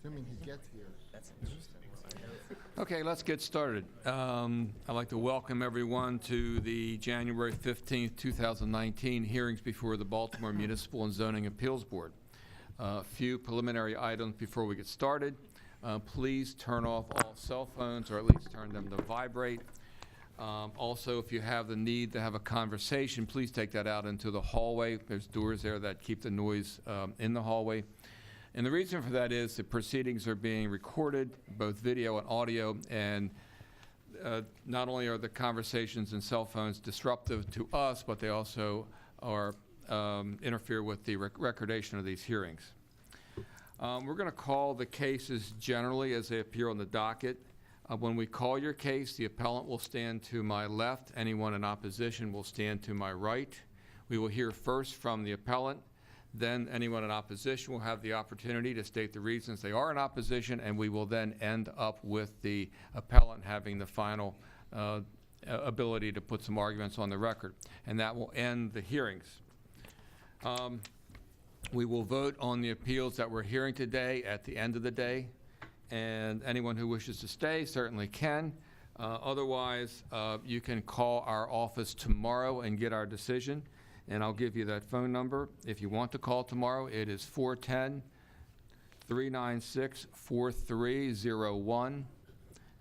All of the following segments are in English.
Assuming he gets here. That's interesting. Okay, let's get started. I'd like to welcome everyone to the January 15th, 2019 hearings before the Baltimore Municipal and Zoning Appeals Board. A few preliminary items before we get started. Please turn off all cell phones, or at least turn them to vibrate. Also, if you have the need to have a conversation, please take that out into the hallway. There's doors there that keep the noise in the hallway. And the reason for that is the proceedings are being recorded, both video and audio, and not only are the conversations and cell phones disruptive to us, but they also are interfere with the recordation of these hearings. We're going to call the cases generally as they appear on the docket. When we call your case, the appellant will stand to my left. Anyone in opposition will stand to my right. We will hear first from the appellant. Then anyone in opposition will have the opportunity to state the reasons they are in opposition, and we will then end up with the appellant having the final ability to put some arguments on the record. And that will end the hearings. We will vote on the appeals that we're hearing today at the end of the day. And anyone who wishes to stay certainly can. Otherwise, you can call our office tomorrow and get our decision. And I'll give you that phone number. If you want to call tomorrow, it is 410-396-4301. And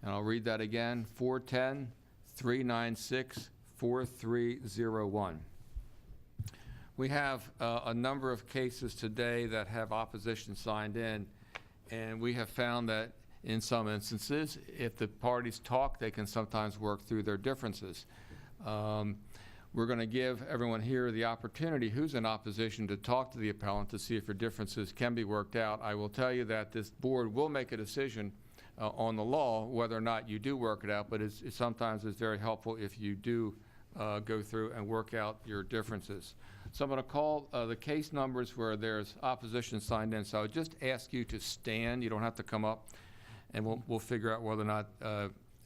I'll read that again, 410-396-4301. We have a number of cases today that have opposition signed in, and we have found that in some instances, if the parties talk, they can sometimes work through their differences. We're going to give everyone here the opportunity who's in opposition to talk to the appellant to see if your differences can be worked out. I will tell you that this board will make a decision on the law whether or not you do work it out, but it sometimes is very helpful if you do go through and work out your differences. So I'm going to call the case numbers where there's opposition signed in. So I would just ask you to stand. You don't have to come up, and we'll figure out whether or not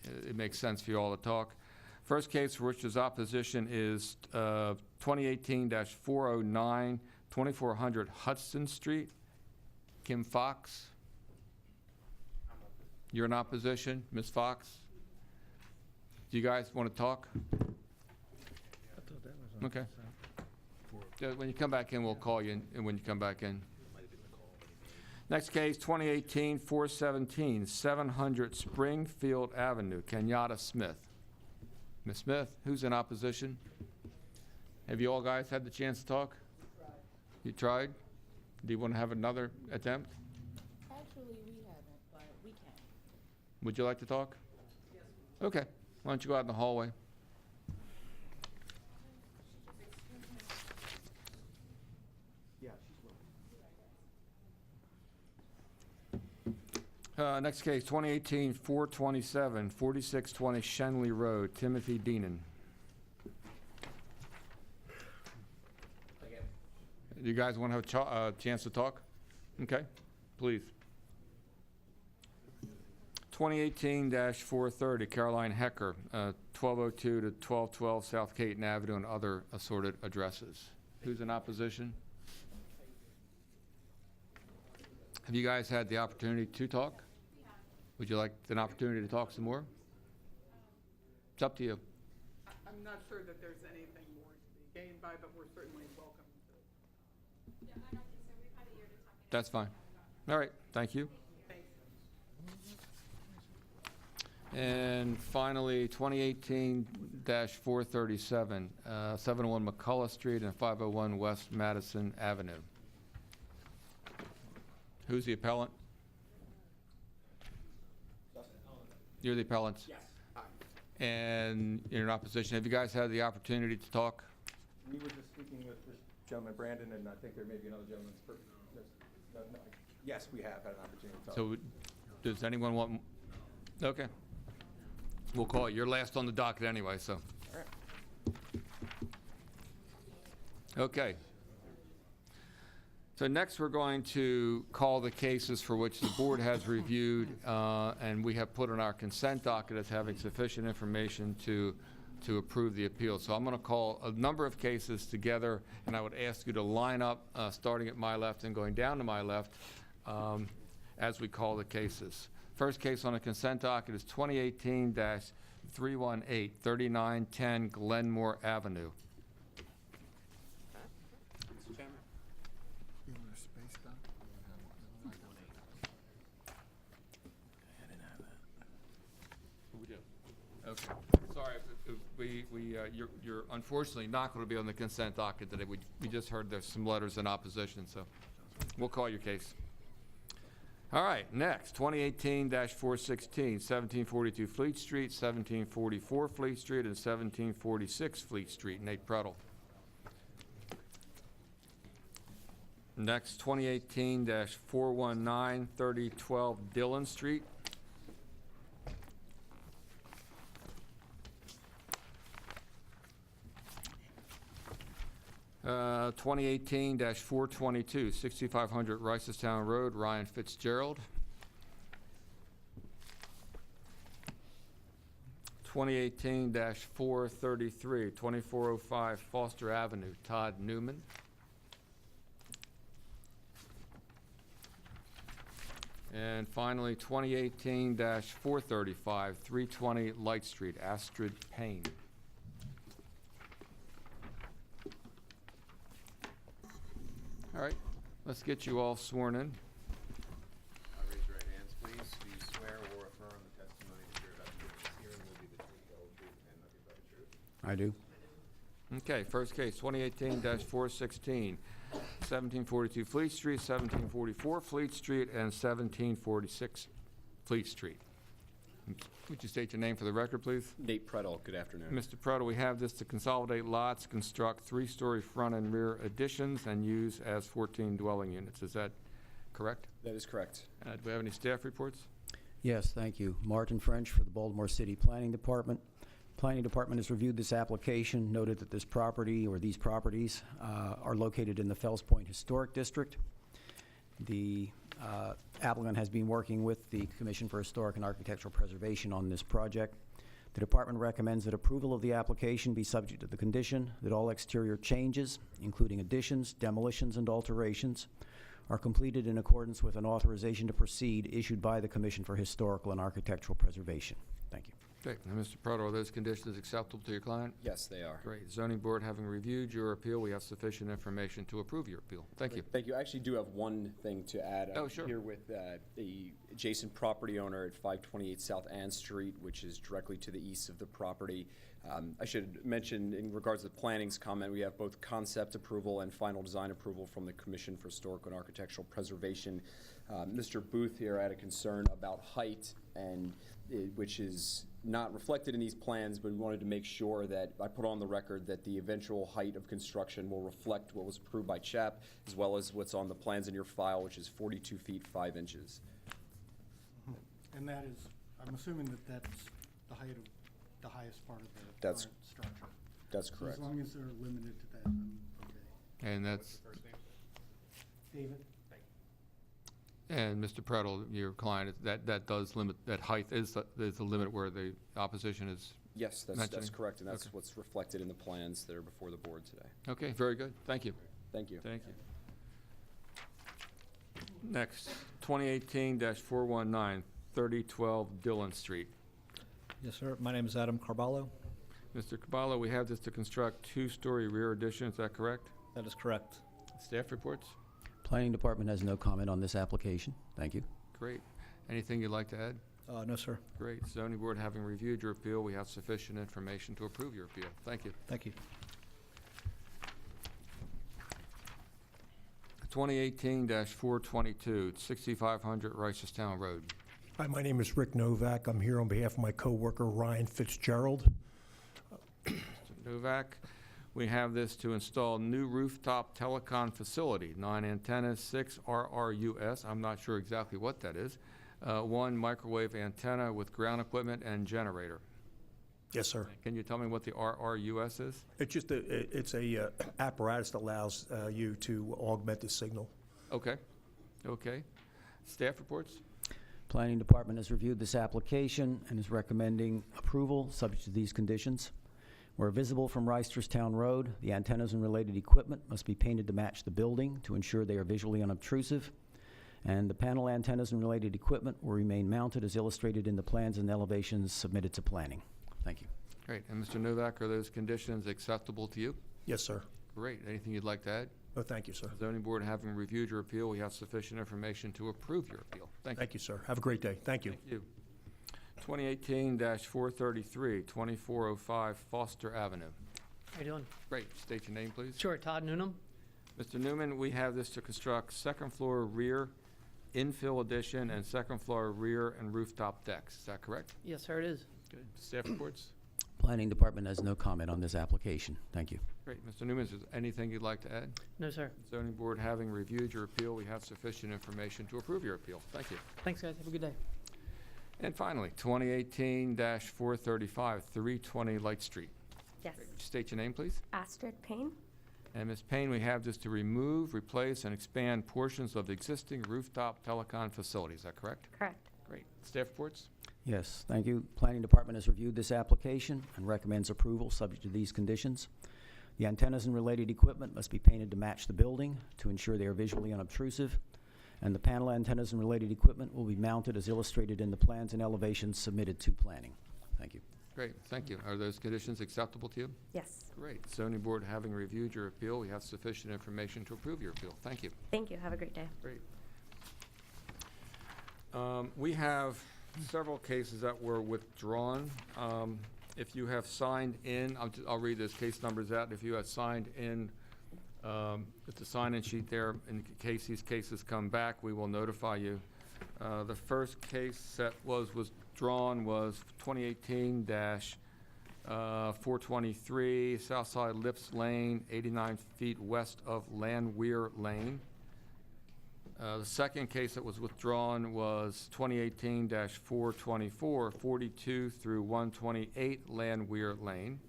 it makes sense for you all to talk. First case for which there's opposition is 2018-409, 2400 Hudson Street. Kim Fox? You're in opposition, Ms. Fox? Do you guys want to talk? Okay. When you come back in, we'll call you when you come back in. Next case, 2018-417, 700 Springfield Avenue, Kenyatta Smith. Ms. Smith, who's in opposition? Have you all guys had the chance to talk? You tried? Do you want to have another attempt? Actually, we haven't, but we can. Would you like to talk? Yes. Okay. Why don't you go out in the hallway? Next case, 2018-427, 4620 Shenley Road, Timothy Deenan. You guys want to have a chance to talk? Okay, please. 2018-430 Caroline Hecker, 1202 to 1212 South Caton Avenue, and other assorted addresses. Who's in opposition? Have you guys had the opportunity to talk? Would you like an opportunity to talk some more? It's up to you. I'm not sure that there's anything more to be gained by, but we're certainly welcome to. Yeah, I don't think so. We've had a year to talk. That's fine. All right, thank you. Thanks. And finally, 2018-437, 701 McCullough Street and 501 West Madison Avenue. Who's the appellant? You're the appellant? Yes. Hi. And you're in opposition. Have you guys had the opportunity to talk? We were just speaking with this gentleman, Brandon, and I think there may be another gentleman. No. Yes, we have had an opportunity to talk. So does anyone want? Okay. We'll call it. You're last on the docket anyway, so. All right. Okay. So next we're going to call the cases for which the board has reviewed and we have put on our consent docket as having sufficient information to approve the appeal. So I'm going to call a number of cases together, and I would ask you to line up starting at my left and going down to my left as we call the cases. First case on the consent docket is 2018-318, 3910 Glenmore Avenue. Mr. Chairman? Okay. Sorry, you're unfortunately not going to be on the consent docket today. We just heard there's some letters in opposition, so we'll call your case. All right, next, 2018-416, 1742 Fleet Street, 1744 Fleet Street, and 1746 Fleet Street. Nate Prettle. Next, 2018-419, 3012 Dillon Street. Uh, 2018-422, 6500 Ricestown Road, Ryan Fitzgerald. 2018-433, 2405 Foster Avenue, Todd Newman. And finally, 2018-435, 320 Light Street, Astrid Payne. All right, let's get you all sworn in. Raise your right hands, please. Do you swear or affirm the testimony that you're about to give in this hearing will be the truth, the whole truth, and nothing but the truth? I do. Okay, first case, 2018-416, 1742 Fleet Street, 1744 Fleet Street, and 1746 Fleet Street. Would you state your name for the record, please? Nate Prettle, good afternoon. Mr. Prettle, we have this to consolidate lots, construct three-story front and rear additions, and use as 14 dwelling units. Is that correct? That is correct. Do we have any staff reports? Yes, thank you. Martin French for the Baltimore City Planning Department. Planning Department has reviewed this application, noted that this property or these properties are located in the Fells Point Historic District. The applicant has been working with the Commission for Historic and Architectural Preservation on this project. The department recommends that approval of the application be subject to the condition that all exterior changes, including additions, demolitions, and alterations, are completed in accordance with an authorization to proceed issued by the Commission for Historical and Architectural Preservation. Thank you. Okay, now, Mr. Prettle, are those conditions acceptable to your client? Yes, they are. Great. Zoning Board, having reviewed your appeal, we have sufficient information to approve your appeal. Thank you. Thank you. I actually do have one thing to add. Oh, I'm sure. here with the adjacent property owner at 528 South Ann Street, which is directly to the east of the property. I should mention, in regards to the planning's comment, we have both concept approval and final design approval from the Commission for Historical and Architectural Preservation. Mr. Booth here had a concern about height, and which is not reflected in these plans, but we wanted to make sure that I put on the record that the eventual height of construction will reflect what was approved by CHAP, as well as what's on the plans in your file, which is 42 feet 5 inches. And that is, I'm assuming that that's the height of the highest part of the That's- current structure. That's So correct. as long as they're limited to that, I'm okay. And that's, David? and Mr. Prettle, your client, that does limit, that height is the limit where the opposition is. Yes, that's mentioning. correct, and that's Okay. what's reflected in the plans that are before the board today. Okay, very good. Thank you. Thank you. Thank you. Next, 2018-419, 3012 Dillon Street. Yes, sir. My name is Adam Carballo. Mr. Caballo, we have this to construct two-story rear addition, is that correct? That is correct. Staff reports? Planning Department has no comment on this application. Thank you. Great. Anything you'd like to add? No, sir. Great. Zoning Board, having reviewed your appeal, we have sufficient information to approve your appeal. Thank you. Thank you. 2018-422, 6500 Ricestown Road. Hi, my name is Rick Novak. I'm here on behalf of my coworker Ryan Fitzgerald. Mr. Novak, we have this to install new rooftop telecom facility, 9 antennas, 6 RRUS. I'm not sure exactly what that is. 1 microwave antenna with ground equipment and generator. Yes, sir. Can you tell me what the RRUS is? It's just it's a apparatus that allows you to augment the signal. Okay. Okay. Staff reports? Planning Department has reviewed this application and is recommending approval subject to these conditions. Where visible from Reisterstown Road, the antennas and related equipment must be painted to match the building to ensure they are visually unobtrusive. And the panel antennas and related equipment will remain mounted as illustrated in the plans and elevations submitted to planning. Thank you. Great. And Mr. Novak, are those conditions acceptable to you? Yes, sir. Great. Anything you'd like to add? Oh, thank you, sir. Zoning Board, having reviewed your appeal, we have sufficient information to approve your appeal. Thank you. Thank you, sir. Have a great day. Thank you. Thank you. 2018-433, 2405 Foster Avenue. How you doing? Great. State your name, please. Sure, Todd Noonan. Mr. Newman, we have this to construct second floor rear infill addition and second floor rear and rooftop decks. Is that correct? Yes, sir, it is. Good. Staff reports? Planning Department has no comment on this application. Thank you. Great. Mr. Newman, is there anything you'd like to add? No, sir. Zoning Board, having reviewed your appeal, we have sufficient information to approve your appeal. Thank you. Thanks, guys. Have a good day. And finally, 2018-435, 320 Light Street. Yes. State your name, please. Astrid Payne? And Ms. Payne, we have this to remove, replace, and expand portions of the existing rooftop telecom facility. Is that correct? Correct. Great. Staff reports? Yes, thank you. Planning Department has reviewed this application and recommends approval subject to these conditions. The antennas and related equipment must be painted to match the building to ensure they are visually unobtrusive. And the panel antennas and related equipment will be mounted as illustrated in the plans and elevations submitted to planning. Thank you. Great, thank you. Are those conditions acceptable to you? Yes. Great. Zoning Board, having reviewed your appeal, we have sufficient information to approve your appeal. Thank you. Thank you. Have a great day. Great. We have several cases that were withdrawn. If you have signed in, I'll read those case numbers out. If you have signed in with the sign-in sheet there, in case these cases come back, we will notify you. The first case that was withdrawn was 2018-423 Southside Lips Lane, 89 feet west of Landwehr Lane. The second case that was withdrawn was 2018-424, 42 through 128 Landwehr Lane.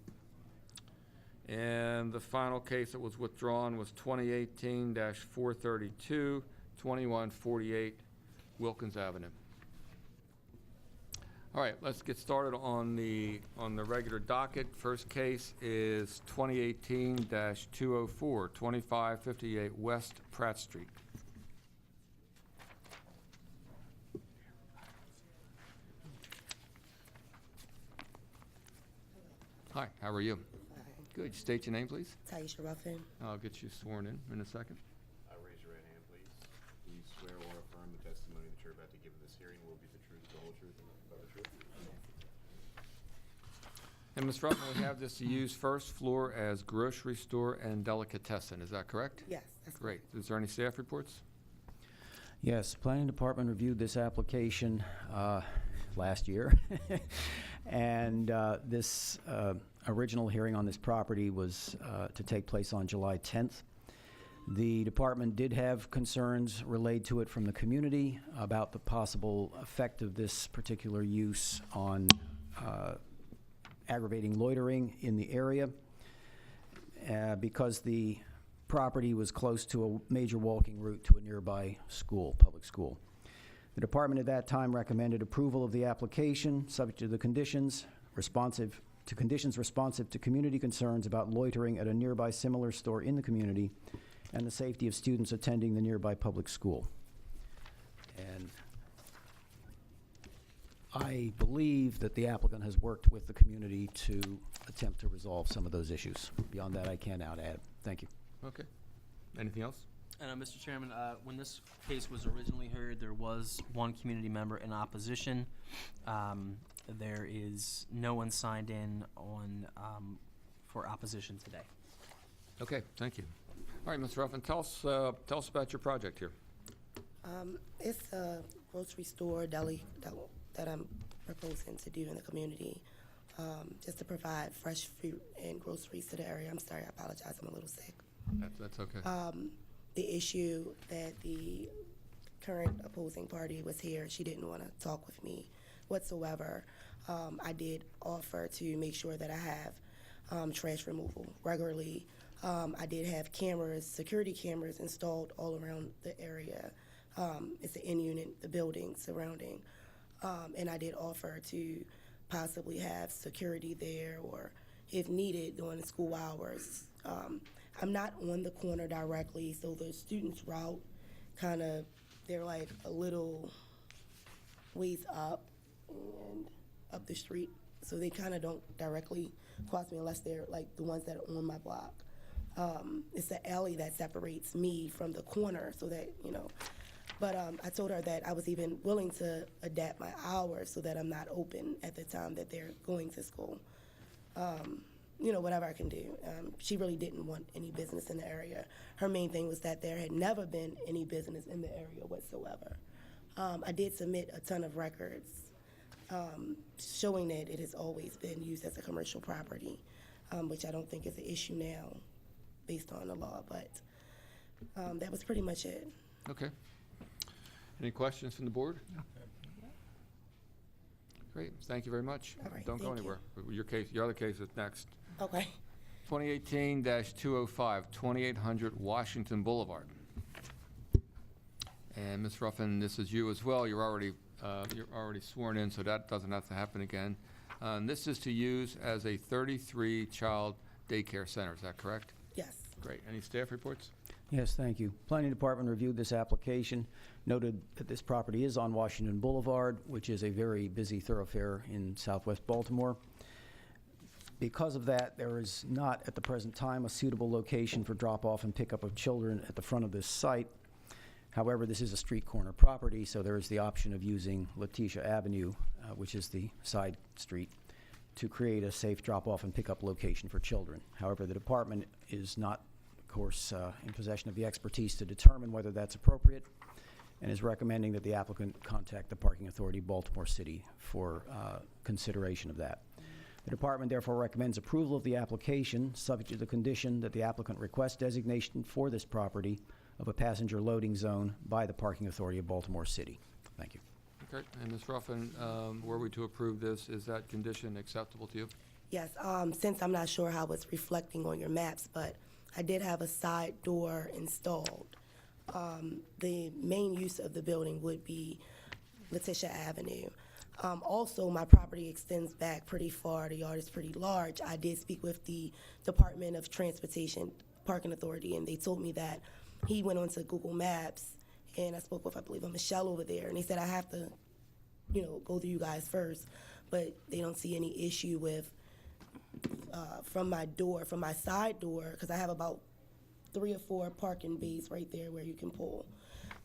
And the final case that was withdrawn was 2018-432, 2148 Wilkins Avenue. All right, let's get started on the regular docket. First case is 2018-204, 2558 West Pratt Street. Hi, how are you? Good. State your name, please. Taisha Ruffin. I'll get you sworn in a second. Raise your right hand, please. Do you swear or affirm the testimony that you're about to give in this hearing will be the truth, the whole truth, and nothing but the truth? And Ms. Ruffin, we have this to use first floor as grocery store and delicatessen. Is that correct? Yes, that's Great. Is there any staff reports? Yes, Planning Department reviewed this application last year. And this original hearing on this property was to take place on July 10th. The department did have concerns relayed to it from the community about the possible effect of this particular use on aggravating loitering in the area because the property was close to a major walking route to a nearby school, public school. The department at that time recommended approval of the application subject to the conditions responsive to community concerns about loitering at a nearby similar store in the community and the safety of students attending the nearby public school. And I believe that the applicant has worked with the community to attempt to resolve some of those issues. Beyond that, I cannot add. Thank you. Okay. Anything else? Mr. Chairman, when this case was originally heard, there was one community member in opposition. There is no one signed in on for opposition today. Okay, thank you. All right, Ms. Ruffin, tell us about your project here. It's a grocery store deli that I'm proposing to do in the community, just to provide fresh fruit and groceries to the area. I'm sorry, I apologize, I'm a little sick. That's okay. The issue that the current opposing party was here, she didn't want to talk with me whatsoever. I did offer to make sure that I have trash removal regularly. I did have security cameras installed all around the area. It's an in-unit, the building surrounding. And I did offer to possibly have security there or if needed during the school hours. I'm not on the corner directly, so the students' route kind of they're like a little ways up and up the street, so they kind of don't directly cross me unless they're like the ones that are on my block. It's the alley that separates me from the corner, so that, you know. But I told her that I was even willing to adapt my hours so that I'm not open at the time that they're going to school. You know, whatever I can do. She really didn't want any business in the area. Her main thing was that there had never been any business in the area whatsoever. I did submit a ton of records showing that it has always been used as a commercial property, which I don't think is an issue now based on the law, but that was pretty much it. Okay. Any questions from the board? Great, thank you very much. All right, Don't go thank you. anywhere. Your other case is next. Okay. 2018-205, 2800 Washington Boulevard. And Ms. Ruffin, this is you as well. You're already sworn in, so that doesn't have to happen again. This is to use as a 33-child daycare center, is that correct? Yes. Great. Any staff reports? Yes, thank you. Planning Department reviewed this application, noted that this property is on Washington Boulevard, which is a very busy thoroughfare in southwest Baltimore. Because of that, there is not at the present time a suitable location for drop-off and pickup of children at the front of this site. However, this is a street corner property, so there is the option of using Letitia Avenue, which is the side street, to create a safe drop-off and pickup location for children. However, the department is not, of course, in possession of the expertise to determine whether that's appropriate, and is recommending that the applicant contact the Parking Authority, Baltimore City, for consideration of that. The department therefore recommends approval of the application, subject to the condition that the applicant request designation for this property of a passenger loading zone by the Parking Authority of Baltimore City. Thank you. Okay, and Ms. Ruffin, were we to approve this, is that condition acceptable to you? Yes, since I'm not sure how it's reflecting on your maps, but I did have a side door installed. The main use of the building would be Letitia Avenue. Also, my property extends back pretty far. The yard is pretty large. I did speak with the Department of Transportation Parking Authority, and they told me that he went onto Google Maps, and I spoke with, I believe, a Michelle over there, and they said I have to, you know, go through you guys first, but they don't see any issue with from my door, from my side door, because I have about 3 or 4 parking bays right there where you can pull.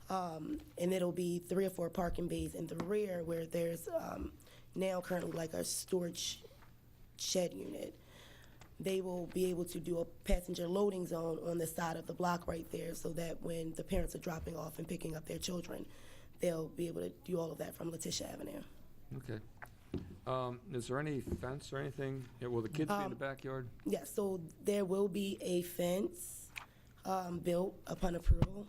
And it'll be 3 or 4 parking bays in the rear where there's now currently like a storage shed unit. They will be able to do a passenger loading zone on the side of the block right there, so that when the parents are dropping off and picking up their children, they'll be able to do all of that from Letitia Avenue. Okay. Is there any fence or anything? Yeah, will the kids be in the backyard? Yes, so there will be a fence built upon approval.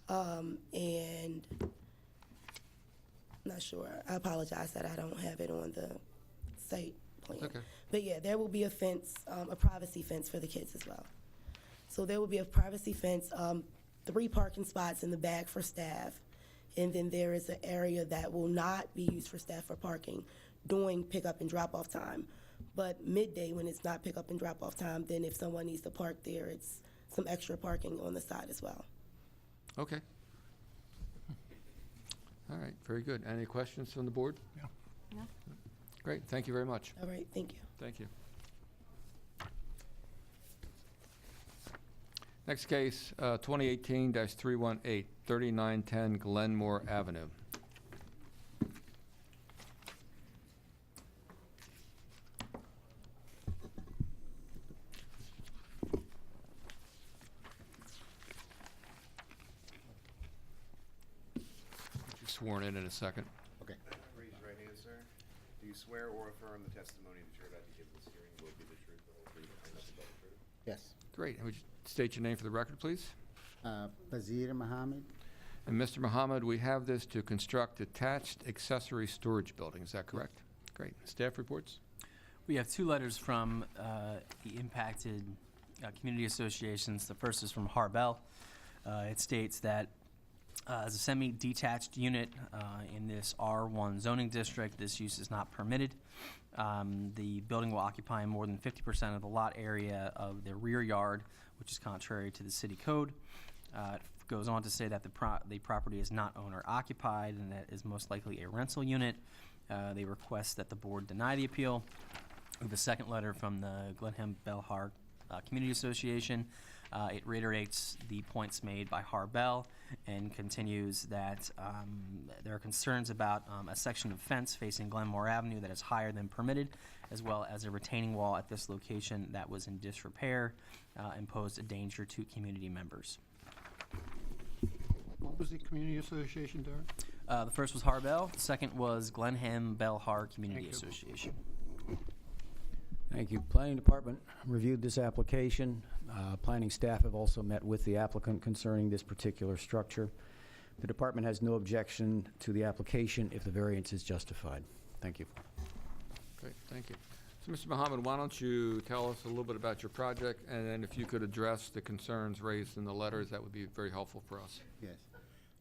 And I'm not sure. I apologize that I don't have it on the site plan. Okay. But yeah, there will be a fence, a privacy fence for the kids as well. So there will be a privacy fence, 3 parking spots in the back for staff, and then there is an area that will not be used for staff for parking during pickup and drop-off time. But midday, when it's not pickup and drop-off time, then if someone needs to park there, it's some extra parking on the side as well. Okay. All right, very good. Any questions from the board? No. Great, thank you very much. All right, thank you. Thank you. Next case, 2018-318, 3910 Glenmore Avenue. Sworn in a second. Okay. Raise your right hand, sir. Do you swear or affirm the testimony that you're about to give this hearing will be the truth, the whole truth, and nothing but the truth? Yes. Great. And would you state your name for the record, please? Bazir Muhammad. And Mr. Muhammad, we have this to construct attached accessory storage building. Is that correct? Great. Staff reports? We have 2 letters from the impacted community associations. The first is from Harbel. It states that as a semi-detached unit in this R1 zoning district, this use is not permitted. The building will occupy more than 50% of the lot area of the rear yard, which is contrary to the city code. It goes on to say that the property is not owner occupied and that is most likely a rental unit. They request that the board deny the appeal. We have a second letter from the Glenham Bell Har Community Association. It reiterates the points made by Harbell and continues that there are concerns about a section of fence facing Glenmore Avenue that is higher than permitted, as well as a retaining wall at this location that was in disrepair and posed a danger to community members. What was the community association, Derek? The first was Harbell, the second was Glenham Bell Har Community Association. Thank you. Planning Department reviewed this application. Planning staff have also met with the applicant concerning this particular structure. The department has no objection to the application if the variance is justified. Thank you. Great, thank you. So, Mr. Muhammad, why don't you tell us a little bit about your project, and then if you could address the concerns raised in the letters, that would be very helpful for us. Yes.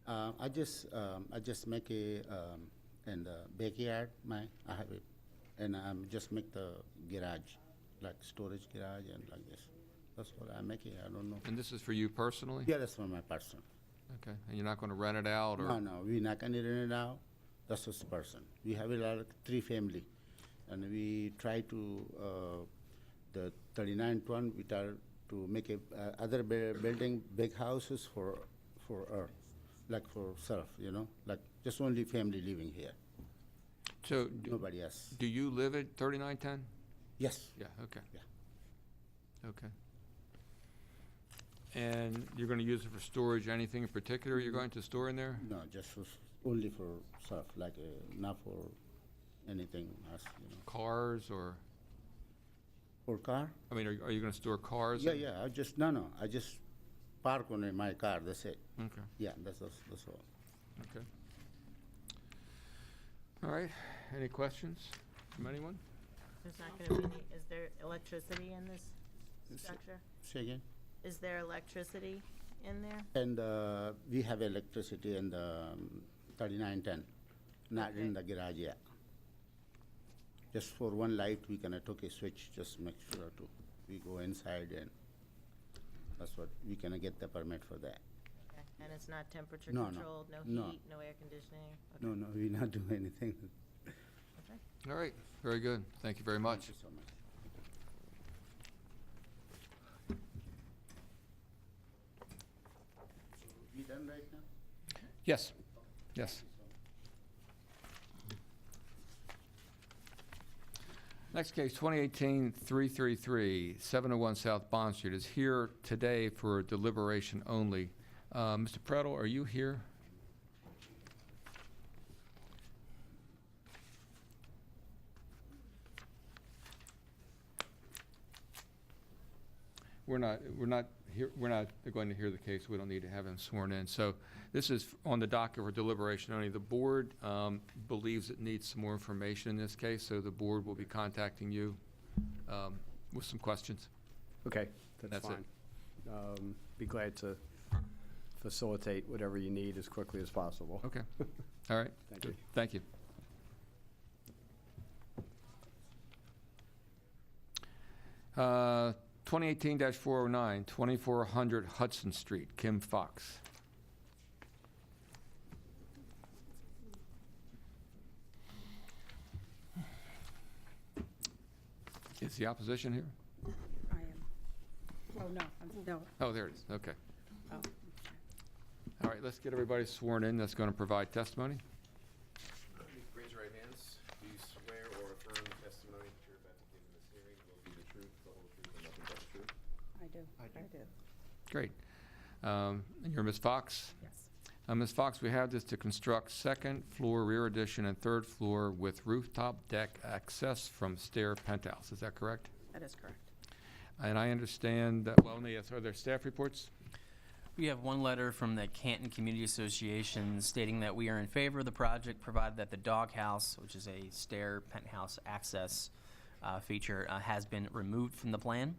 I just make a in the backyard. I have it, and just make the garage, like storage garage and like this. That's what I make it. I don't know. And this is for you personally? Yeah, that's for my person. Okay, and you're not going to rent it out, or? No, we're not gonna rent it out. That's just person. We have a lot of 3 family, and we try to the 39th we try to make a other building big houses for like for self, you know, like just only family living here. So nobody else. Do you live at 3910? Yes. Yeah, okay. Yeah. Okay. And you're going to use it for storage, anything in particular you're going to store in there? No, just only for stuff, like not for anything else, you know. Cars or? For car? I mean, are you going to store cars? Yeah, yeah, I just park on my car, that's it. Okay. Yeah, that's all. Okay. All right, any questions from anyone? There's not gonna be any, is there electricity in this structure? Say again? Is there electricity in there? And we have electricity in the 3910, not in the garage yet. Just for one light, we can took a switch, just make sure we go inside, and that's what we can get the permit for that. Okay, and it's not temperature No, no. controlled, no No. heat, no air conditioning? Okay. No, we not do anything. Okay. All right, very good. Thank you very much. Thank you so much. We done right now? Yes, yes. Next case, 2018-333, 701 South Bond Street, is here today for deliberation only. Mr. Prettle, are you here? We're not going to hear the case. We don't need to have him sworn in. So this is on the docket for deliberation only. The board believes it needs some more information in this case, so the board will be contacting you with some questions. Okay, That's it. fine. Be glad to facilitate whatever you need as quickly as possible. Okay. All right. Thank Good. you. Thank you. Uh, 2018-409, 2400 Hudson Street, Kim Fox. Is the opposition here? I am. Oh, no, no. Oh, there it is. Okay. Oh. All right, let's get everybody sworn in that's going to provide testimony. Raise your right hands. Do you swear or affirm the testimony that you're about to give in this hearing will be the truth, the whole truth, and nothing but the truth? I do. I do. Great. And you're Ms. Fox? Yes. Ms. Fox, we have this to construct second floor rear addition and third floor with rooftop deck access from stair penthouse. Is that correct? That is correct. And I understand that, well, yes, are there staff reports? We have one letter from the Canton Community Association stating that we are in favor of the project, provided that the doghouse, which is a stair penthouse access feature, has been removed from the plan.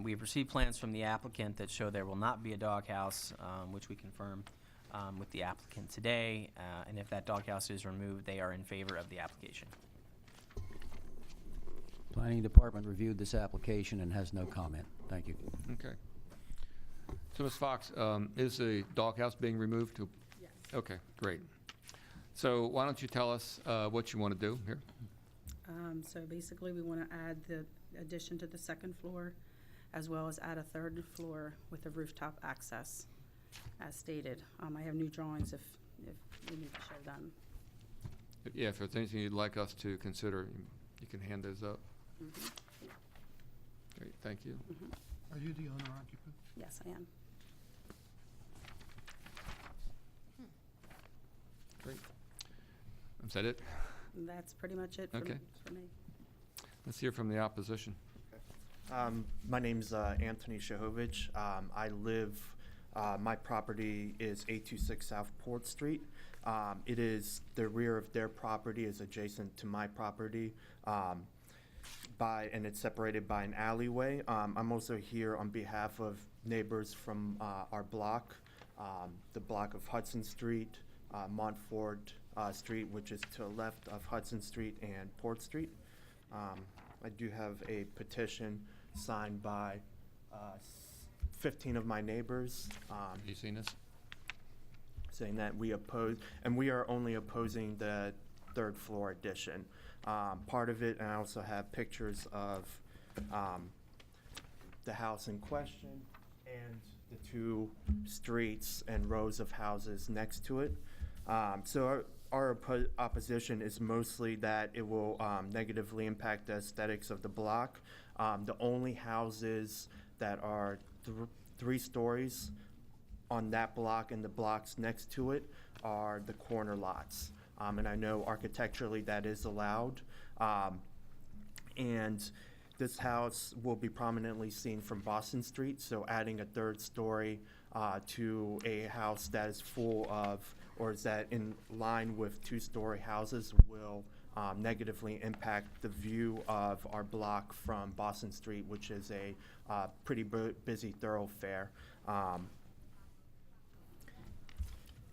We have received plans from the applicant that show there will not be a doghouse, which we confirm with the applicant today. And if that doghouse is removed, they are in favor of the application. Planning Department reviewed this application and has no comment. Thank you. Okay. So, Ms. Fox, is the doghouse being removed? Yes. Okay, great. So why don't you tell us what you want to do here? So basically, we want to add the addition to the second floor, as well as add a third floor with a rooftop access, as stated. I have new drawings if we need to show them. Yeah, if there's anything you'd like us to consider, you can hand those up. Great, thank you. Are you the owner occupant? Yes, I am. Great. Is that it? That's pretty much it for Okay. for me. Let's hear from the opposition. My name's Anthony Shahovich. I live, my property is 826 South Port Street. It is, the rear of their property is adjacent to my property, and it's separated by an alleyway. I'm also here on behalf of neighbors from our block, the block of Hudson Street, Montfort Street, which is to the left of Hudson Street and Port Street. I do have a petition signed by 15 of my neighbors. Have you seen this? Saying that we oppose, and we are only opposing the third floor addition. Part of it, and I also have pictures of the house in question and the two streets and rows of houses next to it. So our opposition is mostly that it will negatively impact the aesthetics of the block. The only houses that are 3 stories on that block and the blocks next to it are the corner lots. And I know architecturally that is allowed. And this house will be prominently seen from Boston Street, so adding a 3rd story to a house that is full of, or is that in line with 2-story houses will negatively impact the view of our block from Boston Street, which is a pretty busy thoroughfare.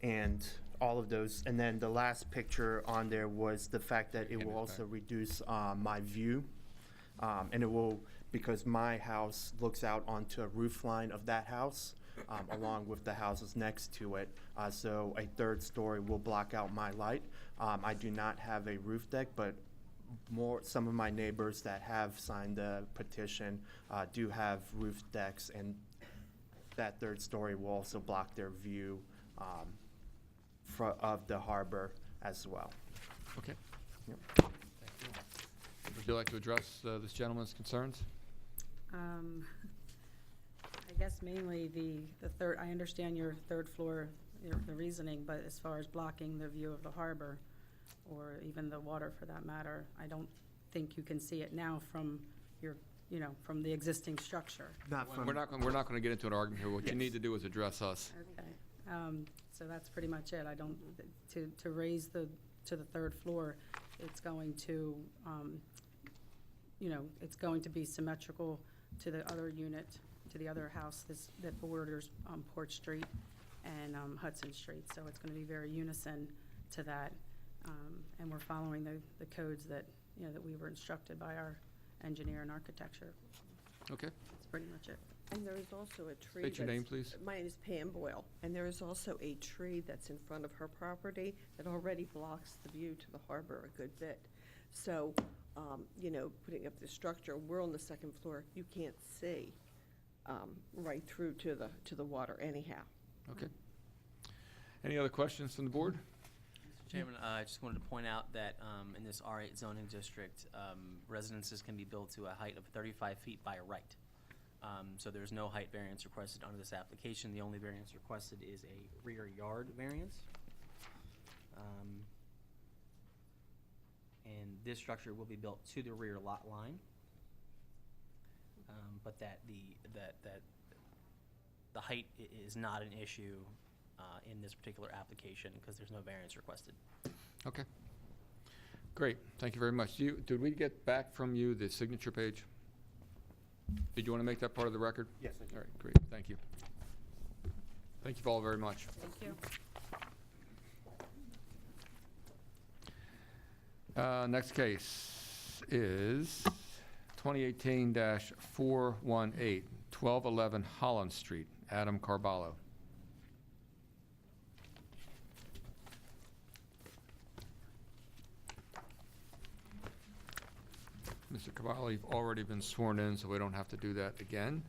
And all of those, and then the last picture on there was the fact that it will also reduce my view. And it will, because my house looks out onto a roof line of that house, along with the houses next to it. So a 3rd story will block out my light. I do not have a roof deck, but some of my neighbors that have signed the petition do have roof decks, and that 3rd story will also block their view of the harbor as well. Okay. Yep. Thank you. Would you like to address this gentleman's concerns? I guess mainly the third, I understand your 3rd floor, the reasoning, but as far as blocking the view of the harbor, or even the water for that matter, I don't think you can see it now from your, from the existing structure. We're not going to get into an argument here. What you need to do is address us. Okay. So that's pretty much it. I don't, to raise to the 3rd floor, it's going to, it's going to be symmetrical to the other unit, to the other house that borders Port Street and Hudson Street. So it's going to be very unison to that. And we're following the codes that, that we were instructed by our engineer and architecture. Okay. That's pretty much it. And there is also a tree. State your name, please. My name is Pam Boyle, and there is also a tree that's in front of her property that already blocks the view to the harbor a good bit. So, putting up the structure, we're on the 2nd floor. You can't see right through to the water anyhow. Okay. Any other questions from the board? Mr. Chairman, I just wanted to point out that in this R8 zoning district, residences can be built to a height of 35 feet by right. So there's no height variance requested under this application. The only variance requested is a rear yard variance. And this structure will be built to the rear lot line, but that the height is not an issue in this particular application because there's no variance requested. Okay. Great. Thank you very much. Did we get back from you the signature page? Did you want to make that part of the record? Yes, I do. All right, great. Thank you. Thank you all very much. Thank you. Next case is 2018-418, 1211 Holland Street, Adam Carballo. Mr. Carballo, you've already been sworn in, so we don't have to do that again.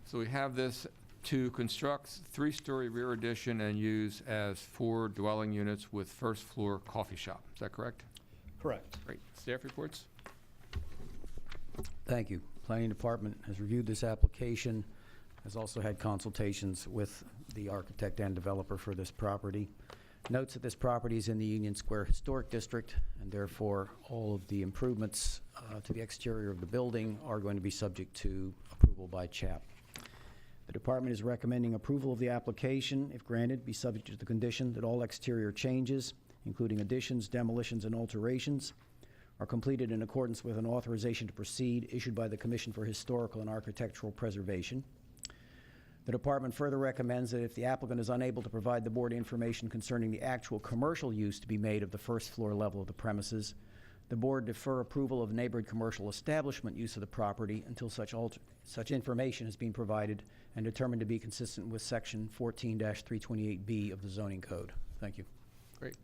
So we have this to construct 3-story rear addition and use as 4 dwelling units with first floor coffee shop. Is that correct? Correct. Great. Staff reports? Thank you. Planning Department has reviewed this application, has also had consultations with the architect and developer for this property. Notes that this property is in the Union Square Historic District, and therefore all of the improvements to the exterior of the building are going to be subject to approval by CHAP. The department is recommending approval of the application, if granted, be subject to the condition that all exterior changes, including additions, demolitions, and alterations, are completed in accordance with an authorization to proceed issued by the Commission for Historical and Architectural Preservation. The department further recommends that if the applicant is unable to provide the board information concerning the actual commercial use to be made of the first floor level of the premises, the board defer approval of neighborhood commercial establishment use of the property until such information has been provided and determined to be consistent with Section 14-328B of the zoning code. Thank you. Great.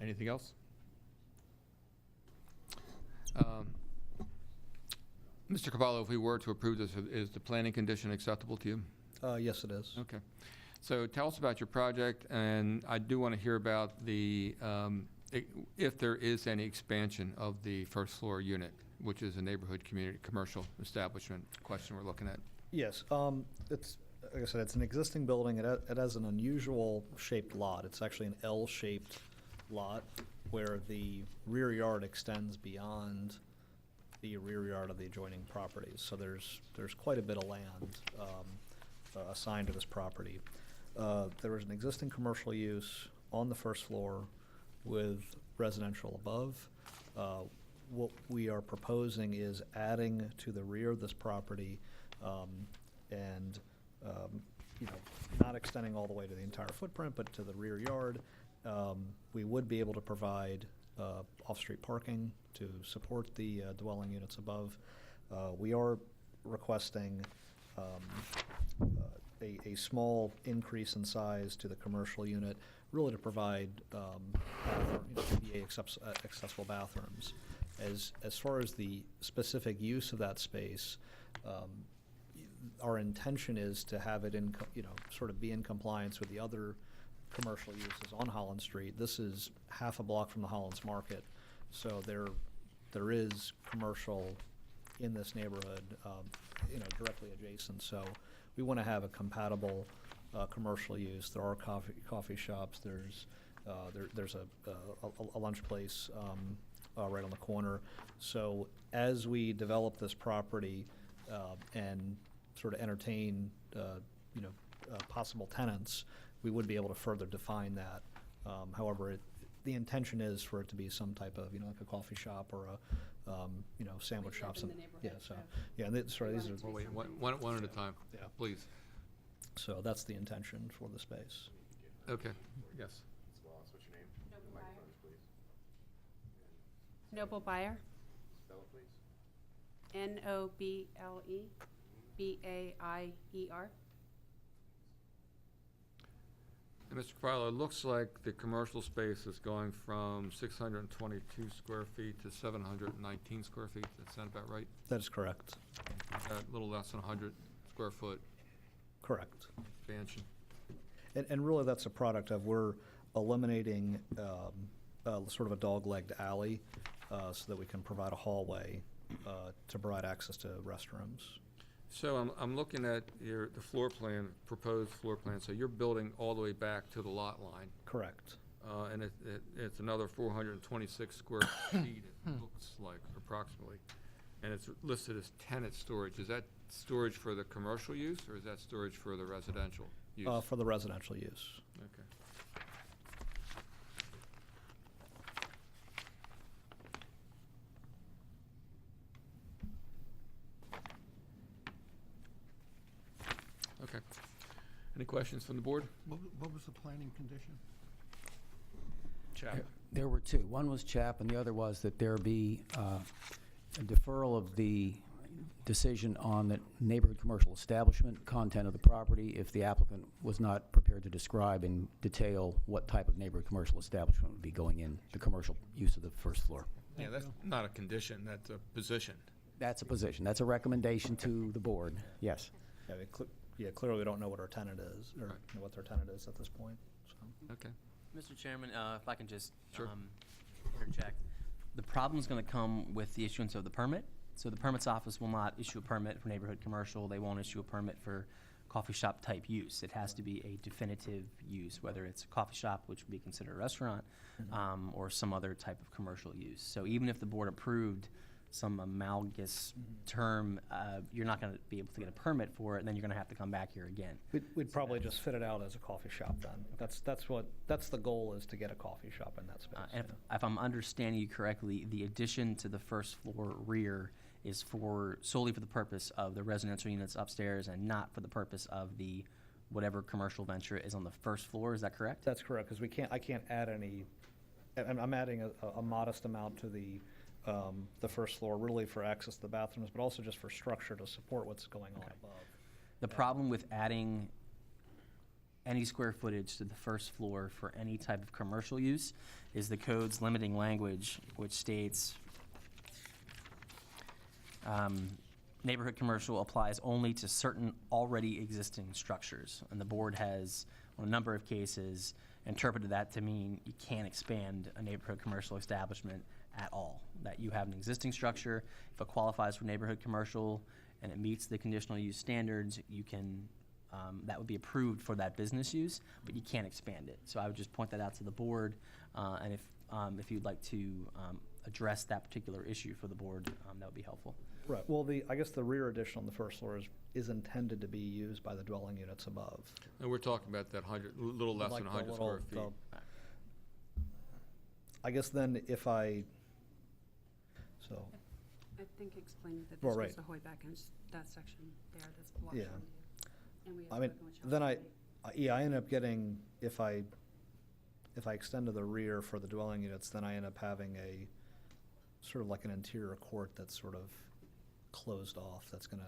Anything else? Mr. Cavallo, if we were to approve this, is the planning condition acceptable to you? Yes, it is. Okay. So tell us about your project, and I do want to hear about the, if there is any expansion of the first floor unit, which is a neighborhood community commercial establishment question we're looking at. Yes, it's, like I said, it's an existing building. It has an unusual shaped lot. It's actually an L-shaped lot where the rear yard extends beyond the rear yard of the adjoining properties. So there's quite a bit of land assigned to this property. There is an existing commercial use on the first floor with residential above. What we are proposing is adding to the rear of this property and you know, not extending all the way to the entire footprint, but to the rear yard. We would be able to provide off-street parking to support the dwelling units above. We are requesting a small increase in size to the commercial unit, really to provide ADA accessible bathrooms. As far as the specific use of that space, our intention is to have it in, sort of be in compliance with the other commercial uses on Holland Street. This is half a block from the Hollands Market, so there is commercial in this neighborhood, directly adjacent. So we want to have a compatible commercial use. There are coffee shops. There's a lunch place right on the corner. So as we develop this property and sort of entertain possible tenants, we would be able to further define that. However, the intention is for it to be some type of, like a coffee shop or a, sandwich shops. In the neighborhood, yeah, so, so yeah, and sorry, these are. Well, wait, one at a time. Yeah. Please. So that's the intention for the space. Okay, yes. What's your name? Noble The Buyer. microphone, please. Noble Buyer, Spell it, please. Noblebebayer. And Mr. Cavallo, it looks like the commercial space is going from 622 square feet to 719 square feet. Does that sound about right? That is correct. A little less than 100 square foot Correct. expansion. And really, that's a product of we're eliminating sort of a dog-legged alley so that we can provide a hallway to provide access to restrooms. So I'm looking at the floor plan, proposed floor plan. So you're building all the way back to the lot line. Correct. And it's another 426 square feet, it looks like, approximately. And it's listed as tenant storage. Is that storage for the commercial use, or is that storage for the residential use? For the residential use. Okay. Okay. Any questions from the board? What was the planning condition? Chap. There were two. One was CHAP, and the other was that there be a deferral of the decision on the neighborhood commercial establishment, content of the property, if the applicant was not prepared to describe in detail what type of neighborhood commercial establishment would be going in the commercial use of the first floor. Yeah, that's not a condition, that's a position. That's a position. That's a recommendation to the board. Yes. Yeah, clearly we don't know what our tenant is, or what their tenant is at this point, so. Okay. Mr. Chairman, if I can just Sure. interject. The problem's going to come with the issuance of the permit. So the permits office will not issue a permit for neighborhood commercial. They won't issue a permit for coffee shop type use. It has to be a definitive use, whether it's a coffee shop, which would be considered a restaurant, or some other type of commercial use. So even if the board approved some amalgamous term, you're not going to be able to get a permit for it, and then you're going to have to come back here again. We'd probably just fit it out as a coffee shop then. That's the goal, is to get a coffee shop in that space. And if I'm understanding you correctly, the addition to the first floor rear is solely for the purpose of the residential units upstairs and not for the purpose of the whatever commercial venture is on the first floor. Is that correct? That's correct, because I can't add any, I'm adding a modest amount to the first floor, really for access to the bathrooms, but also just for structure to support what's going on above. The problem with adding any square footage to the first floor for any type of commercial use is the code's limiting language, which states neighborhood commercial applies only to certain already existing structures. And the board has, on a number of cases, interpreted that to mean you can't expand a neighborhood commercial establishment at all. That you have an existing structure, if it qualifies for neighborhood commercial and it meets the conditional use standards, you can, that would be approved for that business use, but you can't expand it. So I would just point that out to the board, and if you'd like to address that particular issue for the board, that would be helpful. Right, well, I guess the rear addition on the first floor is intended to be used by the dwelling units above. And we're talking about that little less than 100 square feet. I guess then if I think explaining that Well, this right. was the Hoy back in that section there that's blocked. Yeah. from view. And we had I mean, spoken with then Chelsea. I end up getting, if I extend to the rear for the dwelling units, then I end up having a sort of like an interior court that's sort of closed off, that's gonna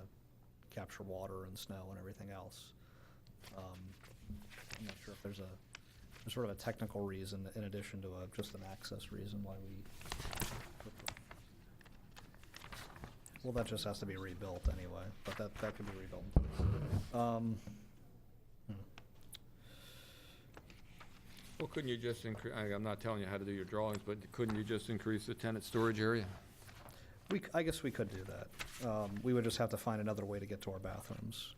capture water and snow and everything else. I'm not sure if there's sort of a technical reason in addition to just an access reason why we. Well, that just has to be rebuilt anyway, but that could be rebuilt. Well, couldn't you just increase, I'm not telling you how to do your drawings, but couldn't you just increase the tenant storage area? I guess we could do that. We would just have to find another way to get to our bathrooms.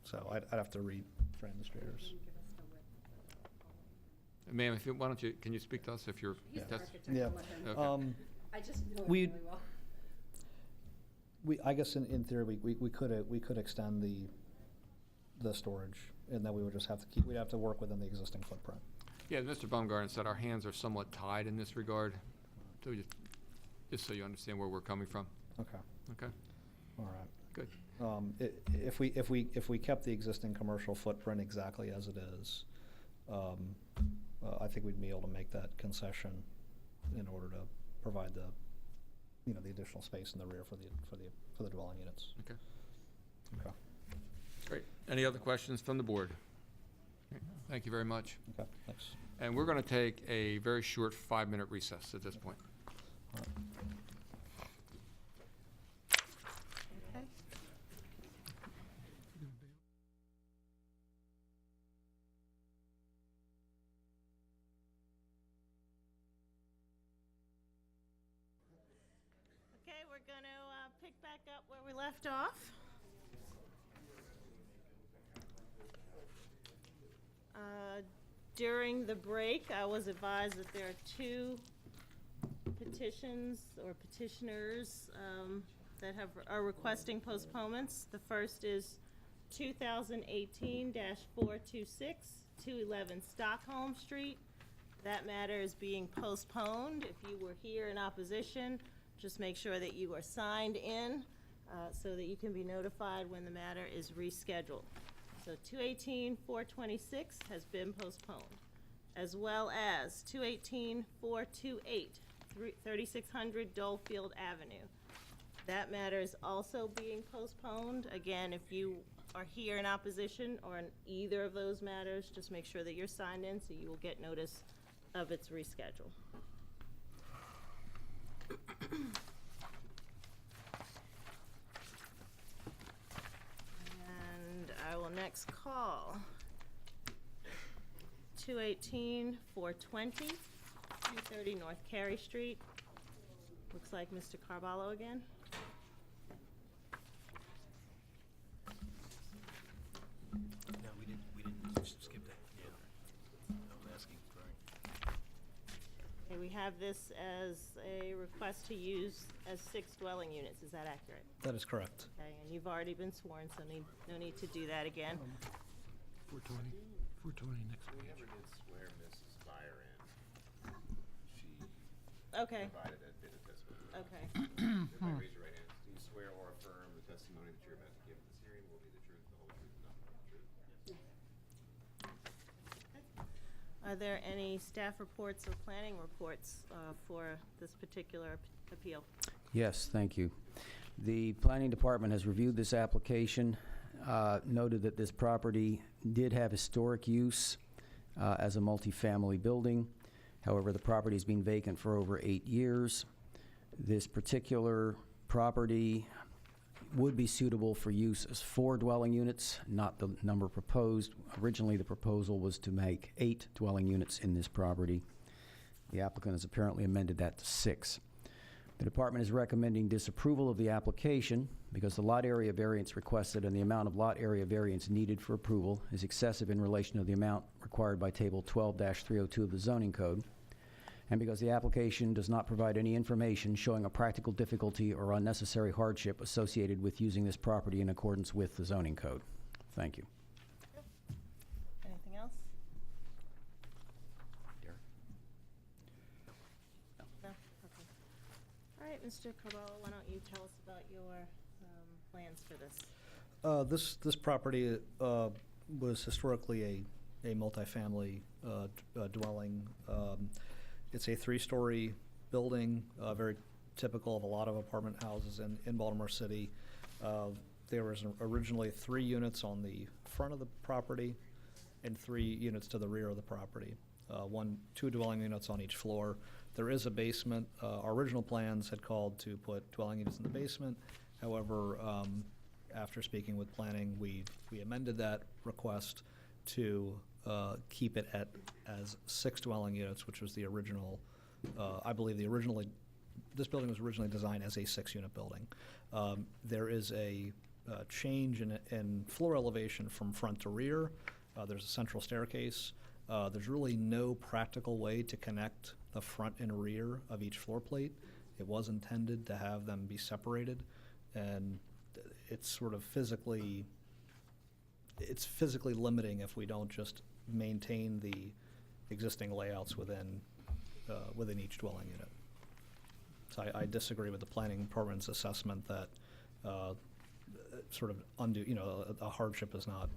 So I'd have to reframe the stairs. Ma'am, why don't you, can you speak to us if you're? He's the that's- architect, Yeah. I'll let him. Okay. I just know him we- really well. I guess in theory, we could extend the storage, and then we would just have to we'd have to work within the existing footprint. Yeah, Mr. Baumgarten said our hands are somewhat tied in this regard, so just so you understand where we're coming from. Okay. Okay? All right. Good. If we kept the existing commercial footprint exactly as it is, I think we'd be able to make that concession in order to provide the additional space in the rear for the dwelling units. Okay. Okay. Great. Any other questions from the board? Thank you very much. Okay, thanks. And we're going to take a very short 5-minute recess at this point. Okay. Okay, we're going to pick back up where we left off. During the break, I was advised that there are 2 petitions or petitioners that are requesting postponements. The first is 2018-426, 211 Stockholm Street. That matter is being postponed. If you were here in opposition, just make sure that you are signed in so that you can be notified when the matter is rescheduled. So 218-426 has been postponed, as well as 218-428, 3600 Dolefield Avenue. That matter is also being postponed. Again, if you are here in opposition or in either of those matters, just make sure that you're signed in so you will get notice of its reschedule. And I will next call 218-420, 230 North Carrie Street. Looks like Mr. Carvalho again. No, we didn't skip that. Yeah. I was asking, sorry. Okay, we have this as a request to use as 6 dwelling units. Is that accurate? That is correct. Okay, and you've already been sworn, so no need to do that again. 420 next We page. never did swear Mrs. Byer in. She Okay. provided that bit of testimony. Okay. Everybody raise your right hand. Do you swear or affirm the testimony that you're about to give at this hearing will be the truth, the whole truth, and nothing but the truth? Are there any staff reports or planning reports for this particular appeal? Yes, thank you. The Planning Department has reviewed this application, noted that this property did have historic use as a multifamily building. However, the property has been vacant for over 8 years. This particular property would be suitable for use as 4 dwelling units, not the number proposed. Originally, the proposal was to make 8 dwelling units in this property. The applicant has apparently amended that to 6. The department is recommending disapproval of the application because the lot area variance requested and the amount of lot area variance needed for approval is excessive in relation to the amount required by Table 12-302 of the zoning code, and because the application does not provide any information showing a practical difficulty or unnecessary hardship associated with using this property in accordance with the zoning code. Thank you. Anything else? No? Okay. All right, Mr. Carvalho, why don't you tell us about your plans for this? This property was historically a multifamily dwelling. It's a 3-story building, very typical of a lot of apartment houses in Baltimore City. There was originally 3 units on the front of the property and 3 units to the rear of the property. 2 dwelling units on each floor. There is a basement. Our original plans had called to put dwelling units in the basement. However, after speaking with planning, we amended that request to keep it as 6 dwelling units, which was the original. I believe this building was originally designed as a 6-unit building. There is a change in floor elevation from front to rear. There's a central staircase. There's really no practical way to connect the front and rear of each floor plate. It was intended to have them be separated, and it's sort of physically limiting if we don't just maintain the existing layouts within each dwelling unit. So I disagree with the planning department's assessment that sort of a hardship is not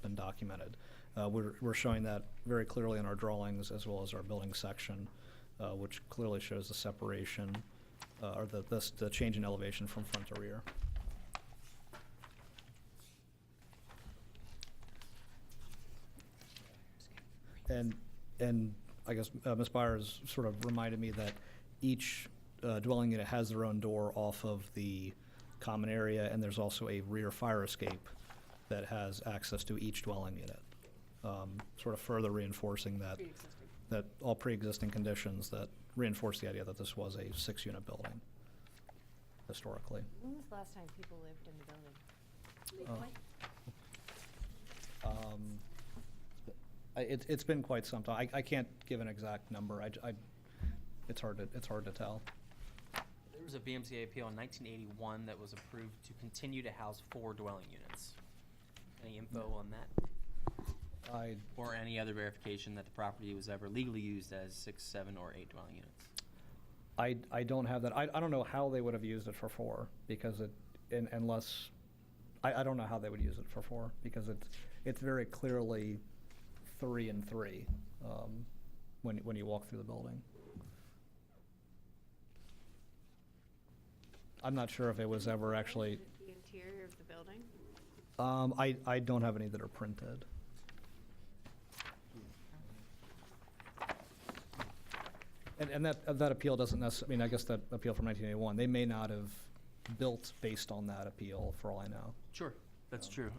been documented. We're showing that very clearly in our drawings as well as our building section, which clearly shows the separation or the change in elevation from front to rear. And I guess Ms. Byers sort of reminded me that each dwelling unit has their own door off of the common area, and there's also a rear fire escape that has access to each dwelling unit, sort of further reinforcing that all pre-existing conditions that reinforce the idea that this was a 6-unit building historically. When was the last time people lived in the building? It's been quite some time. I can't give an exact number. It's hard to tell. There was a BMCA appeal in 1981 that was approved to continue to house 4 dwelling units. Any info on that? Or any other verification that the property was ever legally used as 6, 7, or 8 dwelling units? I don't have that. I don't know how they would have used it for 4 because unless I don't know how they would use it for 4 because it's very clearly 3 and 3 when you walk through the building. I'm not sure if it was ever actually, The interior of the building? I don't have any that are printed. And that appeal doesn't necessarily, I mean, I guess that appeal from 1981, they may not have built based on that appeal, for all I know. Sure, that's true.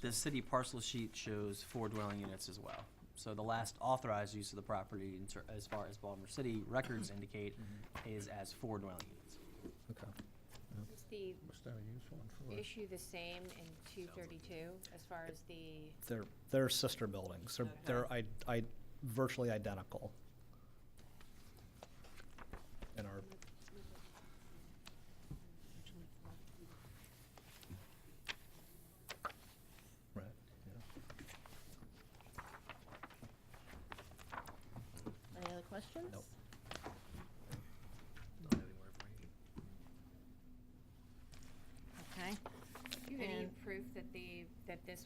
The city parcel sheet shows 4 dwelling units as well. So the last authorized use of the property, as far as Baltimore City records indicate, is as 4 dwelling units. Okay. Is the issue the same in 232 as far as the? They're sister buildings. They're virtually identical. And are, right, Any other questions? Nope. Okay. Do you have any And- proof that that this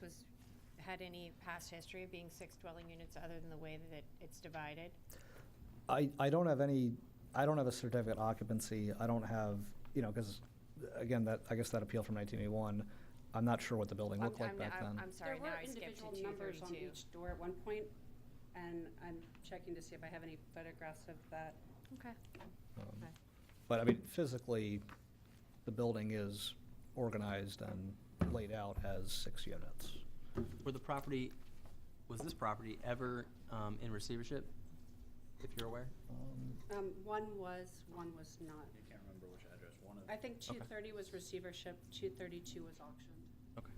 had any past history of being 6 dwelling units other than the way that it's divided? I don't have any, I don't have a certificate of occupancy. I don't have, because, again, I guess that appeal from 1981, I'm not sure what the building looked like back then. I'm sorry, now I skipped to 232. There were individual numbers on each door at one point, and I'm checking to see if I have any photographs of that. Okay. But, I mean, physically, the building is organized and laid out as 6 units. Was this property ever in receivership, if you're aware? One was not. I can't remember which address. One of I think 230 was receivership, 232 was auctioned. Okay.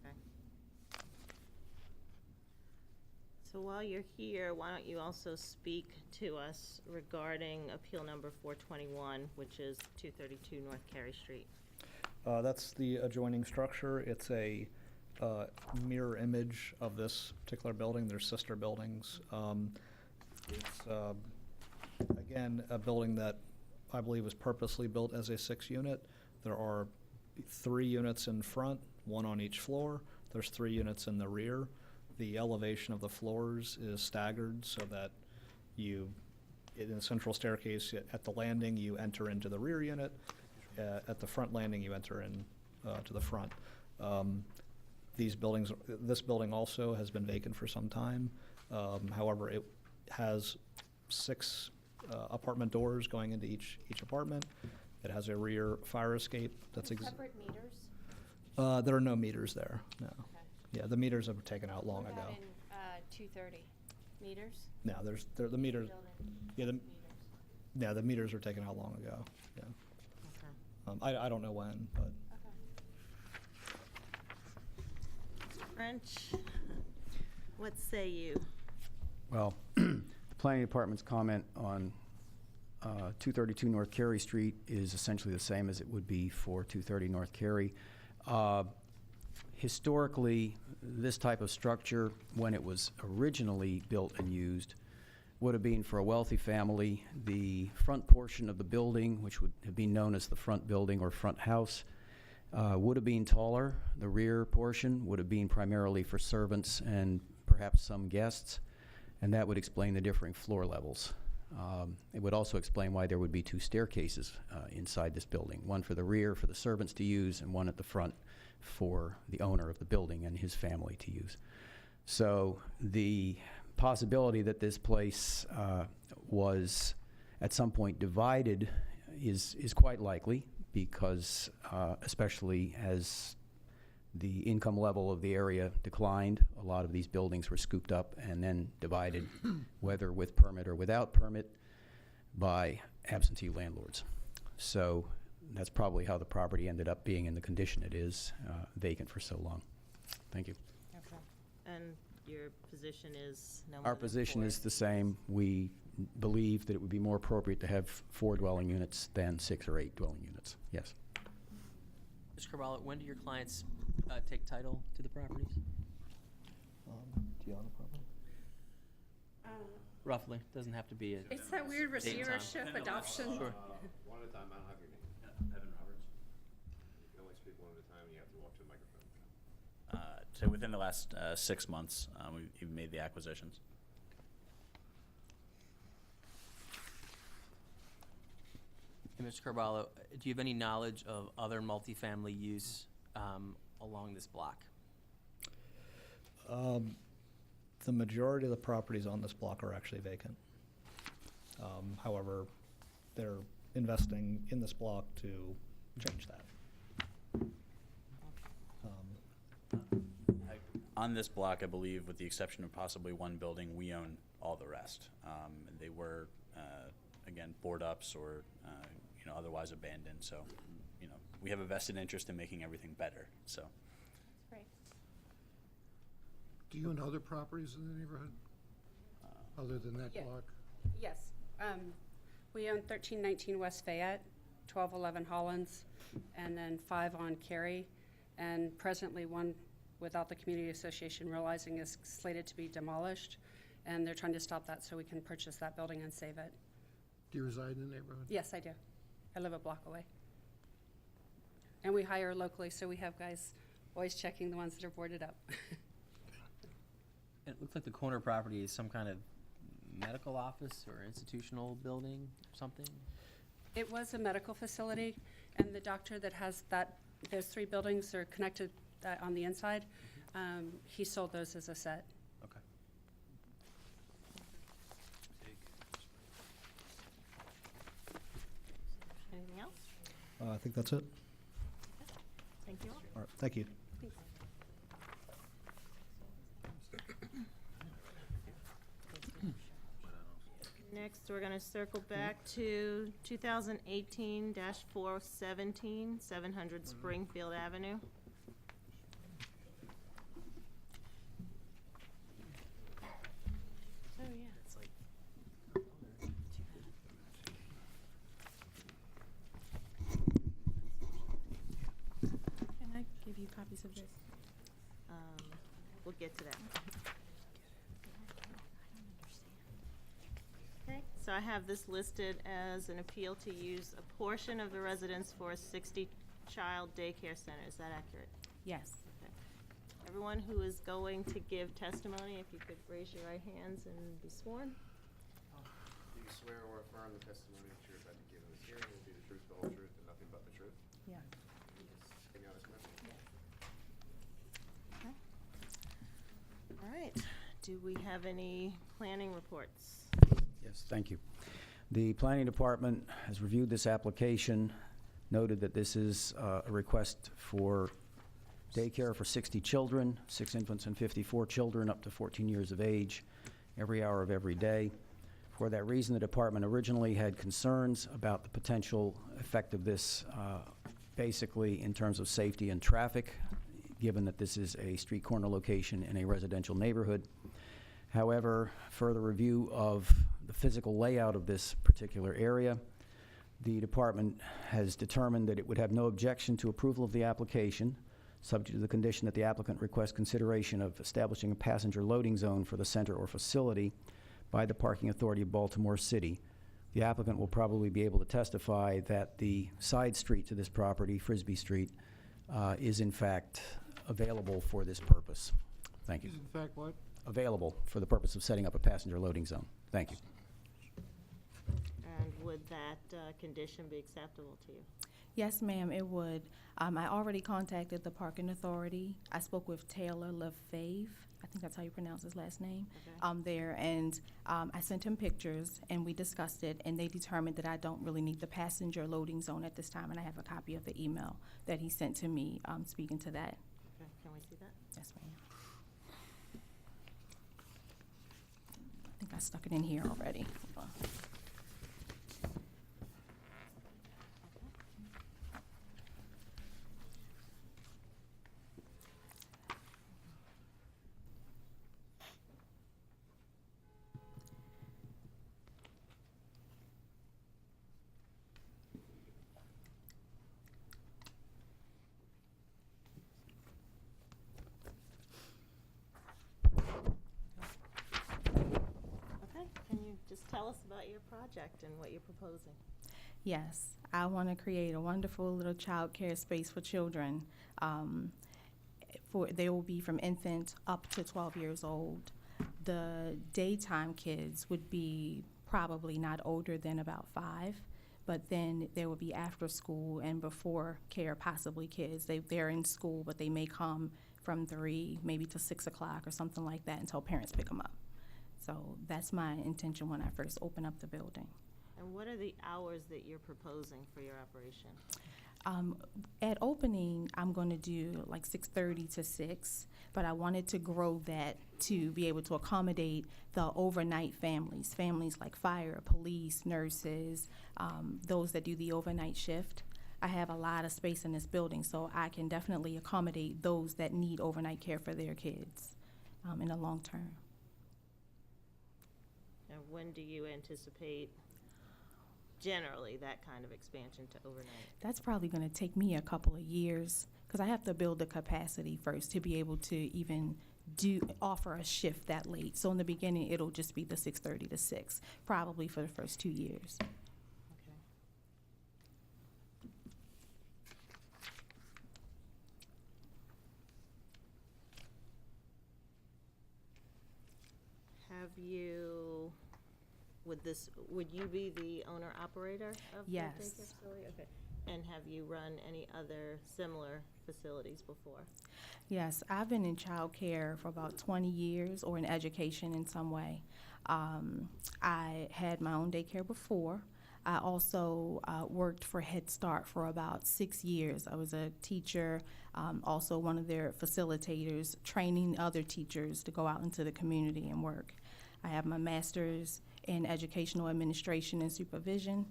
Okay. So while you're here, why don't you also speak to us regarding appeal number 421, which is 232 North Carrie Street? That's the adjoining structure. It's a mirror image of this particular building. They're sister buildings. It's, again, a building that I believe was purposely built as a 6-unit. There are 3 units in front, 1 on each floor. There's 3 units in the rear. The elevation of the floors is staggered so that in the central staircase at the landing, you enter into the rear unit. At the front landing, you enter in to the front. This building also has been vacant for some time. However, it has 6 apartment doors going into each apartment. It has a rear fire escape that's Separate meters? there are no meters there, no. Okay. Yeah, the meters have been taken out long What ago. about in 230? Meters? No, the meters, Building. the meters are taken out long ago, yeah. Okay. I don't know when, but. French, what say you? Well, the planning department's comment on 232 North Carey Street is essentially the same as it would be for 230 North Carey. Historically, this type of structure, when it was originally built and used, would have been for a wealthy family. The front portion of the building, which would have been known as the front building or front house, would have been taller. The rear portion would have been primarily for servants and perhaps some guests, and that would explain the differing floor levels. It would also explain why there would be 2 staircases inside this building, one for the rear for the servants to use and one at the front for the owner of the building and his family to use. So the possibility that this place was at some point divided is quite likely, because especially as the income level of the area declined, a lot of these buildings were scooped up and then divided, whether with permit or without permit, by absentee landlords. So that's probably how the property ended up being in the condition it is, vacant for so long. Thank you. Okay. And your position is no more Our than position 4? is the same. We believe that it would be more appropriate to have 4 dwelling units than 6 or 8 dwelling units. Yes. Mr. Carvalho, when do your clients take title to the properties? Do you own a property? Roughly, doesn't have to be a. It's that weird date and time. receivership adoption. Sure. One at a time, I don't have your name. Evan Roberts. You can only speak one at a time, and you have to walk to the microphone. So within the last 6 months, we've made the acquisitions. Hey, Mr. Carballo, do you have any knowledge of other multifamily use along this block? The majority of the properties on this block are actually vacant. However, they're investing in this block to change that. On this block, I believe, with the exception of possibly one building, we own all the rest. They were, again, board ups or, otherwise abandoned. So, we have a vested interest in making everything better, so. Great. Do you own other properties in the neighborhood, other than that Yeah. block? Yes. We own 1319 West Fayette, 1211 Hollins, and then 5 on Carrie, and presently one without the community association realizing is slated to be demolished, and they're trying to stop that so we can purchase that building and save it. Do you reside in the neighborhood? Yes, I do. I live a block away. And we hire locally, so we have guys always checking the ones that are boarded up. It looks like the corner property is some kind of medical office or institutional building or something? It was a medical facility, and the doctor that has those 3 buildings are connected on the inside. He sold those as a set. Okay. Anything else? I think that's it. Thank you all. All right, thank you. Next, we're going to circle back to 2018-417, 700 Springfield Avenue. Oh, yeah. It's like, Can I give you copies of this? We'll get to that. Okay, so I have this listed as an appeal to use a portion of the residence for a 60-child daycare center. Is that accurate? Yes. Okay. Everyone who is going to give testimony, if you could raise your right hands and be sworn. Do you swear or affirm the testimony that you're about to give in this hearing will be the truth, the whole truth, and nothing but the truth? Yeah. Any other question? Okay. All right. Do we have any planning reports? Yes, thank you. The Planning Department has reviewed this application, noted that this is a request for daycare for 60 children, 6 infants and 54 children up to 14 years of age, every hour of every day. For that reason, the department originally had concerns about the potential effect of this, basically in terms of safety and traffic, given that this is a street corner location in a residential neighborhood. However, further review of the physical layout of this particular area, the department has determined that it would have no objection to approval of the application, subject to the condition that the applicant request consideration of establishing a passenger loading zone for the center or facility by the Parking Authority of Baltimore City. The applicant will probably be able to testify that the side street to this property, Frisbee Street, is in fact available for this purpose. Thank you. Is in fact what? Available for the purpose of setting up a passenger loading zone. Thank you. And would that condition be acceptable to you? Yes, ma'am, it would. I already contacted the parking authority. I spoke with Taylor LaFave, I think that's how you pronounce his last name, there, and I sent him pictures, and we discussed it, and they determined that I don't really need the passenger loading zone at this time, and I have a copy of the email that he sent to me speaking to that. Okay, can we see that? Yes, ma'am. I think I stuck it in here already. Hold on. Just tell us about your project and what you're proposing. Yes, I want to create a wonderful little child care space for children. They will be from infant up to 12 years old. The daytime kids would be probably not older than about 5, but then there will be after school and before care, possibly kids. They're in school, but they may come from 3 maybe to 6 o'clock or something like that until parents pick them up. So that's my intention when I first open up the building. And what are the hours that you're proposing for your operation? At opening, I'm going to do like 6:30 to 6, but I wanted to grow that to be able to accommodate the overnight families like fire, police, nurses, those that do the overnight shift. I have a lot of space in this building, so I can definitely accommodate those that need overnight care for their kids in the long term. And when do you anticipate generally that kind of expansion to overnight? That's probably going to take me a couple of years because I have to build the capacity first to be able to even offer a shift that late. So in the beginning, it'll just be the 6:30 to 6, probably for the first 2 years. Okay. Have you, would you be the owner-operator of the Yes. daycare facility? Okay. And have you run any other similar facilities before? Yes, I've been in childcare for about 20 years or in education in some way. I had my own daycare before. I also worked for Head Start for about 6 years. I was a teacher, also one of their facilitators, training other teachers to go out into the community and work. I have my master's in educational administration and supervision.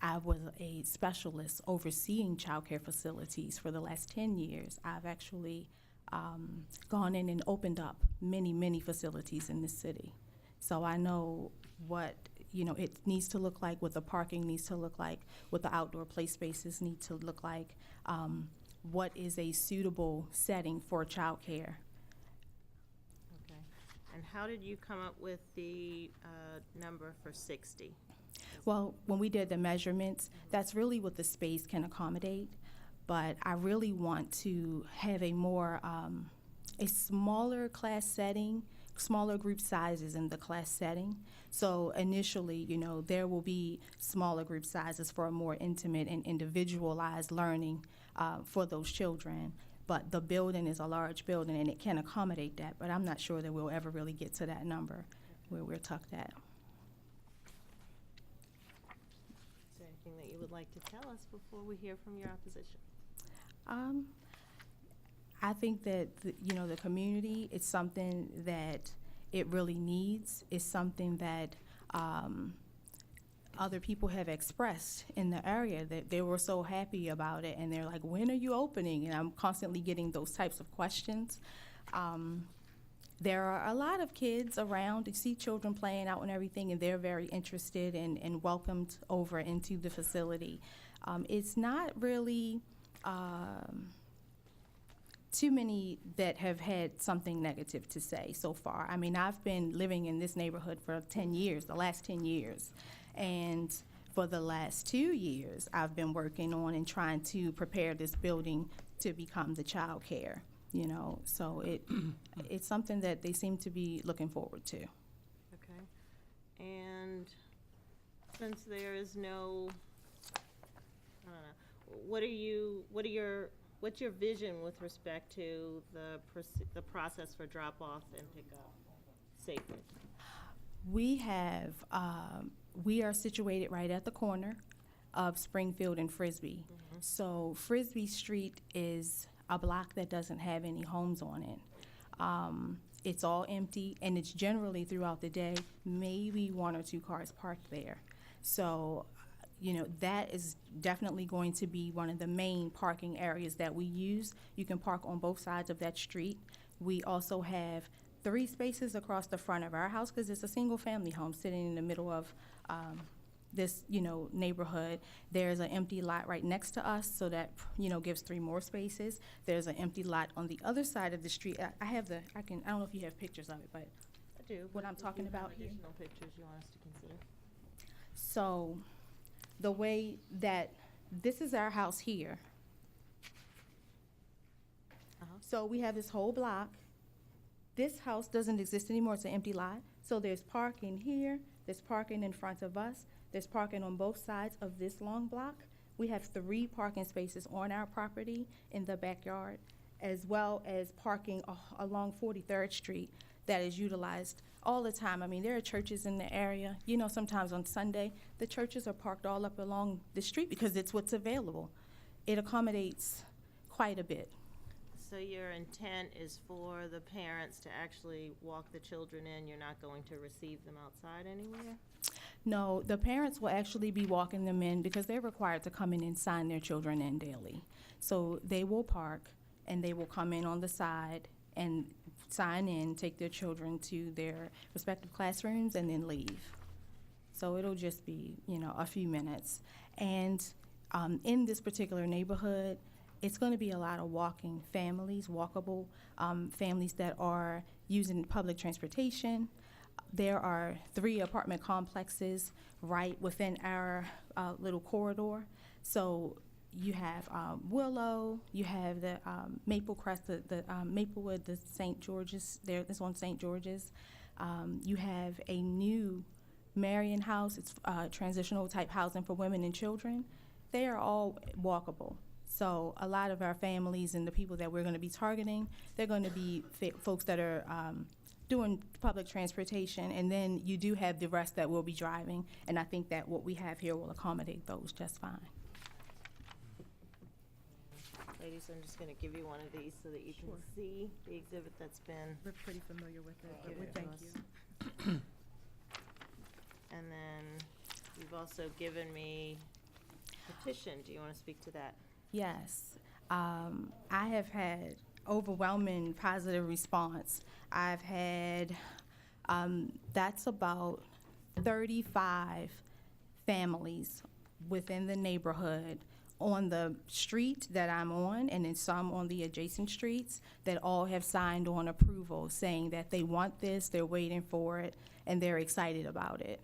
I was a specialist overseeing childcare facilities for the last 10 years. I've actually gone in and opened up many facilities in this city. So I know what it needs to look like, what the parking needs to look like, what the outdoor play spaces need to look like, what is a suitable setting for childcare. Okay. And how did you come up with the number for 60? Well, when we did the measurements, that's really what the space can accommodate. But I really want to have a more, a smaller class setting, smaller group sizes in the class setting. So initially, there will be smaller group sizes for a more intimate and individualized learning for those children. But the building is a large building and it can accommodate that. But I'm not sure that we'll ever really get to that number where we're tucked at. Is there anything that you would like to tell us before we hear from your opposition? I think that the community is something that it really needs. It's something that other people have expressed in the area that they were so happy about it, and they're like, "When are you opening?" And I'm constantly getting those types of questions. There are a lot of kids around. You see children playing out and everything, and they're very interested and welcomed over into the facility. It's not really too many that have had something negative to say so far. I mean, I've been living in this neighborhood for 10 years, the last 10 years. And for the last 2 years, I've been working on and trying to prepare this building to become the child care, So it's something that they seem to be looking forward to. Okay. And since there is no, I don't know, what's your vision with respect to the process for drop-off and pick-up safely? We are situated right at the corner of Springfield and Frisbee. Mm-hmm. So Frisbee Street is a block that doesn't have any homes on it. It's all empty, and it's generally throughout the day, maybe 1 or 2 cars parked there. So that is definitely going to be one of the main parking areas that we use. You can park on both sides of that street. We also have 3 spaces across the front of our house because it's a single-family home sitting in the middle of this, neighborhood. There's an empty lot right next to us, so that, gives 3 more spaces. There's an empty lot on the other side of the street. I don't know if you have pictures of it, but I do. what I'm talking about here. Additional pictures you want us to consider? So the way that this is our house here. So we have this whole block. This house doesn't exist anymore. It's an empty lot. So there's parking here, There's parking in front of us. There's parking on both sides of this long block. We have 3 parking spaces on our property in the backyard, as well as parking along 43rd Street that is utilized all the time. I mean, there are churches in the area. You know, sometimes on Sunday, the churches are parked all up along the street because it's what's available. It accommodates quite a bit. So your intent is for the parents to actually walk the children in? You're not going to receive them outside anywhere? No, the parents will actually be walking them in because they're required to come in and sign their children in daily. So they will park and they will come in on the side and sign in, take their children to their respective classrooms, and then leave. So it'll just be, you know, a few minutes. And in this particular neighborhood, it's going to be a lot of walking families, walkable families that are using public transportation. There are 3 apartment complexes right within our little corridor. So you have Willow, you have the Maple Crest, the Maplewood, the St. George's, there it's on St. George's. You have a new Marion House, it's transitional type housing for women and children. They are all walkable. So a lot of our families and the people that we're going to be targeting, they're going to be folks that are doing public transportation, and then you do have the rest that will be driving, and I think that what we have here will accommodate those just fine. Ladies, I'm just going to give you one of these so that you can see the exhibit that's been. We're pretty familiar with it, but we given thank to you. us. And then you've also given me petition. Do you want to speak to that? Yes. I have had overwhelming positive response. I've had, that's about 35 families within the neighborhood on the street that I'm on, and then some on the adjacent streets, that all have signed on approval saying that they want this, they're waiting for it, and they're excited about it.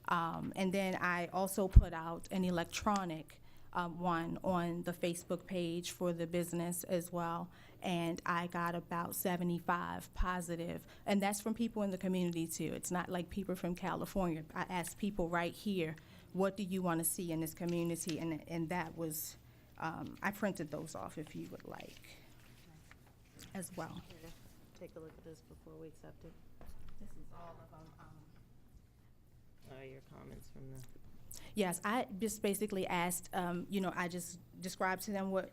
And then I also put out an electronic one on the Facebook page for the business as well, and I got about 75 positive, and that's from people in the community too. It's not like people from California. I asked people right here, what do you want to see in this community, and that was, I printed those off if you would like as well. Take a look at this before we accept it. This is all of them. Your comments from the. Yes, I just basically asked, you know, I just described to them what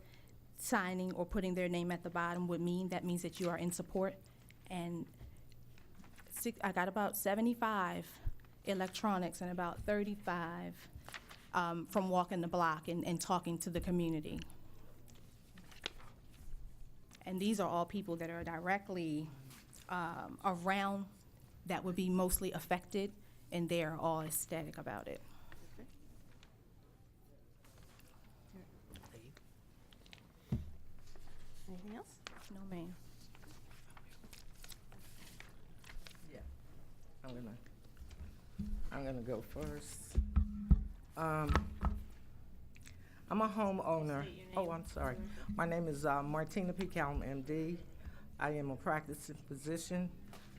signing or putting their name at the bottom would mean. That means that you are in support. And I got about 75 electronics and about 35 from walking the block and talking to the community. And these are all people that are directly around that would be mostly affected, and they're all ecstatic about it. Anything else? No, ma'am. Yeah, I'm gonna go first. I'm a homeowner. Oh, I'm sorry. My name is Martina P. Callum, MD. I am a practicing physician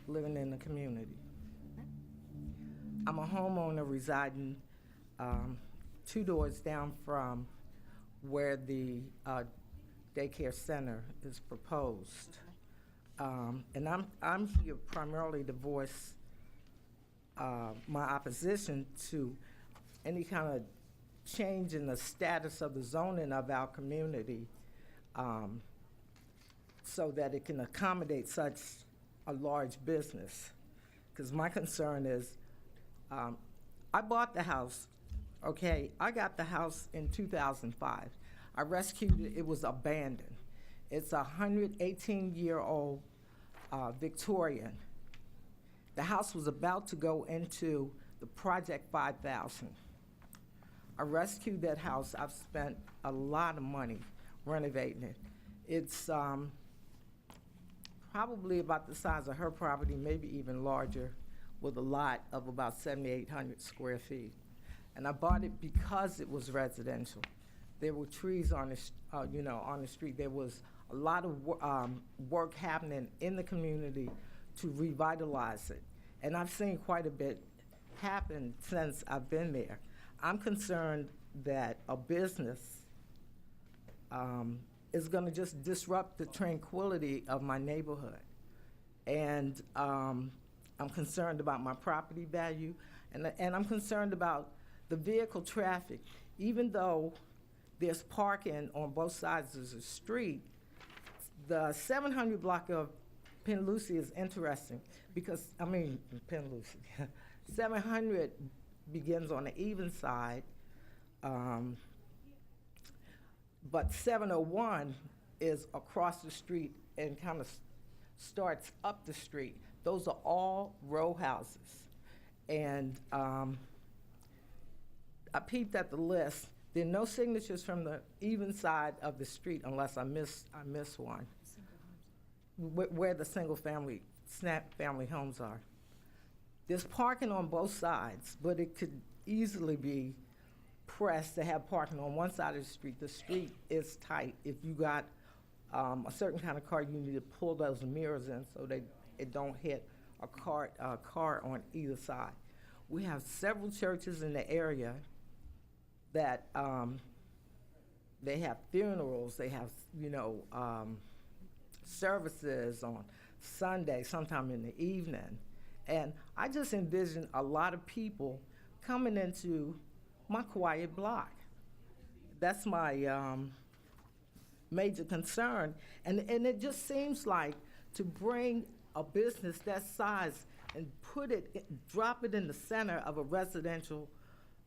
living in the community. I'm a homeowner residing 2 doors down from where the daycare center is proposed. And I'm here primarily to voice my opposition to any kind of change in the status of the zoning of our community so that it can accommodate such a large business. Because my concern is, I bought the house, okay? I got the house in 2005. I rescued it, it was abandoned. It's a 118-year-old Victorian. The house was about to go into the Project 5000. I rescued that house. I've spent a lot of money renovating it. It's probably about the size of her property, maybe even larger, with a lot of about 7,800 square feet. And I bought it because it was residential. There were trees on the, on the street. There was a lot of work happening in the community to revitalize it. And I've seen quite a bit happened since I've been there. I'm concerned that a business is going to just disrupt the tranquility of my neighborhood. And I'm concerned about my property value, and I'm concerned about the vehicle traffic. Even though there's parking on both sides of the street, the 700 block of Penn Lucy is interesting because, Penn Lucy. 700 begins on the even side, but 701 is across the street and kind of starts up the street. Those are all row houses. And I peeped at the list. There are no signatures from the even side of the street unless I miss one, where the single-family, snap family homes are. There's parking on both sides, but it could easily be pressed to have parking on one side of the street. The street is tight. If you got a certain kind of car, you need to pull those mirrors in so it don't hit a car on either side. We have several churches in the area that they have funerals, they have, services on Sunday, sometime in the evening. And I just envision a lot of people coming into my quiet block. That's my major concern. And it just seems like to bring a business that size and drop it in the center of a residential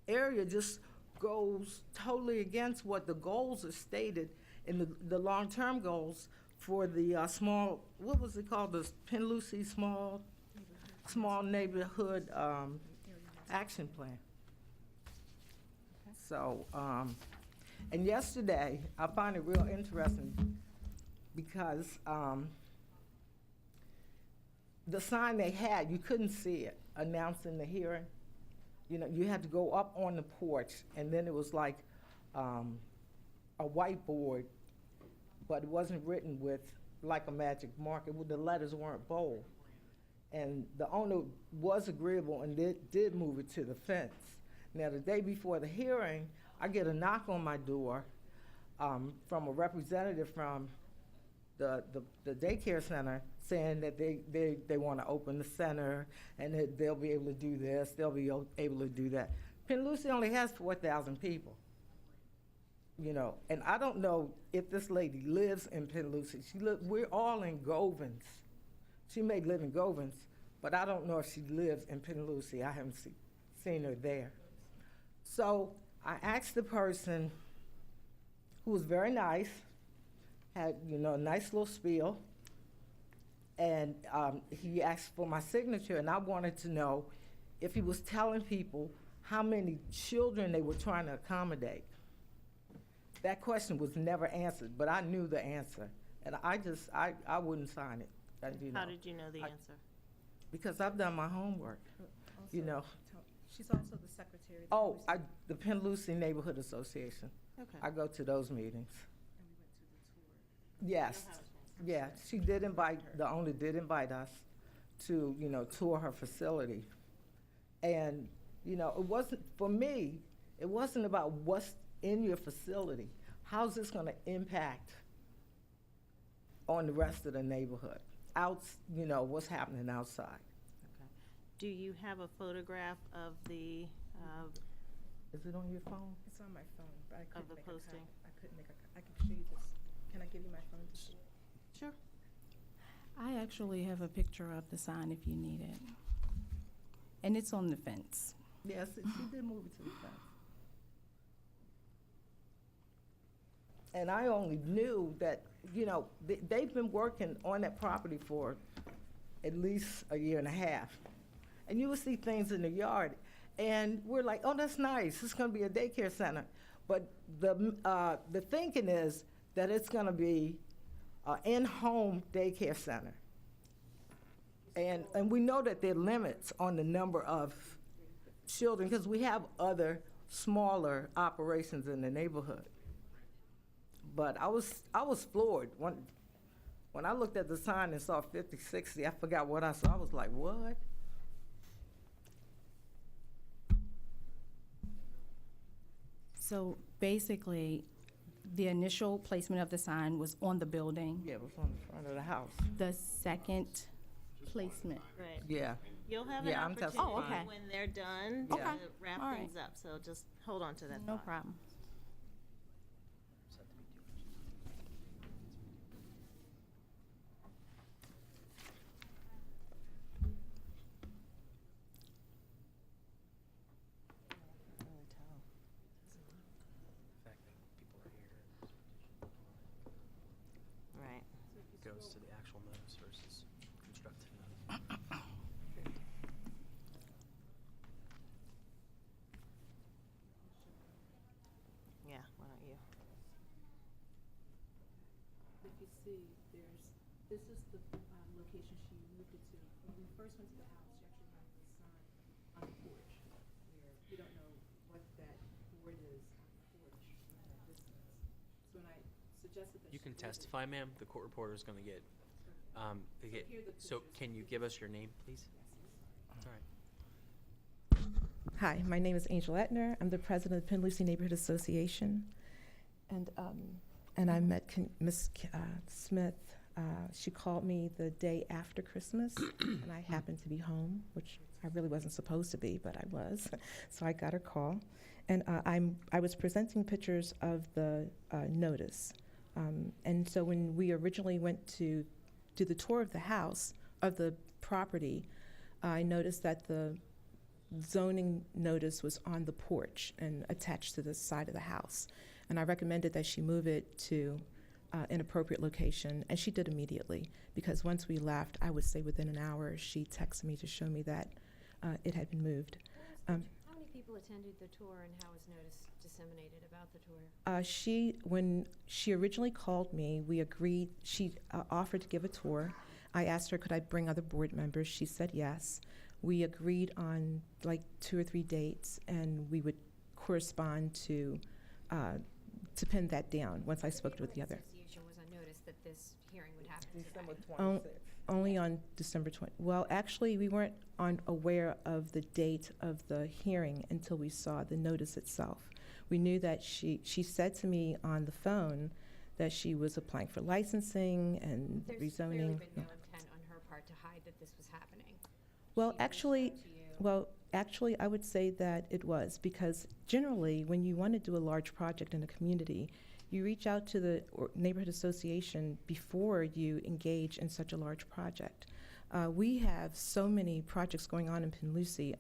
area just goes totally against what the goals are stated in the long-term goals for the small, what was it called, the Penn Lucy small neighborhood action plan. So, and yesterday, I find it real interesting because the sign they had, you couldn't see it, announcing the hearing. You had to go up on the porch, and then it was like a whiteboard, but it wasn't written with like a magic marker. The letters weren't bold. And the owner was agreeable and did move it to the fence. Now, the day before the hearing, I get a knock on my door from a representative from the daycare center saying that they want to open the center and that they'll be able to do this, they'll be able to do that. Penn Lucy only has 4,000 people, and I don't know if this lady lives in Penn Lucy. We're all in Govans. She may live in Govans, but I don't know if she lives in Penn Lucy. I haven't seen her there. So I asked the person, who was very nice, had a nice little spiel, and he asked for my signature, and I wanted to know if he was telling people how many children they were trying to accommodate. That question was never answered, but I knew the answer, and I wouldn't sign it. How did you know the answer? Because I've done my homework, She's also the secretary. Of the the Penn Lucy Neighborhood Association. Okay. I go to those meetings. And we went to the tour. Yes, yeah, she did the owner did invite us to, tour her facility. And, it wasn't, for me, it wasn't about what's in your facility. How's this gonna impact on the rest of the neighborhood? What's happening outside. Okay. Do you have a photograph of the, Is it on your phone? It's on my phone, but I couldn't the make posting? I couldn't make I can show you this. Can I give you my phone? Sure. I actually have a picture of the sign if you need it. And it's on the fence. Yes, she did move it to the fence. And I only knew that, they've been working on that property for at least a year and a half. And you will see things in the yard, and we're like, oh, that's nice, it's gonna be a daycare center. But the thinking is that it's gonna be an in-home daycare center. And we know that there are limits on the number of children, because we have other smaller operations in the neighborhood. But I was floored. When I looked at the sign and saw 50, 60, I forgot what I saw. I was like, what? So basically, the initial placement of the sign was on the building. Yeah, it was on the front of the house. The second placement. Right. Yeah. You'll have an Yeah, I'm opportunity testifying. Oh, okay. when they're done Yeah. to wrap All right. things up, so just hold on to that No thought. problem. Right. Goes to the actual notice versus constructive notice. Yeah, why don't you? If you see, this is the location she moved it to. When we first went to the house, she actually had the sign on the porch, where you don't know what that board is on the porch from that distance. So when I suggested that You she can move it- testify, ma'am. The court reporter is going to get. here are the So pictures. can you give us your name, please? All right. Hi, my name is Angel Etner. I'm the president of the Penn Lucy Neighborhood Association. And I met Ms. Smith. She called me the day after Christmas, and I happened to be home, which I really wasn't supposed to be, but I was. So I got her call. And I was presenting pictures of the notice. And so when we originally went to do the tour of the house, of the property, I noticed that the zoning notice was on the porch and attached to the side of the house. And I recommended that she move it to an appropriate location, and she did immediately, because once we left, I would say within an hour, she texted me to show me that it had been moved. How many people attended the tour, and how was notice disseminated about the tour? When she originally called me, we agreed, she offered to give a tour. I asked her, could I bring other board members? She said yes. We agreed on like 2 or 3 dates, and we would correspond to pin that down once I spoke with the other. Association was on notice that this hearing would happen December today. 26th. Only on December 20. Well, actually, we weren't aware of the date of the hearing until we saw the notice itself. We knew that she said to me on the phone that she was applying for licensing and There's rezoning. clearly been no intent on her part to hide that this was happening. Well, She reached actually, out to you. I would say that it was, because generally, when you want to do a large project in a community, you reach out to the neighborhood association before you engage in such a large project. We have so many projects going on in Penn Lucy.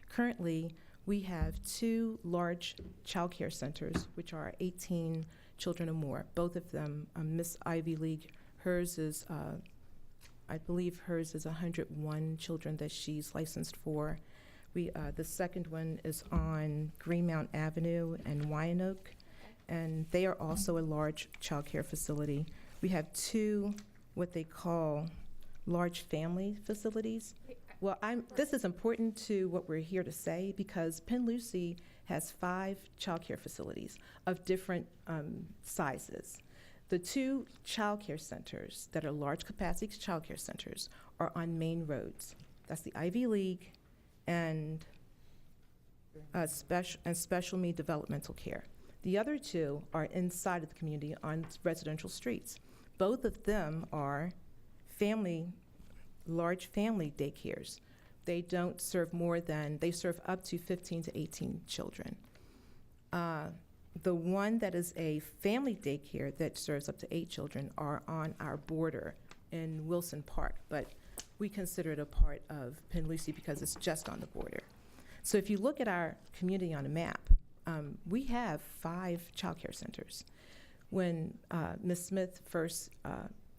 Currently, we have 2 large child care centers, which are 18 children or more. Both of them, Miss Ivy League, hers is, I believe hers is 101 children that she's licensed for. The second one is on Greenmount Avenue and Wyandotte, and they are also a large child care facility. We have 2, what they call large family facilities. Well, this is important to what we're here to say, because Penn Lucy has 5 child care facilities of different sizes. The 2 child care centers that are large capacity child care centers are on main roads. That's the Ivy League and Special Need Developmental Care. The other 2 are inside of the community on residential streets. Both of them are large family daycares. They don't serve they serve up to 15 to 18 children. The one that is a family daycare that serves up to 8 children are on our border in Wilson Park, but we consider it a part of Penn Lucy because it's just on the border. So if you look at our community on a map, we have 5 child care centers. When Ms. Smith first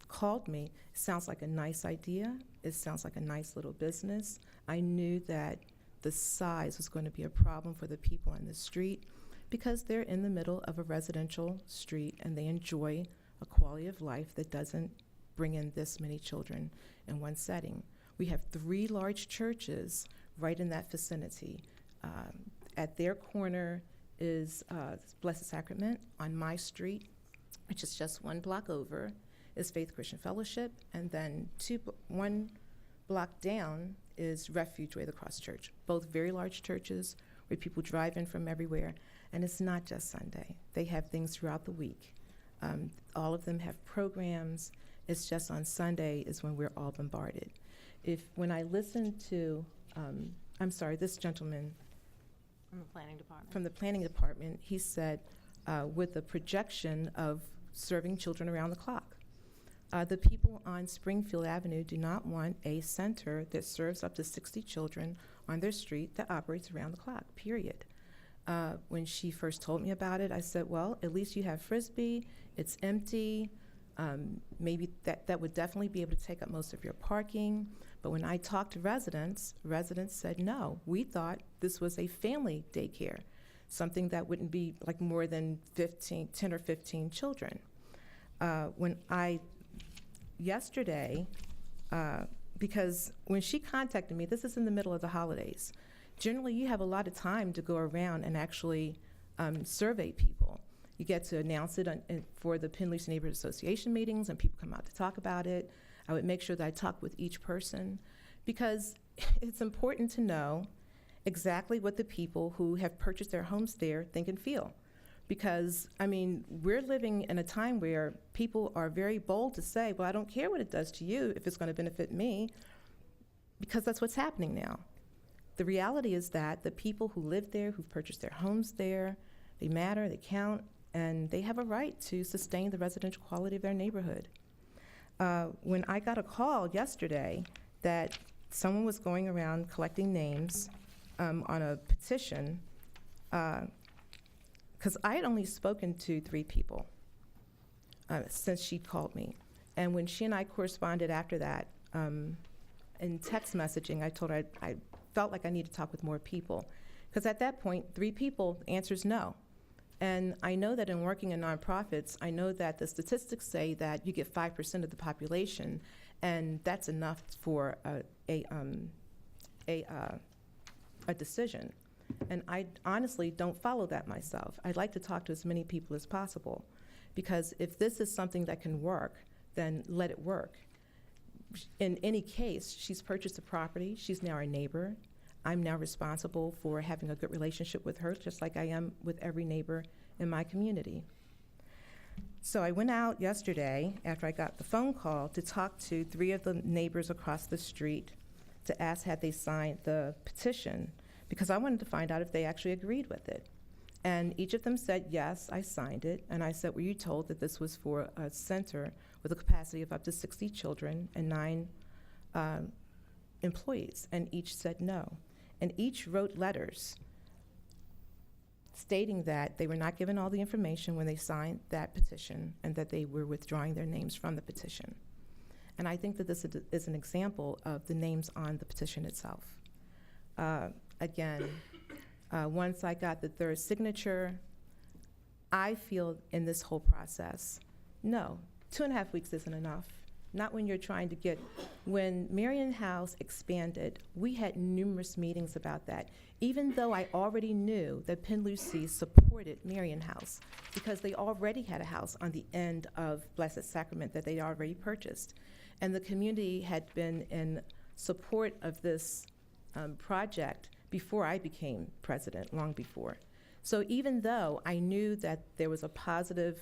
called me, it sounds like a nice idea. It sounds like a nice little business. I knew that the size was going to be a problem for the people on the street because they're in the middle of a residential street and they enjoy a quality of life that doesn't bring in this many children in one setting. We have 3 large churches right in that vicinity. At their corner is Blessed Sacrament. On my street, which is just 1 block over, is Faith Christian Fellowship, and then 1 block down is Refuge Way of the Cross Church. Both very large churches where people drive in from everywhere. And it's not just Sunday. They have things throughout the week. All of them have programs. It's just on Sunday is when we're all bombarded. When I listen to, I'm sorry, this gentleman From the planning department. from the planning department, he said, with a projection of serving children around the clock. The people on Springfield Avenue do not want a center that serves up to 60 children on their street that operates around the clock, period. When she first told me about it, I said, well, at least you have Frisbee, it's empty, maybe that would definitely be able to take up most of your parking. But when I talked to residents said, no, we thought this was a family daycare, something that wouldn't be like more than 10 or 15 children. Yesterday, because when she contacted me, this is in the middle of the holidays. Generally, you have a lot of time to go around and actually survey people. You get to announce it for the Penn-Lucy Neighborhood Association meetings, and people come out to talk about it. I would make sure that I talk with each person, because it's important to know exactly what the people who have purchased their homes there think and feel. Because, I mean, we're living in a time where people are very bold to say, well, I don't care what it does to you if it's going to benefit me, because that's what's happening now. The reality is that the people who live there, who've purchased their homes there, they matter, they count, and they have a right to sustain the residential quality of their neighborhood. When I got a call yesterday that someone was going around collecting names on a petition, because I had only spoken to 3 people since she called me. And when she and I corresponded after that, in text messaging, I told her I felt like I needed to talk with more people. Because at that point, 3 people, the answer is no. And I know that in working in nonprofits, I know that the statistics say that you get 5% of the population, and that's enough for a decision. And I honestly don't follow that myself. I'd like to talk to as many people as possible, because if this is something that can work, then let it work. In any case, she's purchased a property. She's now our neighbor. I'm now responsible for having a good relationship with her, just like I am with every neighbor in my community. So I went out yesterday after I got the phone call to talk to 3 of the neighbors across the street to ask had they signed the petition, because I wanted to find out if they actually agreed with it. And each of them said, yes, I signed it. And I said, were you told that this was for a center with a capacity of up to 60 children and 9 employees? And each said no. And each wrote letters stating that they were not given all the information when they signed that petition and that they were withdrawing their names from the petition. And I think that this is an example of the names on the petition itself. Again, once I got the 3rd signature, I feel in this whole process, no, 2.5 weeks isn't enough. Not when you're trying to get, when Marion House expanded, we had numerous meetings about that, even though I already knew that Penn-Lucy supported Marion House, because they already had a house on the end of Blessed Sacrament that they already purchased. And the community had been in support of this project before I became president, long before. So even though I knew that there was a positive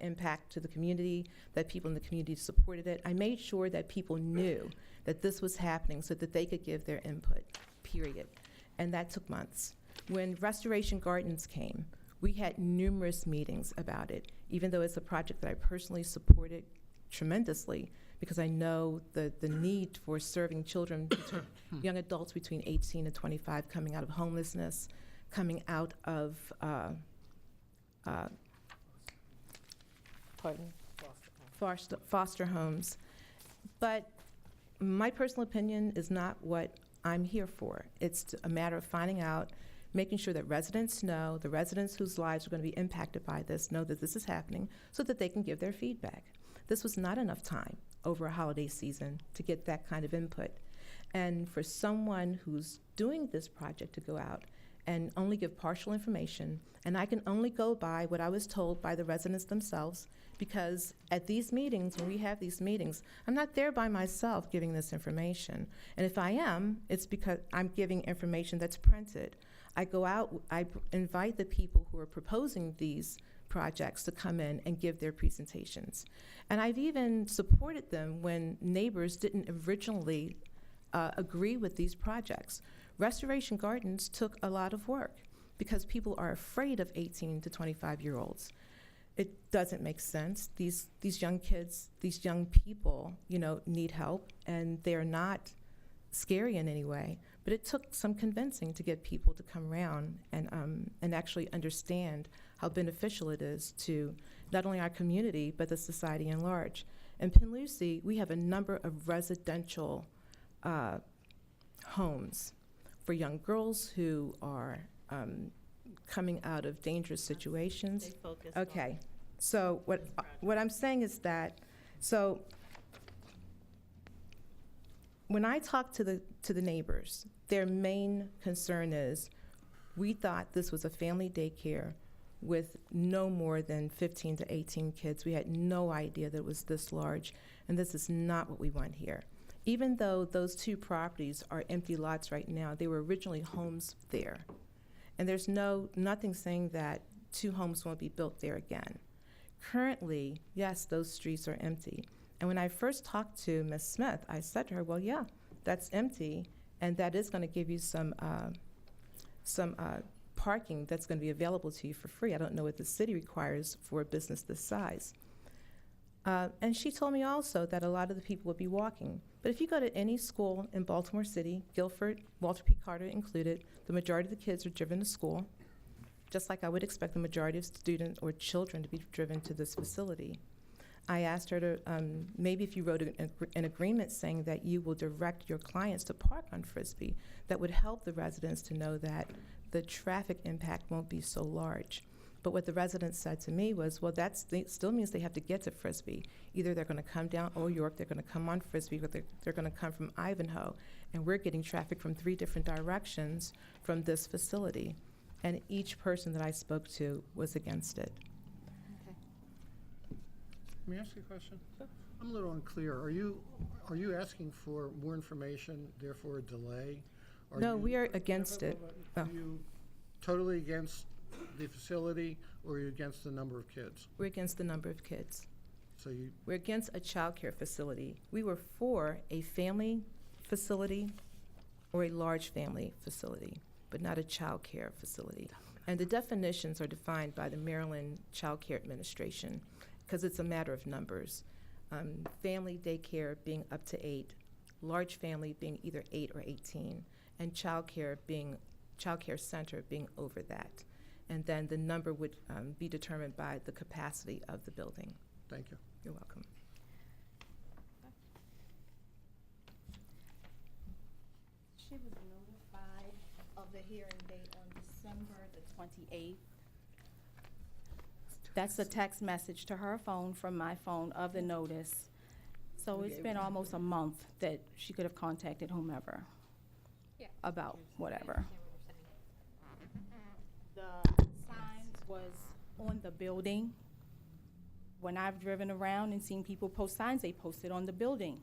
impact to the community, that people in the community supported it, I made sure that people knew that this was happening so that they could give their input, period. And that took months. When Restoration Gardens came, we had numerous meetings about it, even though it's a project that I personally supported tremendously, because I know the need for serving children, young adults between 18 and 25 coming out of homelessness, coming out of foster homes. But my personal opinion is not what I'm here for. It's a matter of finding out, making sure that residents know, the residents whose lives are going to be impacted by this know that this is happening so that they can give their feedback. This was not enough time over a holiday season to get that kind of input. And for someone who's doing this project to go out and only give partial information, and I can only go by what I was told by the residents themselves, because at these meetings, when we have these meetings, I'm not there by myself giving this information. And if I am, it's because I'm giving information that's printed. I go out, I invite the people who are proposing these projects to come in and give their presentations. And I've even supported them when neighbors didn't originally agree with these projects. Restoration Gardens took a lot of work because people are afraid of 18 to 25-year-olds. It doesn't make sense. These young kids, these young people, need help, and they're not scary in any way. But it took some convincing to get people to come around and actually understand how beneficial it is to not only our community, but the society in large. In Penlucy, we have a number of residential homes for young girls who are coming out of dangerous situations. They focus Okay, so what I'm saying is that, so when I talk to the neighbors, their main concern is, we thought this was a family daycare with no more than 15 to 18 kids. We had no idea that it was this large, and this is not what we want here. Even though those two properties are empty lots right now, they were originally homes there. And there's nothing saying that 2 homes won't be built there again. Currently, yes, those streets are empty. And when I first talked to Ms. Smith, I said to her, well, yeah, that's empty, and that is going to give you some parking that's going to be available to you for free. I don't know what the city requires for a business this size. And she told me also that a lot of the people would be walking. But if you go to any school in Baltimore City, Guilford, Walter P. Carter included, the majority of the kids are driven to school, just like I would expect the majority of students or children to be driven to this facility. I asked her to, maybe if you wrote an agreement saying that you will direct your clients to park on Frisbee, that would help the residents to know that the traffic impact won't be so large. But what the residents said to me was, well, that still means they have to get to Frisbee. Either they're going to come down Old York, they're going to come on Frisbee, or they're going to come from Ivanhoe. And we're getting traffic from 3 different directions from this facility. And each person that I spoke to was against it. Let me ask you a question? I'm a little unclear. Are you asking for more information, therefore a delay? No, we are against it. Are you totally against the facility, or are you against the number of kids? We're against the number of kids. So you, We're against a child care facility. We were for a family facility or a large family facility, but not a child care facility. And the definitions are defined by the Maryland Child Care Administration, because it's a matter of numbers. Family daycare being up to 8, large family being either 8 or 18, and child care center being over that. And then the number would be determined by the capacity of the building. thank you. You're welcome. She was notified of the hearing date on December the 28th. That's a text message to her phone from my phone of the notice. So it's been almost a month that she could have contacted whomever about whatever. The signs was on the building. When I've driven around and seen people post signs, they posted on the building.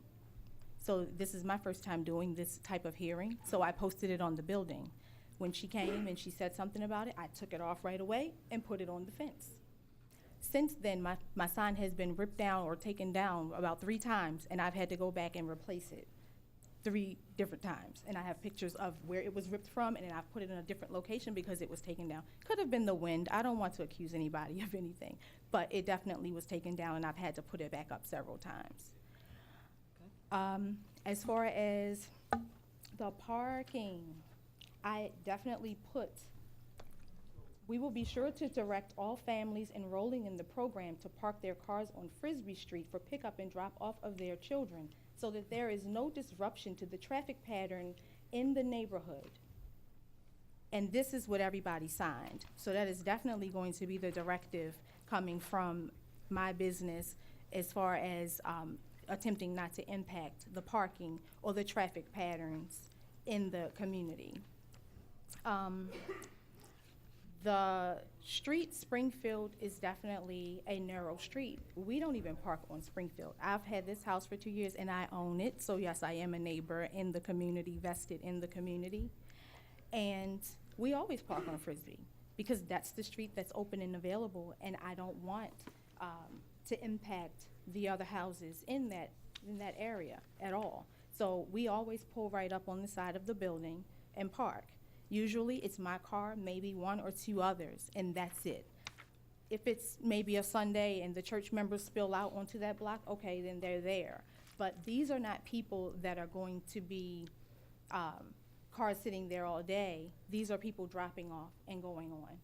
So this is my first time doing this type of hearing, so I posted it on the building. When she came and she said something about it, I took it off right away and put it on the fence. Since then, my sign has been ripped down or taken down about 3 times, and I've had to go back and replace it 3 different times. And I have pictures of where it was ripped from, and then I've put it in a different location because it was taken down. Could have been the wind. I don't want to accuse anybody of anything, but it definitely was taken down, and I've had to put it back up several times. As far as the parking, I definitely we will be sure to direct all families enrolling in the program to park their cars on Frisbee Street for pickup and drop off of their children so that there is no disruption to the traffic pattern in the neighborhood. And this is what everybody signed. So that is definitely going to be the directive coming from my business as far as attempting not to impact the parking or the traffic patterns in the community. The street Springfield is definitely a narrow street. We don't even park on Springfield. I've had this house for 2 years and I own it, so yes, I am a neighbor in the community, vested in the community. And we always park on Frisbee because that's the street that's open and available, and I don't want to impact the other houses in that area at all. So we always pull right up on the side of the building and park. Usually it's my car, maybe one or two others, and that's it. If it's maybe a Sunday and the church members spill out onto that block, okay, then they're there. But these are not people that are going to be cars sitting there all day. These are people dropping off and going on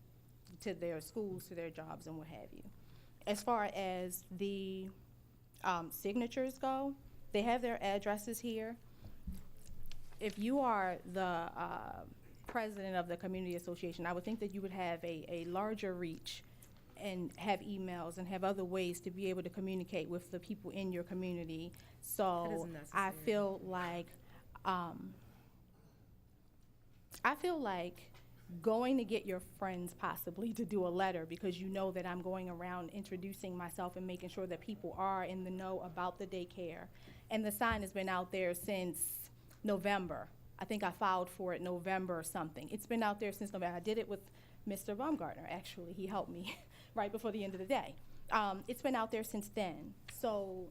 to their schools, to their jobs, and what have you. As far as the signatures go, they have their addresses here. If you are the president of the community association, I would think that you would have a larger reach and have emails and have other ways to be able to communicate with the people in your community. So I feel like going to get your friends possibly to do a letter, because you know that I'm going around introducing myself and making sure that people are in the know about the daycare. And the sign has been out there since November. I think I filed for it November or something. It's been out there since November. I did it with Mr. Baumgartner, actually. He helped me right before the end of the day. It's been out there since then. So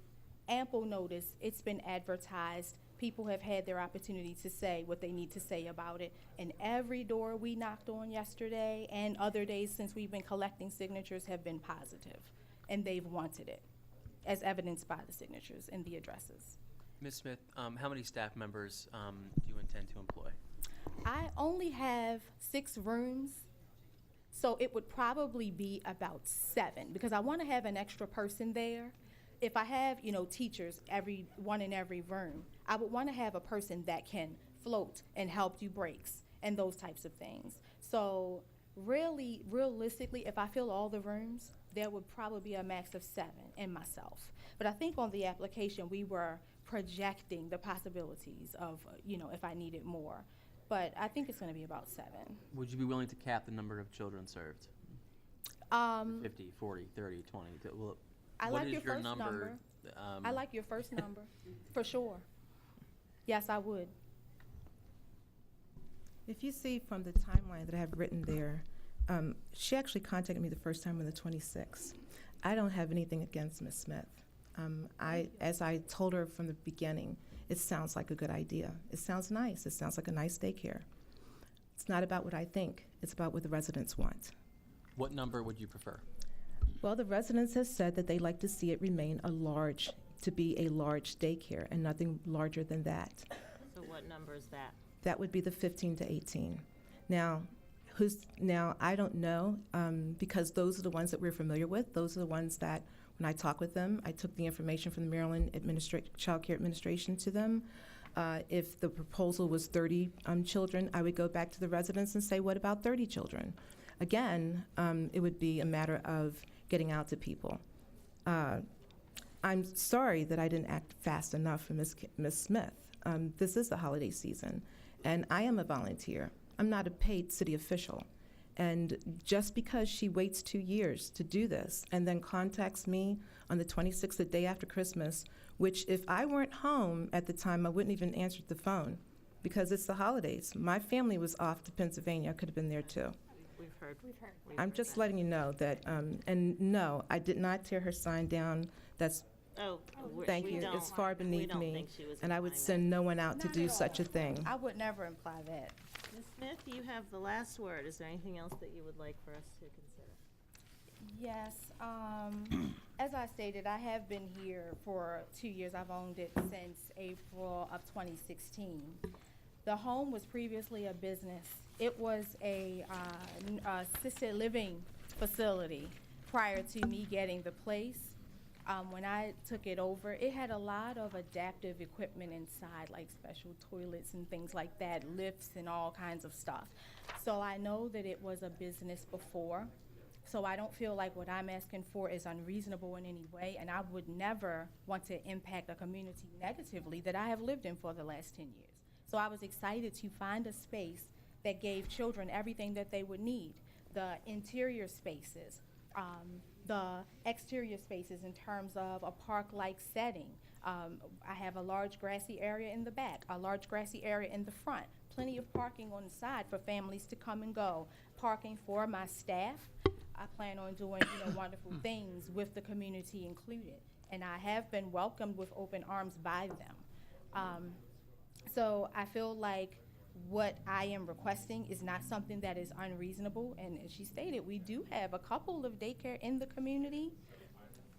ample notice. It's been advertised. People have had their opportunity to say what they need to say about it. And every door we knocked on yesterday and other days since we've been collecting signatures have been positive. And they've wanted it, as evidenced by the signatures and the addresses. Ms. Smith, how many staff members do you intend to employ? I only have 6 rooms, so it would probably be about 7, because I want to have an extra person there. If I have, teachers, one in every room, I would want to have a person that can float and help do breaks and those types of things. So really, realistically, if I fill all the rooms, there would probably be a max of 7 and myself. But I think on the application, we were projecting the possibilities of, if I needed more. But I think it's going to be about 7. Would you be willing to cap the number of children served? 50, 40, 30, 20? Well, I like your first number. I like your first number, for sure. Yes, I would. If you see from the timeline that I have written there, she actually contacted me the first time on the 26th. I don't have anything against Ms. Smith. As I told her from the beginning, it sounds like a good idea. It sounds nice. It sounds like a nice daycare. It's not about what I think. It's about what the residents want. What number would you prefer? Well, the residents have said that they like to see it remain a large daycare and nothing larger than that. So what number is that? That would be the 15 to 18. Now, I don't know, because those are the ones that we're familiar with. Those are the ones that, when I talk with them, I took the information from the Maryland Child Care Administration to them. If the proposal was 30 children, I would go back to the residents and say, what about 30 children? Again, it would be a matter of getting out to people. I'm sorry that I didn't act fast enough for Ms. Smith. This is the holiday season, and I am a volunteer. I'm not a paid city official. And just because she waits 2 years to do this and then contacts me on the 26th, the day after Christmas, which if I weren't home at the time, I wouldn't even answer the phone because it's the holidays. My family was off to Pennsylvania. I could have been there too. We've heard. I'm just letting you know that, and no, I did not tear her sign down. That's, thank you. It's far beneath me. And I would send no one out to do such a thing. I would never imply that. Ms. Smith, you have the last word. Is there anything else that you would like for us to consider? Yes. As I stated, I have been here for 2 years. I've owned it since April of 2016. The home was previously a business. It was a assisted living facility prior to me getting the place. When I took it over, it had a lot of adaptive equipment inside, like special toilets and things like that, lifts and all kinds of stuff. So I know that it was a business before. So I don't feel like what I'm asking for is unreasonable in any way, and I would never want to impact a community negatively that I have lived in for the last 10 years. So I was excited to find a space that gave children everything that they would need. the interior spaces, the exterior spaces in terms of a park-like setting. I have a large grassy area in the back, a large grassy area in the front, plenty of parking on the side for families to come and go, parking for my staff. I plan on doing, wonderful things with the community included, and I have been welcomed with open arms by them. So I feel like what I am requesting is not something that is unreasonable, and as she stated, we do have a couple of daycare in the community,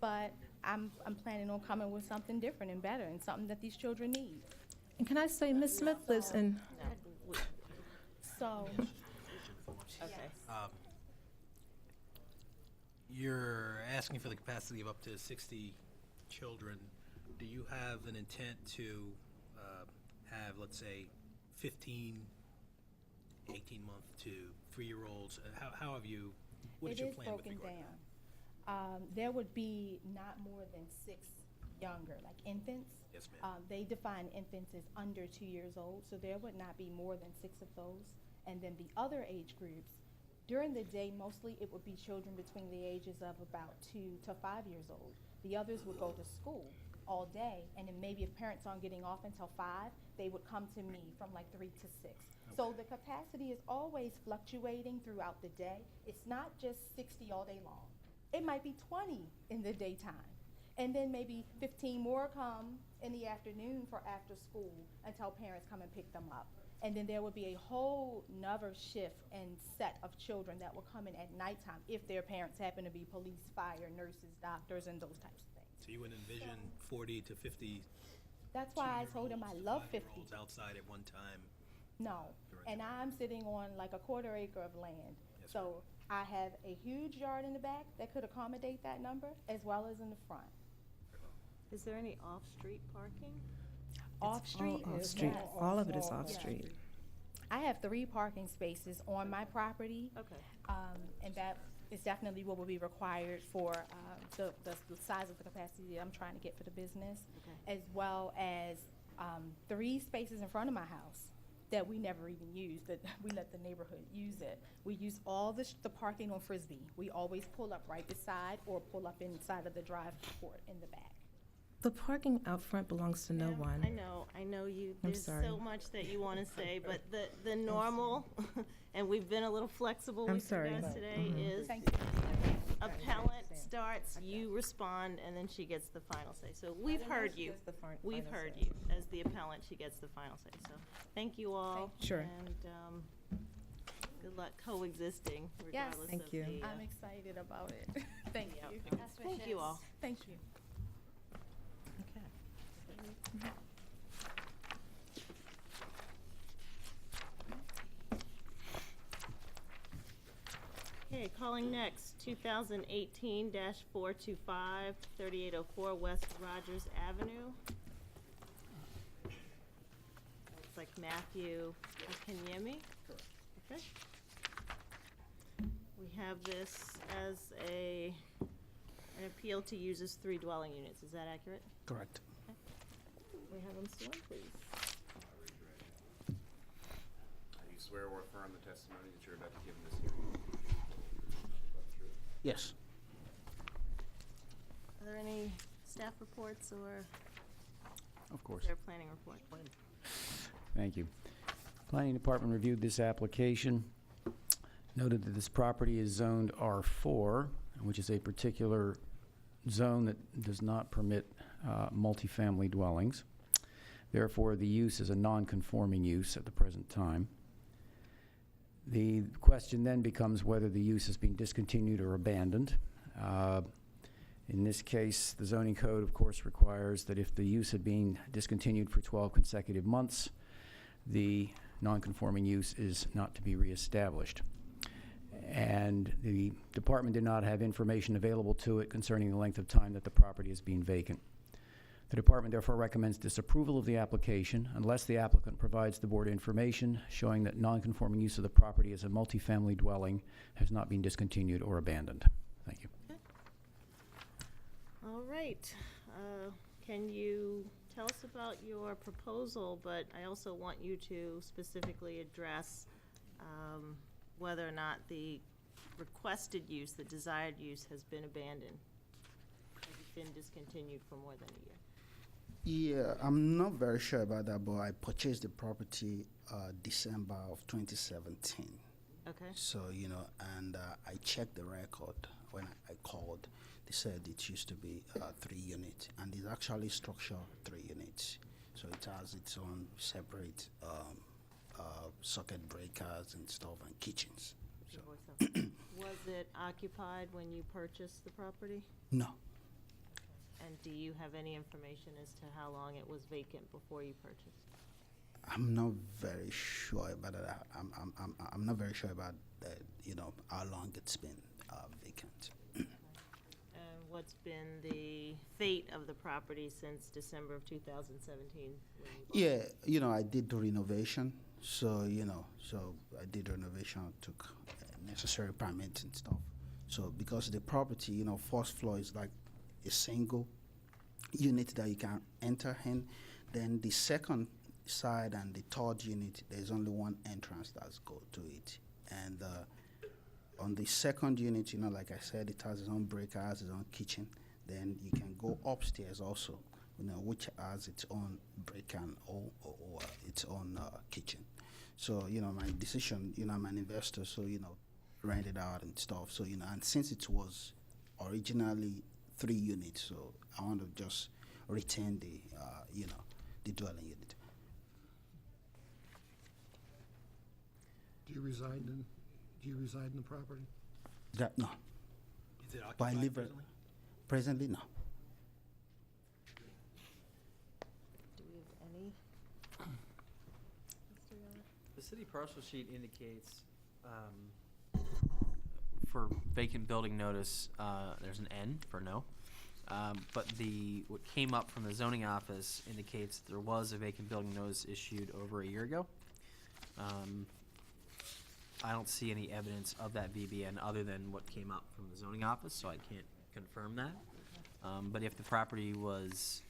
but I'm planning on coming with something different and better, and something that these children need. And can I say, Ms. Smith lives in, So, You're asking for the capacity of up to 60 children. Do you have an intent to have, let's say, 15, 18-month to 3-year-olds? How have you, what is your plan with regard to that? It is broken down. There would be not more than 6 younger, like infants. Yes, ma'am. They define infants as under 2 years old, so there would not be more than 6 of those. And then the other age groups, during the day, mostly it would be children between the ages of about 2 to 5 years old. The others would go to school all day, and then maybe if parents aren't getting off until 5, they would come to me from like 3 to 6. So the capacity is always fluctuating throughout the day. It's not just 60 all day long. It might be 20 in the daytime, and then maybe 15 more come in the afternoon for after school until parents come and pick them up. And then there would be a whole nother shift and set of children that will come in at nighttime if their parents happen to be police, fire, nurses, doctors, and those types of things. So you would envision 40 to 50 That's why I told him I love 50. outside at one time? No, and I'm sitting on like a quarter acre of land. So I have a huge yard in the back that could accommodate that number, as well as in the front. Is there any off-street parking? Off-street? off-street. Yes. All of it is off-street. I have 3 parking spaces on my property. Okay. And that is definitely what will be required for the size of the capacity that I'm trying to get for the business, as well as 3 spaces in front of my house that we never even use, that we let the neighborhood use it. We use all the parking on Frisbee. We always pull up right beside or pull up inside of the drive court in the back. The parking out front belongs to no one. I know you, I'm there's sorry. so much that you want to say, but the normal, and we've been a little flexible I'm with sorry. you guys today, is appellant starts, you respond, and then she gets the final say. So we've heard you. We've heard you. As the appellant, she gets the final say. So thank you all. Sure. And good luck coexisting Yes. regardless Thank of you. the. I'm excited about it. Thank you. Thank you all. Thank you. Okay, calling next, 2018-425, 3804 West Rogers Avenue. Looks like Matthew Akinyemi. Okay. We have this as an appeal to use as 3 dwelling units. Is that accurate? Correct. We have them sworn, please. Do you swear or affirm the testimony that you're about to give in this hearing? Yes. Are there any staff reports or Of course. is there a planning report? Thank you. Planning Department reviewed this application, noted that this property is zoned R4, which is a particular zone that does not permit multifamily dwellings. Therefore, the use is a non-conforming use at the present time. The question then becomes whether the use is being discontinued or abandoned. In this case, the zoning code, of course, requires that if the use had been discontinued for 12 consecutive months, the non-conforming use is not to be reestablished. And the department did not have information available to it concerning the length of time that the property is being vacant. The department therefore recommends disapproval of the application unless the applicant provides the board information showing that non-conforming use of the property as a multifamily dwelling has not been discontinued or abandoned. Thank you. All right. Can you tell us about your proposal, but I also want you to specifically address whether or not the requested use, the desired use, has been abandoned? Has it been discontinued for more than a year? Yeah, I'm not very sure about that, but I purchased the property December of 2017. Okay. So, and I checked the record when I called. They said it used to be 3 units, and it's actually structured 3 units. So it has its own separate socket breakers and stuff and kitchens. So Was it occupied when you purchased the property? no, And do you have any information as to how long it was vacant before you purchased? I'm not very sure about that. I'm not very sure about how long it's been vacant. And what's been the fate of the property since December of 2017? Yeah, I did the renovation. So I did renovation, took necessary permits and stuff. So because the property, first floor is like a single unit that you can enter in. Then the second side and the third unit, there's only one entrance that's go to it. And on the second unit, like I said, it has its own breaker, has its own kitchen. Then you can go upstairs also, which has its own breaker and or its own kitchen. So, my decision, I'm an investor, so, rent it out and stuff. So, and since it was originally 3 units, so I want to just retain the, the dwelling unit. Do you reside in the property? No. Is it But I occupied live presently? presently, no. Do we have any? Mr. Young? The city parcel sheet indicates, for vacant building notice, there's an N for no. But what came up from the zoning office indicates there was a vacant building notice issued over a year ago. I don't see any evidence of that VBN other than what came up from the zoning office, so I can't confirm that. But if the property was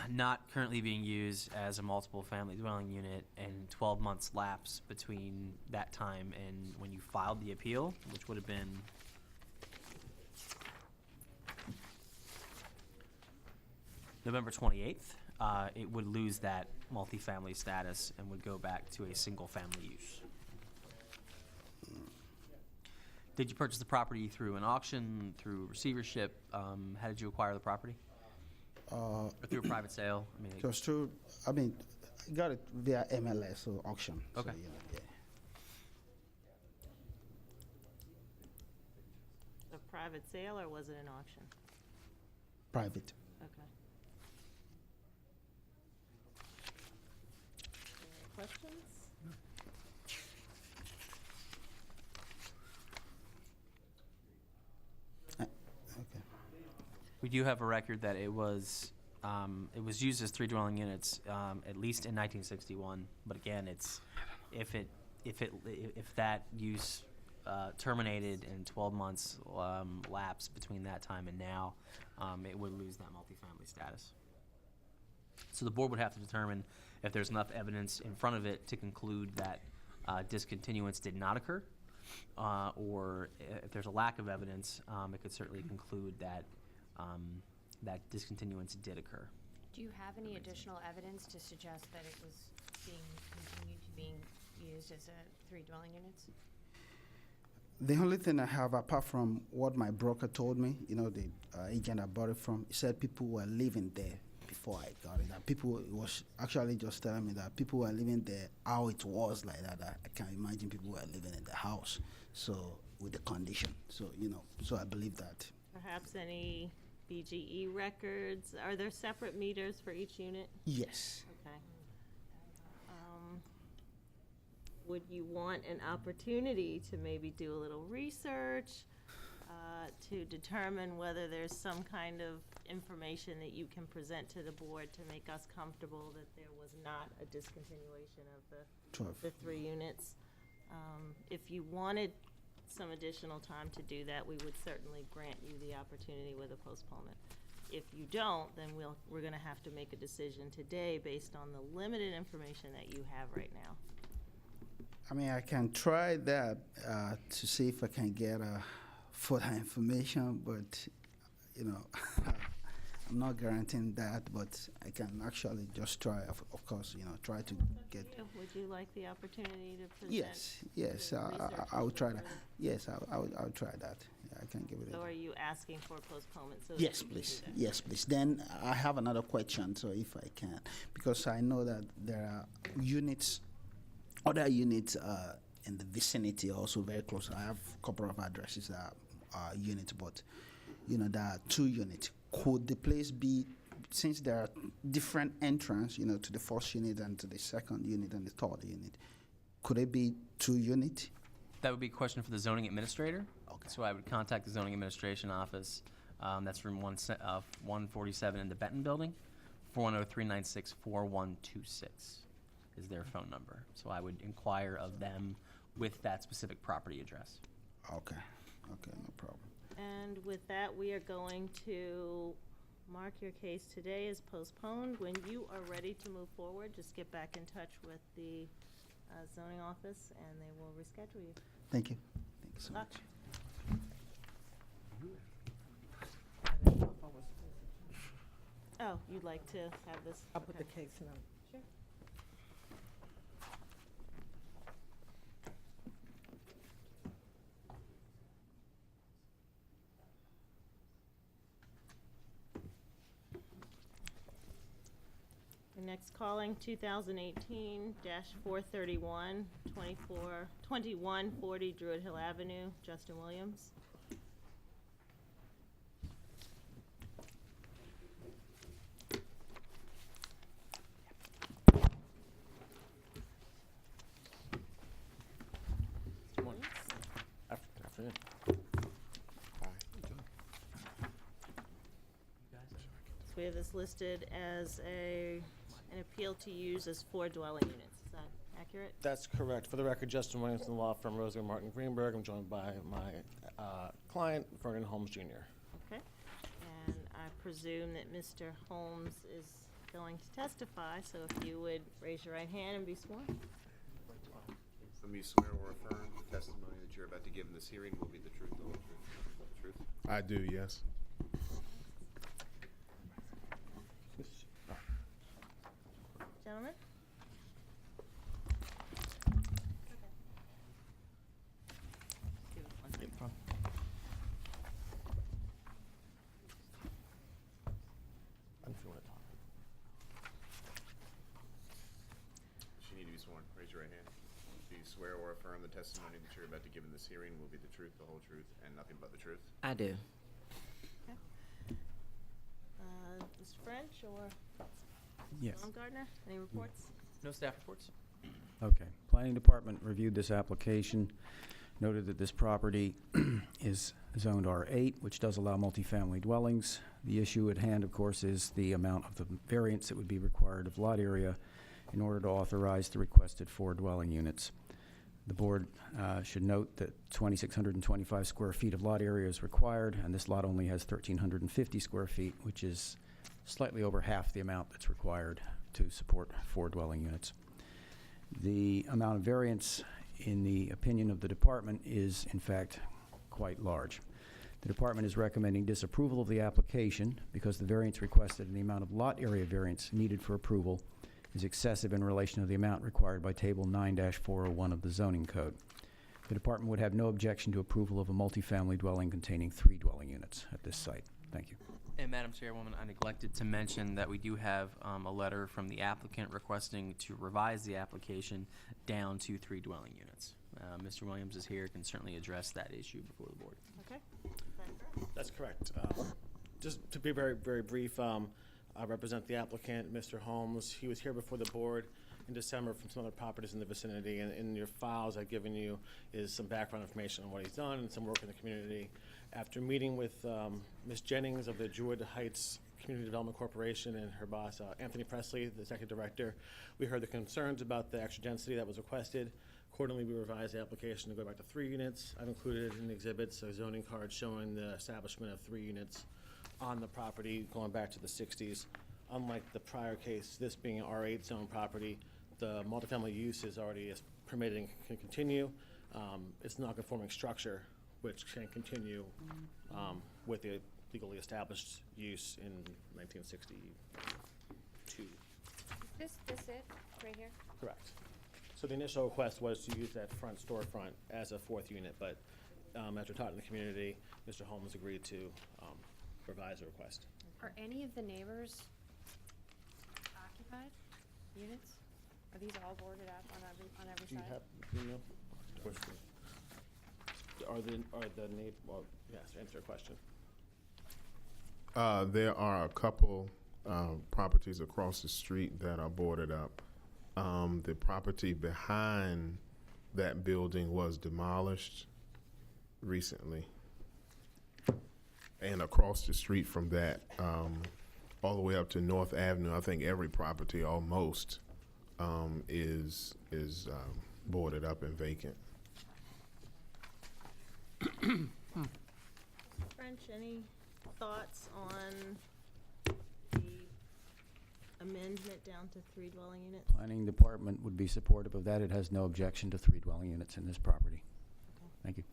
not currently being used as a multiple family dwelling unit and 12 months lapse between that time and when you filed the appeal, which would have been November 28th, it would lose that multifamily status and would go back to a single family use. Did you purchase the property through an auction, through receivership? How did you acquire the property? Or through a private sale? It was true. I got it via MLS or auction. Okay. So, yeah. A private sale, or was it an auction? Private. Okay. Any questions? We do have a record that it was used as 3 dwelling units, at least in 1961. But again, if that use terminated and 12 months lapse between that time and now, it would lose that multifamily status. So the board would have to determine if there's enough evidence in front of it to conclude that discontinuance did not occur, or if there's a lack of evidence, it could certainly conclude that that discontinuance did occur. Do you have any additional evidence to suggest that it was being used as 3 dwelling units? The only thing I have, apart from what my broker told me, the agent I bought it from, he said people were living there before I got it. That people, it was actually just telling me that people were living there, how it was like that. I can't imagine people were living in the house, so with the condition. So, so I believe that. Perhaps any BGE records? Are there separate meters for each unit? Yes. Okay. Would you want an opportunity to maybe do a little research to determine whether there's some kind of information that you can present to the board to make us comfortable that there was not a discontinuation of the 3 units? If you wanted some additional time to do that, we would certainly grant you the opportunity with a postponement. If you don't, then we're going to have to make a decision today based on the limited information that you have right now. I mean, I can try that to see if I can get further information, but, you know, I'm not guaranteeing that, but I can actually just try, of course, you know, try to get. Would you like the opportunity to present? Yes, your research I would try that. report? Yes, I would try that. Yeah, I can give it So a. are you asking for postponement? So that Yes, you can please. do that? Yes, please. Then I have another question, so if I can, because I know that there are units, other units in the vicinity, also very close. I have a couple of addresses that are units, but you know, there are 2 units. Could the place be, since there are different entrances, you know, to the first unit and to the second unit and the third unit, could it be 2 units? That would be a question for the zoning administrator. Okay. So I would contact the zoning administration office. That's room 147 in the Benton building. 410-396-4126 is their phone number. So I would inquire of them with that specific property address. Okay, no problem. And with that, we are going to mark your case today as postponed. When you are ready to move forward, just get back in touch with the zoning office and they will reschedule you. Thank you. Thank you so Luck. much. Oh, you'd like to have this? I'll put the okay. case number. Sure. The next calling, 2018-431, 2140 Druid Hill Avenue, Justin Williams. Afternoon. So we have this listed as an appeal to use as 4 dwelling units. Is that accurate? That's correct. For the record, Justin Williams from the law firm Rosemary Martin Greenberg. I'm joined by my client, Vernon Holmes Jr. Okay. And I presume that Mr. Holmes is going to testify, so if you would raise your right hand and be sworn. Let me swear or affirm the testimony that you're about to give in this hearing will be the truth, the whole truth, and nothing but the truth. I do, yes. Gentlemen? You need to be sworn. Raise your right hand. Do you swear or affirm the testimony that you're about to give in this hearing will be the truth, the whole truth, and nothing but the truth? I do. Okay. Mr. French or Yes. Baumgartner, any reports? No staff reports? Okay. Planning Department reviewed this application, noted that this property is zoned R8, which does allow multifamily dwellings. The issue at hand, of course, is the amount of the variance that would be required of lot area in order to authorize the requested 4 dwelling units. The board should note that 2,625 square feet of lot area is required, and this lot only has 1,350 square feet, which is slightly over half the amount that's required to support 4 dwelling units. The amount of variance, in the opinion of the department, is in fact quite large. The department is recommending disapproval of the application because the variance requested and the amount of lot area variance needed for approval is excessive in relation to the amount required by Table 9-401 of the zoning code. The department would have no objection to approval of a multifamily dwelling containing 3 dwelling units at this site. Thank you. And Madam Chairwoman, I neglected to mention that we do have a letter from the applicant requesting to revise the application down to 3 dwelling units. Mr. Williams is here, can certainly address that issue before the board. Okay. That's correct. Just to be very, very brief, I represent the applicant, Mr. Holmes. He was here before the board in December from some other properties in the vicinity, and in your files I've given you is some background information on what he's done and some work in the community. After meeting with Ms. Jennings of the Druid Heights Community Development Corporation and her boss, Anthony Presley, the executive director, we heard the concerns about the extra density that was requested. Accordingly, we revised the application to go back to 3 units. I've included in the exhibits a zoning card showing the establishment of 3 units on the property going back to the 60s. Unlike the prior case, this being an R8 zone property, the multifamily use is already permitted and can continue. It's non-conforming structure, which can continue with the legally established use in 1962. This it, right here? Correct. So the initial request was to use that front storefront as a fourth unit, but after talking to the community, Mr. Holmes agreed to revise the request. Are any of the neighbors occupied units? Are these all boarded up on every Do you side? have, do you know? Are the neighbor, well, yes, answer your question. There are a couple properties across the street that are boarded up. The property behind that building was demolished recently. And across the street from that, all the way up to North Avenue, I think every property almost is boarded up and vacant. French, any thoughts on the amendment down to 3 dwelling units? Planning Department would be supportive of that. It has no objection to 3 dwelling units in this property. Thank you.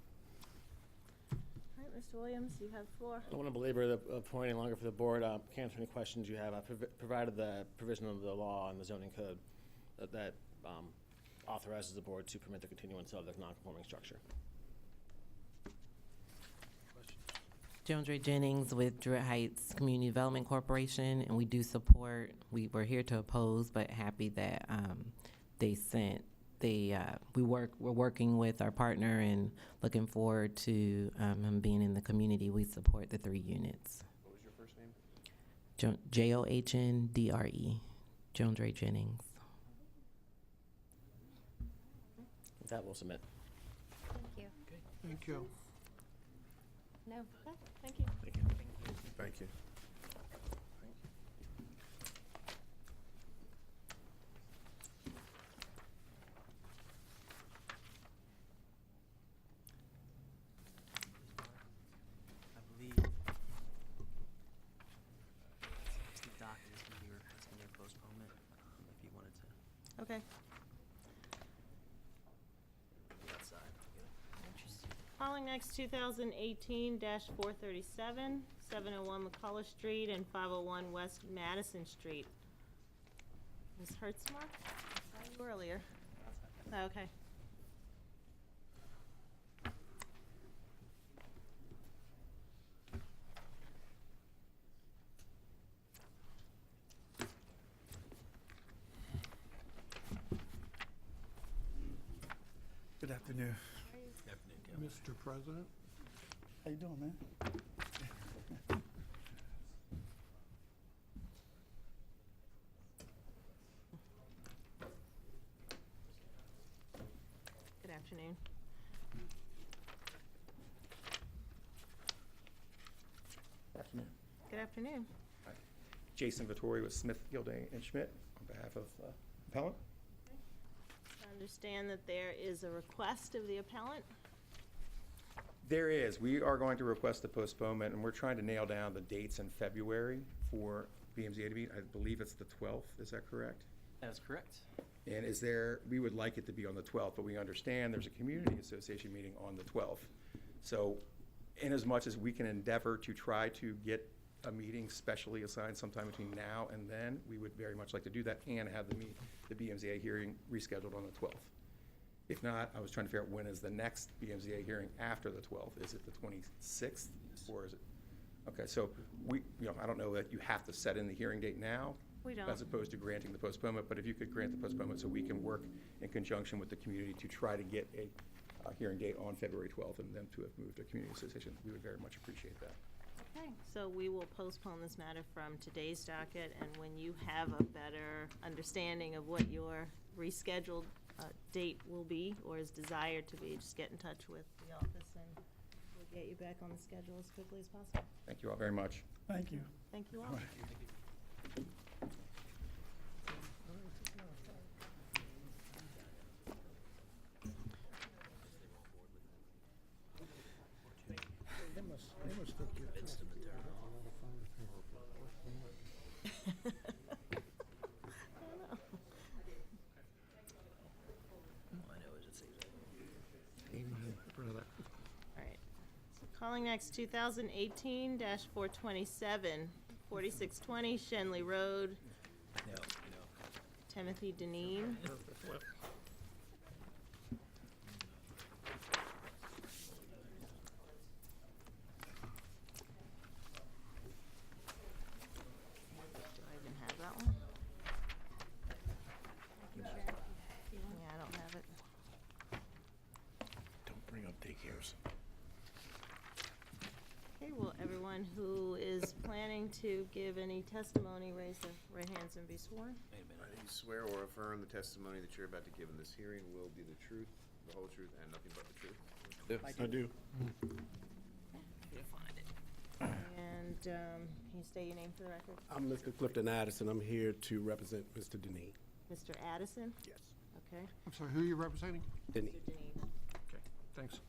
All right, Mr. Williams, you have the floor. I don't want to belabor the point any longer for the board. Can answer any questions you have. I provided the provision of the law and the zoning code that authorizes the board to permit the continuance of the non-conforming structure. Joan Dre Jennings with Druid Heights Community Development Corporation, and we do support. We're here to oppose, but happy that we're working with our partner and looking forward to him being in the community. We support the 3 units. What was your first name? Johndre, Joan Dre Jennings. With that, we'll submit. Thank you. Thank you. No? Okay, thank you. Thank you. Thank you. I believe Steve Dock is going to be requesting a postponement if you wanted to. Okay. Outside. Calling next 2018-437, 701 McCullough Street and 501 West Madison Street. Ms. Hertzmark? I saw you earlier. Oh, okay. Good afternoon. Mr. President? How you doing, man? Good afternoon. Afternoon. Good afternoon. Hi. Jason Vittori with Smith, Gilding, and Schmidt on behalf of appellant. I understand that there is a request of the appellant. There is. We are going to request a postponement, and we're trying to nail down the dates in February for BMZA to meet. I believe it's the 12th. Is that correct? That is correct. And is there, we would like it to be on the 12th, but we understand there's a community association meeting on the 12th. So inasmuch as we can endeavor to try to get a meeting specially assigned sometime between now and then, we would very much like to do that and have the BMZA hearing rescheduled on the 12th. If not, I was trying to figure out when is the next BMZA hearing after the 12th? Is it the 26th or is it? Okay, so I don't know that you have to set in the hearing date now. We don't. As opposed to granting the postponement, but if you could grant the postponement so we can work in conjunction with the community to try to get a hearing date on February 12th and them to have moved to community association, we would very much appreciate that. Okay, so we will postpone this matter from today's docket, and when you have a better understanding of what your rescheduled date will be or is desired to be, just get in touch with the office and we'll get you back on the schedule as quickly as possible. Thank you all very much. Thank you. Thank you all. They must think you're All I know Calling next 2018-427, 4620 Shenley Road, Timothy Deneen. Do I even have that one? Yeah, I don't have it. Don't bring up daycares. Okay, well, everyone who is planning to give any testimony, raise their right hands and be sworn. Do you swear or affirm the testimony that you're about to give in this hearing will be the truth, the whole truth, and nothing but the truth? I do. And can you state your name for the record? I'm Mr. Clifton Addison. I'm here to represent Mr. Deneen. Mr. Addison? Yes. Okay. I'm sorry, who are you representing? Deneen. Mr. Deneen. Okay, thanks.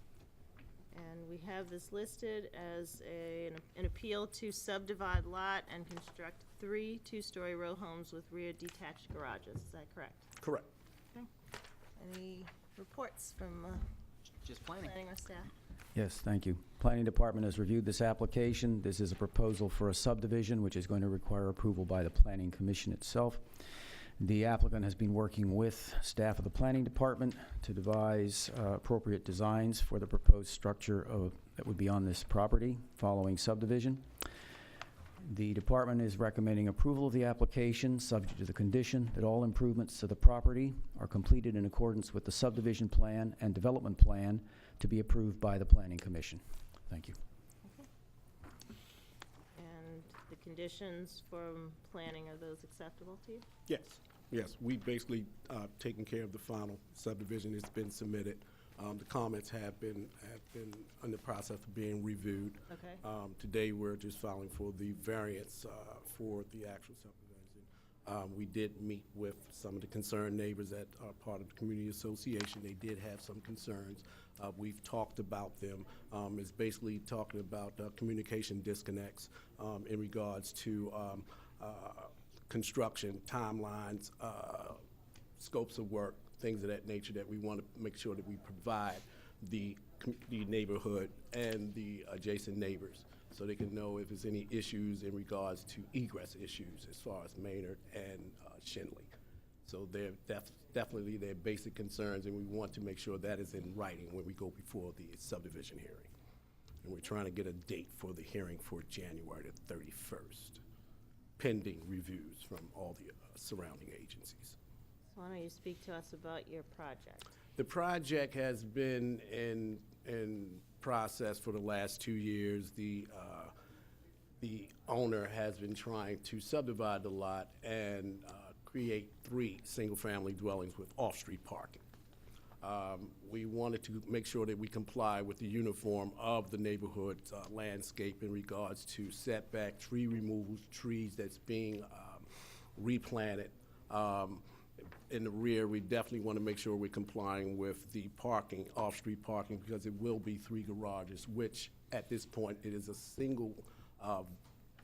And we have this listed as an appeal to subdivide lot and construct 3 two-story row homes with rear detached garages. Is that correct? Correct. Okay. Any reports from Just planning. planning or staff? Yes, thank you. Planning Department has reviewed this application. This is a proposal for a subdivision, which is going to require approval by the Planning Commission itself. The applicant has been working with staff of the Planning Department to devise appropriate designs for the proposed structure that would be on this property following subdivision. The department is recommending approval of the application, subject to the condition that all improvements to the property are completed in accordance with the subdivision plan and development plan to be approved by the Planning Commission. Thank you. And the conditions from planning, are those acceptable to you? Yes, yes. We basically taken care of the final subdivision. It's been submitted. The comments have been in the process of being reviewed. Okay. Today, we're just filing for the variance for the actual subdivision. We did meet with some of the concerned neighbors that are part of the community association. They did have some concerns. We've talked about them. It's basically talking about communication disconnects in regards to construction, timelines, scopes of work, things of that nature that we want to make sure that we provide the neighborhood and the adjacent neighbors so they can know if there's any issues in regards to egress issues as far as Maynard and Shenley. So they're definitely their basic concerns, and we want to make sure that is in writing when we go before the subdivision hearing. And we're trying to get a date for the hearing for January the 31st, pending reviews from all the surrounding agencies. So why don't you speak to us about your project? The project has been in process for the last 2 years. The owner has been trying to subdivide the lot and create 3 single-family dwellings with off-street parking. We wanted to make sure that we comply with the uniform of the neighborhood landscape in regards to setback, tree removals, trees that's being replanted. In the rear, we definitely want to make sure we're complying with the parking, off-street parking, because it will be 3 garages, which at this point, it is a single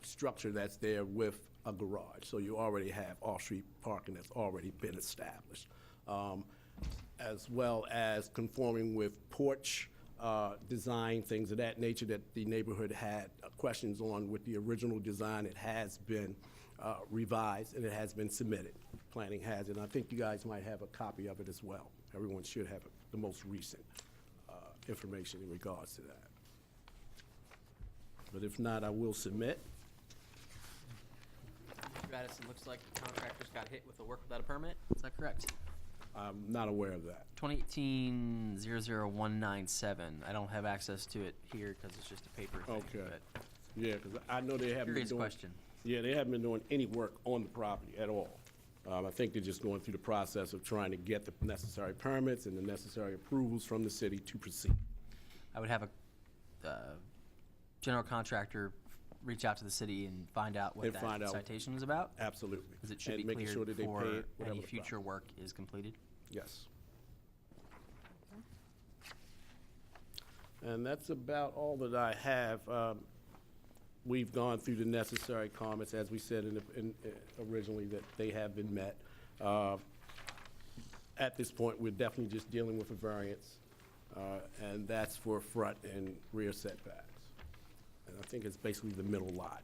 structure that's there with a garage. So you already have off-street parking that's already been established. As well as conforming with porch design, things of that nature that the neighborhood had questions on with the original design. It has been revised and it has been submitted. Planning has it. And I think you guys might have a copy of it as well. Everyone should have the most recent information in regards to that. But if not, I will submit. Mr. Addison, looks like the contractors got hit with the work without a permit. Is that correct? I'm not aware of that. 2018-00197. I don't have access to it here because it's just a paper thing. Okay. But Yeah, because I know they haven't been curious doing. question. Yeah, they haven't been doing any work on the property at all. I think they're just going through the process of trying to get the necessary permits and the necessary approvals from the city to proceed. I would have a general contractor reach out to the city and find out what And that find out. citation was about. Absolutely. Because it should And be making sure cleared that they before pay it, whatever any the future work is completed. Yes. And that's about all that I have. We've gone through the necessary comments, as we said originally, that they have been met. At this point, we're definitely just dealing with a variance, and that's for front and rear setbacks. And I think it's basically the middle lot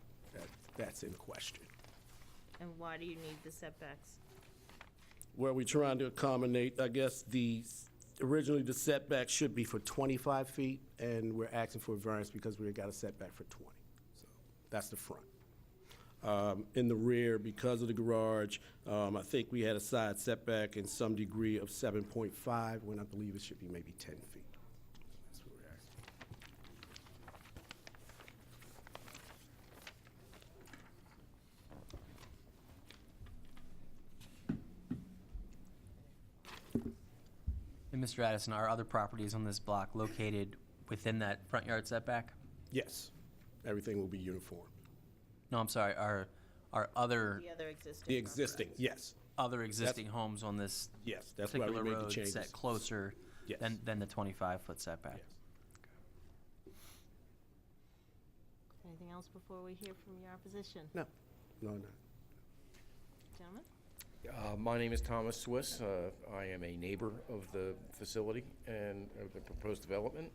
that's in question. And why do you need the setbacks? Where we're trying to accommodate, I guess, originally the setback should be for 25 feet, and we're asking for a variance because we got a setback for 20. So that's the front. In the rear, because of the garage, I think we had a side setback in some degree of 7.5, when I believe it should be maybe 10 feet. That's what we're asking. And Mr. Addison, are other properties on this block located within that front yard setback? Yes, everything will be uniform. No, I'm sorry, are other, The other existing. The existing, yes. other existing homes on this Yes, that's why we particular made the road changes. set closer Yes. than the 25-foot setback? Yes. Anything else before we hear from your opposition? No, no. Gentlemen? My name is Thomas Swiss. I am a neighbor of the facility and of the proposed development.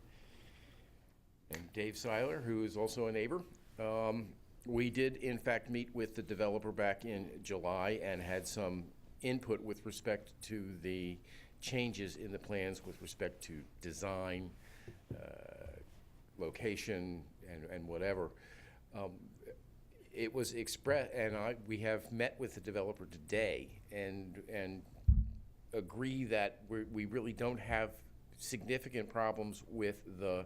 And Dave Seiler, who is also a neighbor. We did, in fact, meet with the developer back in July and had some input with respect to the changes in the plans with respect to design, location, and whatever. It was expressed, and we have met with the developer today and agree that we really don't have significant problems with the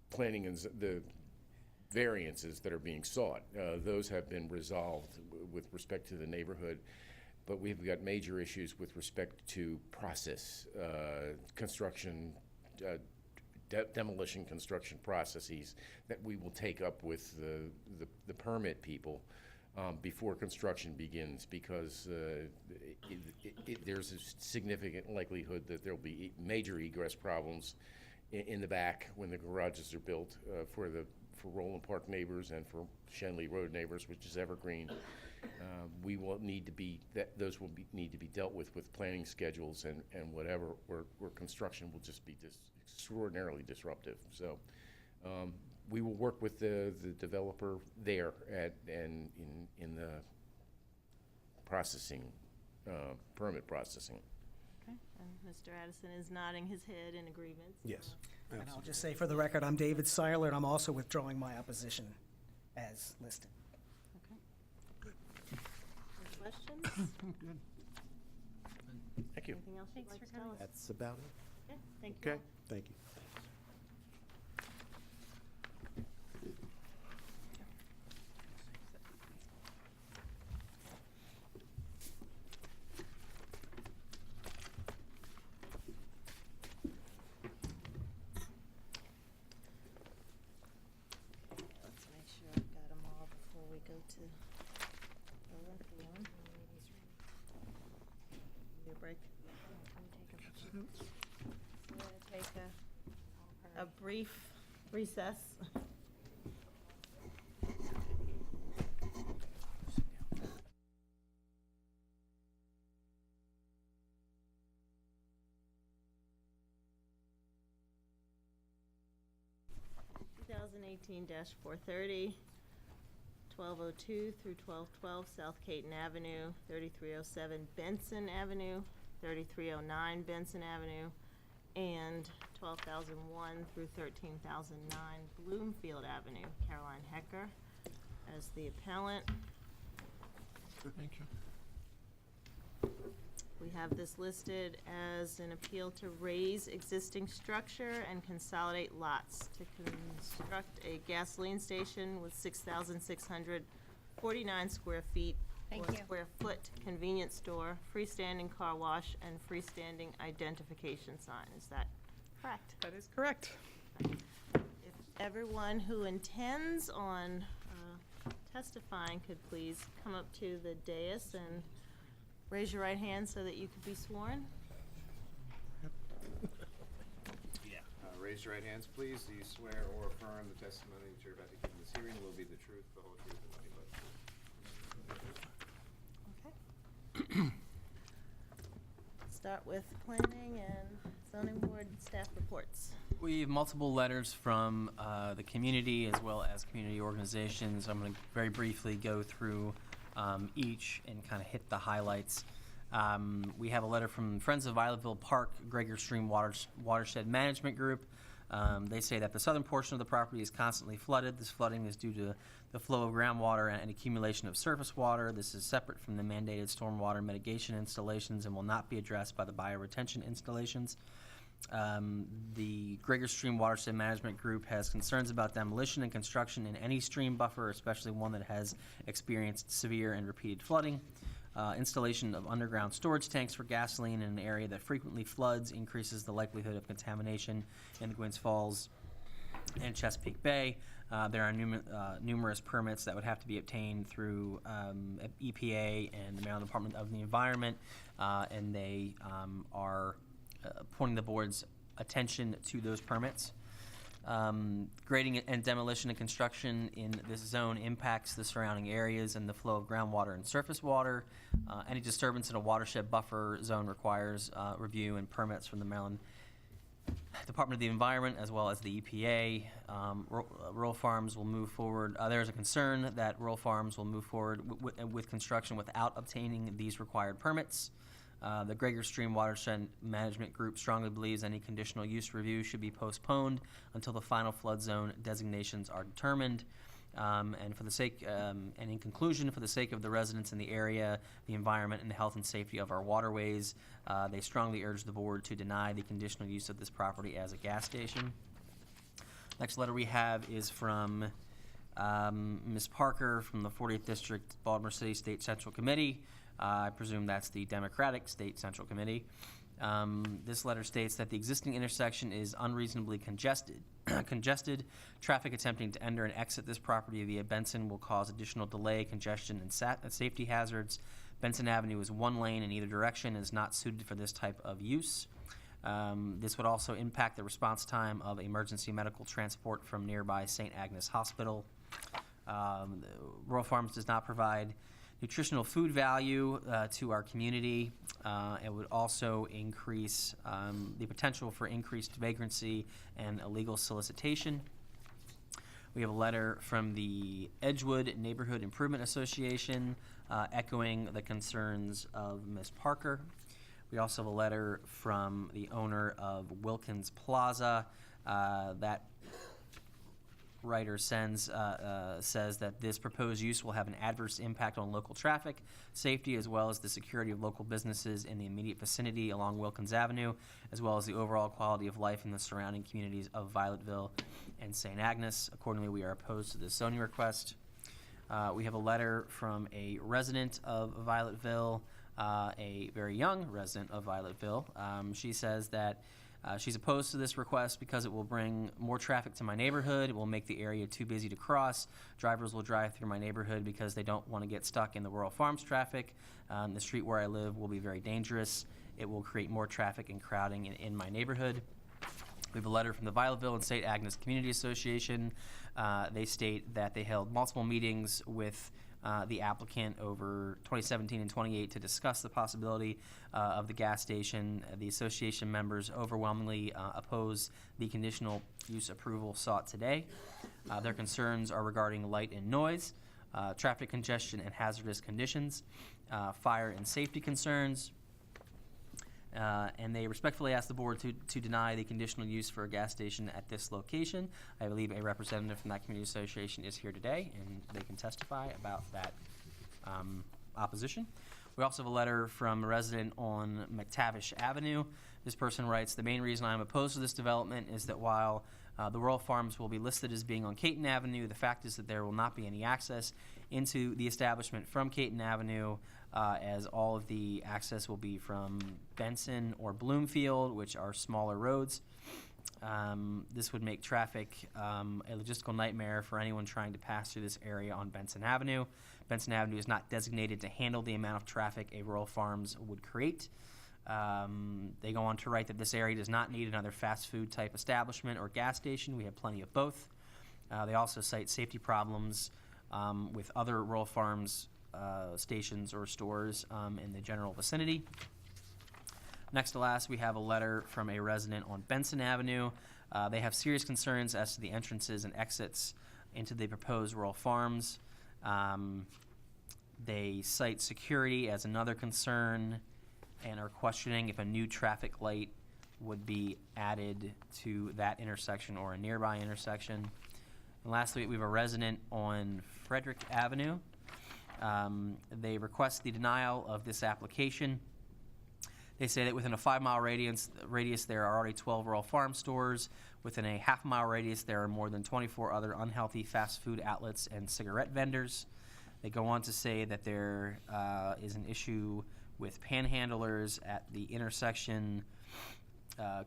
planning and the variances that are being sought. Those have been resolved with respect to the neighborhood, but we've got major issues with respect to process, construction, demolition construction processes that we will take up with the permit people before construction begins, because there's a significant likelihood that there'll be major egress problems in the back when the garages are built for Roland Park neighbors and for Shenley Road neighbors, which is Evergreen. We will need to those will need to be dealt with planning schedules and whatever, where construction will just be extraordinarily disruptive. So we will work with the developer there in the processing, permit processing. Okay, and Mr. Addison is nodding his head in agreement. Yes. And I'll just say for the record, I'm David Seiler, and I'm also withdrawing my opposition as listed. Okay. Any questions? Good. Thank you. Anything else you'd like to tell us? That's about it. Okay, thank you. Okay, thank you. Let's make sure I've got them all before we go to the lengthy one. Need a break? We're gonna take a brief recess. (2018-430), 1202 through 1212 South Caton Avenue, 3307 Benson Avenue, 3309 Benson Avenue, and 12,001 through 13,009 Bloomfield Avenue. Caroline Hecker as the appellant. Thank you. We have this listed as an appeal to raise existing structure and consolidate lots to construct a gasoline station with 6,649 square feet Thank or you. square foot convenience store, freestanding car wash, and freestanding identification sign. Is that correct? That is correct. If everyone who intends on testifying could please come up to the dais and raise your right hand so that you could be sworn. Raise your right hands, please. Do you swear or affirm the testimony that you're about to give in this hearing will be the truth, the whole truth, and nothing but the truth? Okay. start with planning and zoning board staff reports. We have multiple letters from the community as well as community organizations. I'm going to very briefly go through each and kind of hit the highlights. We have a letter from Friends of Violettville Park, Gregor Stream Watershed Management Group. They say that the southern portion of the property is constantly flooded. This flooding is due to the flow of groundwater and accumulation of surface water. This is separate from the mandated stormwater mitigation installations and will not be addressed by the bioretention installations. The Gregor Stream Watershed Management Group has concerns about demolition and construction in any stream buffer, especially one that has experienced severe and repeated flooding. Installation of underground storage tanks for gasoline in an area that frequently floods increases the likelihood of contamination in the Gwynns Falls and Chesapeake Bay. There are numerous permits that would have to be obtained through EPA and the Maryland Department of the Environment, and they are pointing the board's attention to those permits. Grading and demolition and construction in this zone impacts the surrounding areas and the flow of groundwater and surface water. Any disturbance in a watershed buffer zone requires review and permits from the Maryland Department of the Environment as well as the EPA. Rural Farms will move forward. There is a concern that Rural Farms will move forward with construction without obtaining these required permits. The Gregor Stream Watershed Management Group strongly believes any conditional use review should be postponed until the final flood zone designations are determined. And for the sake, and in conclusion, for the sake of the residents in the area, the environment, and the health and safety of our waterways, they strongly urge the board to deny the conditional use of this property as a gas station. Next letter we have is from Ms. Parker from the 40th District Baltimore City State Central Committee. I presume that's the Democratic State Central Committee. This letter states that the existing intersection is unreasonably congested. Traffic attempting to enter and exit this property via Benson will cause additional delay, congestion, and safety hazards. Benson Avenue is one lane in either direction and is not suited for this type of use. This would also impact the response time of emergency medical transport from nearby St. Agnes Hospital. Rural Farms does not provide nutritional food value to our community. It would also increase the potential for increased vagrancy and illegal solicitation. We have a letter from the Edgewood Neighborhood Improvement Association echoing the concerns of Ms. Parker. We also have a letter from the owner of Wilkins Plaza. That writer says that this proposed use will have an adverse impact on local traffic, safety, as well as the security of local businesses in the immediate vicinity along Wilkins Avenue, as well as the overall quality of life in the surrounding communities of Violettville and St. Agnes. Accordingly, we are opposed to this zoning request. We have a letter from a resident of Violettville, a very young resident of Violettville. She says that she's opposed to this request because it will bring more traffic to my neighborhood. It will make the area too busy to cross. Drivers will drive through my neighborhood because they don't want to get stuck in the Rural Farms traffic. The street where I live will be very dangerous. It will create more traffic and crowding in my neighborhood. We have a letter from the Violettville and St. Agnes Community Association. They state that they held multiple meetings with the applicant over 2017 and 2018 to discuss the possibility of the gas station. The association members overwhelmingly oppose the conditional use approval sought today. Their concerns are regarding light and noise, traffic congestion and hazardous conditions, fire and safety concerns, and they respectfully ask the board to deny the conditional use for a gas station at this location. I believe a representative from that community association is here today, and they can testify about that opposition. We also have a letter from a resident on McTavish Avenue. This person writes, the main reason I'm opposed to this development is that while the Rural Farms will be listed as being on Caton Avenue, the fact is that there will not be any access into the establishment from Caton Avenue, as all of the access will be from Benson or Bloomfield, which are smaller roads. This would make traffic a logistical nightmare for anyone trying to pass through this area on Benson Avenue. Benson Avenue is not designated to handle the amount of traffic a Rural Farms would create. They go on to write that this area does not need another fast food type establishment or gas station. We have plenty of both. They also cite safety problems with other Rural Farms stations or stores in the general vicinity. Next to last, we have a letter from a resident on Benson Avenue. They have serious concerns as to the entrances and exits into the proposed rural farms. They cite security as another concern and are questioning if a new traffic light would be added to that intersection or a nearby intersection. And lastly, we have a resident on Frederick Avenue. They request the denial of this application. They say that within a 5-mile radius, there are already 12 rural farm stores. Within a half-mile radius, there are more than 24 other unhealthy fast food outlets and cigarette vendors. They go on to say that there is an issue with panhandlers at the intersection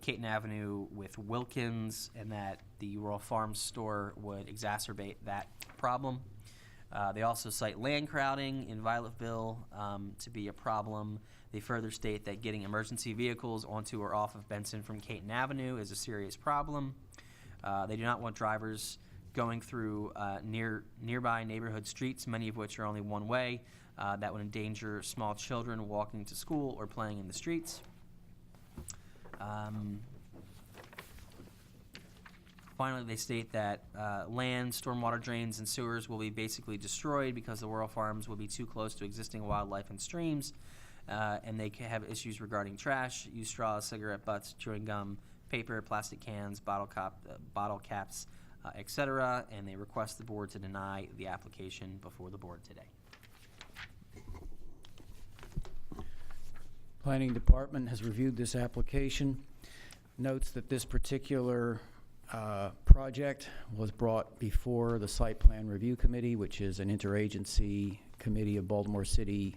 Caton Avenue with Wilkins, and that the rural farm store would exacerbate that problem. They also cite land crowding in Violetville to be a problem. They further state that getting emergency vehicles onto or off of Benson from Caton Avenue is a serious problem. They do not want drivers going through nearby neighborhood streets, many of which are only one way. That would endanger small children walking to school or playing in the streets. Finally, they state that land, stormwater drains, and sewers will be basically destroyed because the rural farms will be too close to existing wildlife and streams, and they have issues regarding trash, used straws, cigarette butts, chewing gum, paper, plastic cans, bottle caps, etc., and they request the board to deny the application before the board today. Planning Department has reviewed this application, notes that this particular project was brought before the Site Plan Review Committee, which is an interagency committee of Baltimore City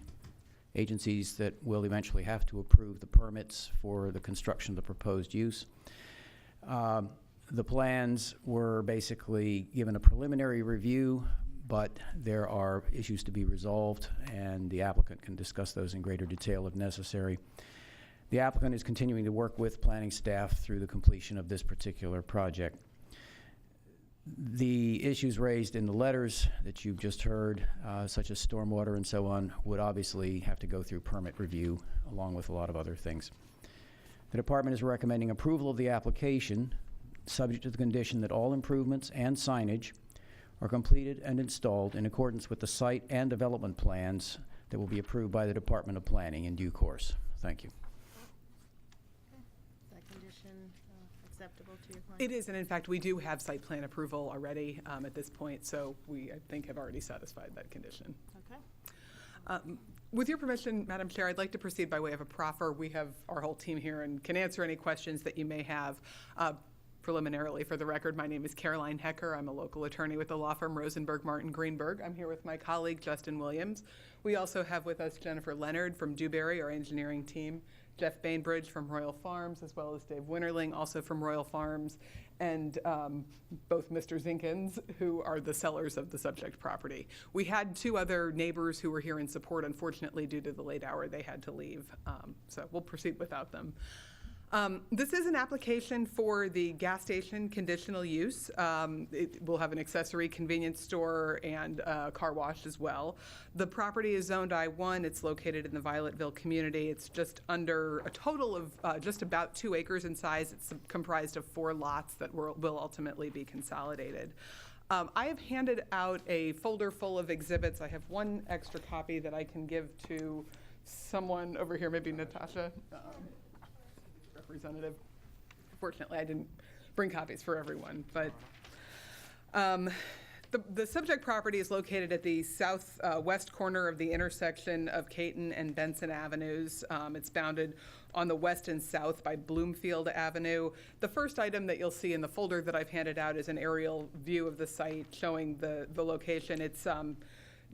agencies that will eventually have to approve the permits for the construction of the proposed use. The plans were basically given a preliminary review, but there are issues to be resolved, and the applicant can discuss those in greater detail if necessary. The applicant is continuing to work with planning staff through the completion of this particular project. The issues raised in the letters that you've just heard, such as stormwater and so on, would obviously have to go through permit review along with a lot of other things. The department is recommending approval of the application, subject to the condition that all improvements and signage are completed and installed in accordance with the site and development plans that will be approved by the Department of Planning in due course. Thank you. Is that condition acceptable to your client? It is, and in fact, we do have site plan approval already at this point, so we, I think, have already satisfied that condition. Okay. With your permission, Madam Chair, I'd like to proceed by way of a proffer. We have our whole team here and can answer any questions that you may have. Preliminarily, for the record, my name is Caroline Hecker. I'm a local attorney with the law firm Rosenberg Martin Greenberg. I'm here with my colleague, Justin Williams. We also have with us Jennifer Leonard from Dewberry, our engineering team, Jeff Bainbridge from Royal Farms, as well as Dave Winterling, also from Royal Farms, and both Mr. Zinkins, who are the sellers of the subject property. We had two other neighbors who were here in support. Unfortunately, due to the late hour, they had to leave, so we'll proceed without them. This is an application for the gas station conditional use. It will have an accessory convenience store and a car wash as well. The property is zoned I-1. It's located in the Violetville community. It's just under a total of just about 2 acres in size. It's comprised of 4 lots that will ultimately be consolidated. I have handed out a folder full of exhibits. I have one extra copy that I can give to someone over here, maybe Natasha. Representative. Fortunately, I didn't bring copies for everyone, but the subject property is located at the southwest corner of the intersection of Caton and Benson Avenues. It's bounded on the west and south by Bloomfield Avenue. The first item that you'll see in the folder that I've handed out is an aerial view of the site showing the location. It's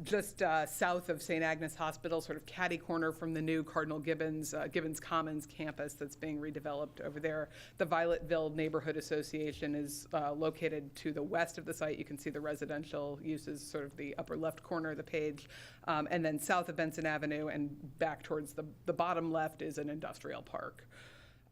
just south of St. Agnes Hospital, sort of catty corner from the new Cardinal Gibbons Commons campus that's being redeveloped over there. The Violetville Neighborhood Association is located to the west of the site. You can see the residential uses, sort of the upper left corner of the page. And then south of Benson Avenue and back towards the bottom left is an industrial park.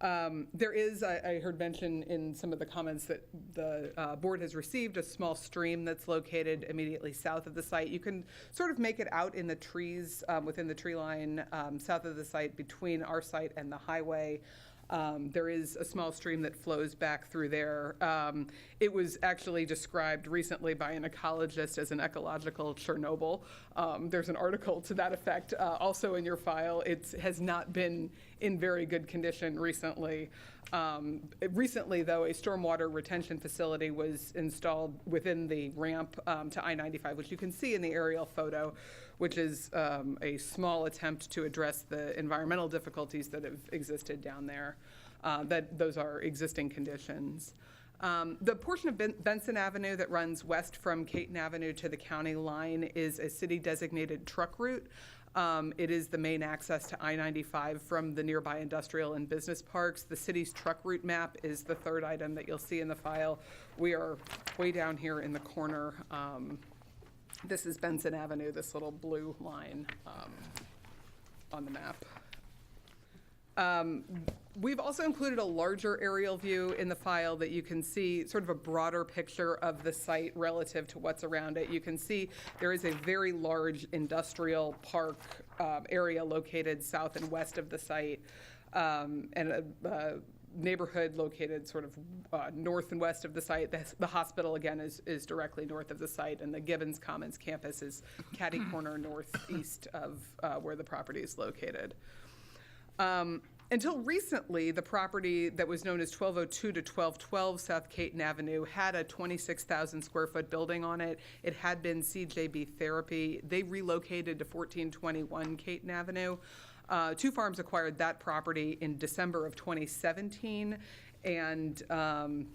There is, I heard mention in some of the comments that the board has received a small stream that's located immediately south of the site. You can sort of make it out in the trees within the tree line south of the site between our site and the highway. There is a small stream that flows back through there. It was actually described recently by an ecologist as an ecological Chernobyl. There's an article to that effect also in your file. It has not been in very good condition recently. Recently, though, a stormwater retention facility was installed within the ramp to I-95, which you can see in the aerial photo, which is a small attempt to address the environmental difficulties that have existed down there. Those are existing conditions. The portion of Benson Avenue that runs west from Caton Avenue to the county line is a city-designated truck route. It is the main access to I-95 from the nearby industrial and business parks. The city's truck route map is the third item that you'll see in the file. We are way down here in the corner. This is Benson Avenue, this little blue line on the map. We've also included a larger aerial view in the file that you can see sort of a broader picture of the site relative to what's around it. You can see there is a very large industrial park area located south and west of the site, and a neighborhood located sort of north and west of the site. The hospital, again, is directly north of the site, and the Gibbons Commons campus is catty corner northeast of where the property is located. Until recently, the property that was known as 1202 to 1212 South Caton Avenue had a 26,000 square foot building on it. It had been CJB Therapy. They relocated to 1421 Caton Avenue. Two Farms acquired that property in December of 2017, and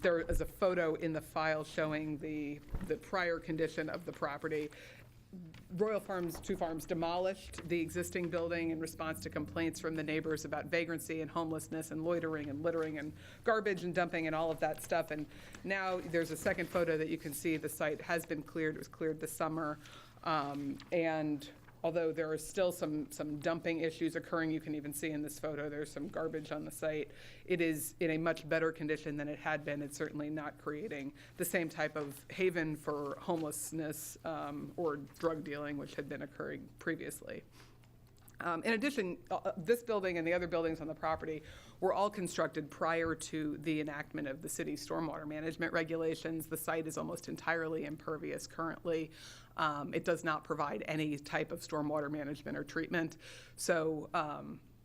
there is a photo in the file showing the prior condition of the property. Two Farms demolished the existing building in response to complaints from the neighbors about vagrancy and homelessness and loitering and littering and garbage and dumping and all of that stuff. And now there's a second photo that you can see. The site has been cleared. It was cleared this summer. And although there are still some dumping issues occurring, you can even see in this photo there's some garbage on the site. It is in a much better condition than it had been. It's certainly not creating the same type of haven for homelessness or drug dealing, which had been occurring previously. In addition, this building and the other buildings on the property were all constructed prior to the enactment of the city's stormwater management regulations. The site is almost entirely impervious currently. It does not provide any type of stormwater management or treatment. So,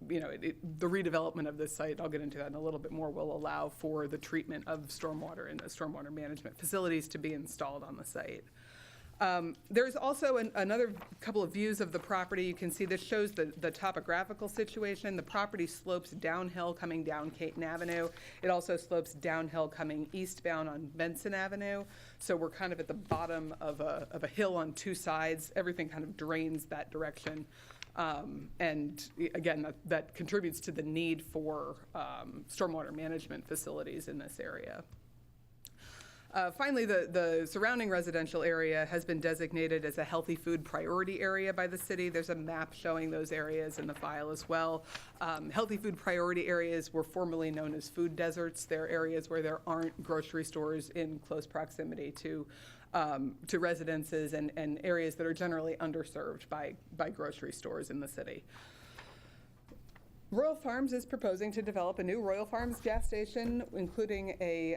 the redevelopment of this site, I'll get into that in a little bit more, will allow for the treatment of stormwater and the stormwater management facilities to be installed on the site. There's also another couple of views of the property. You can see this shows the topographical situation. The property slopes downhill coming down Caton Avenue. It also slopes downhill coming eastbound on Benson Avenue. So we're kind of at the bottom of a hill on two sides. Everything kind of drains that direction. And again, that contributes to the need for stormwater management facilities in this area. Finally, the surrounding residential area has been designated as a healthy food priority area by the city. There's a map showing those areas in the file as well. Healthy food priority areas were formerly known as food deserts. They're areas where there aren't grocery stores in close proximity to residences and areas that are generally underserved by grocery stores in the city. Royal Farms is proposing to develop a new Royal Farms gas station, including a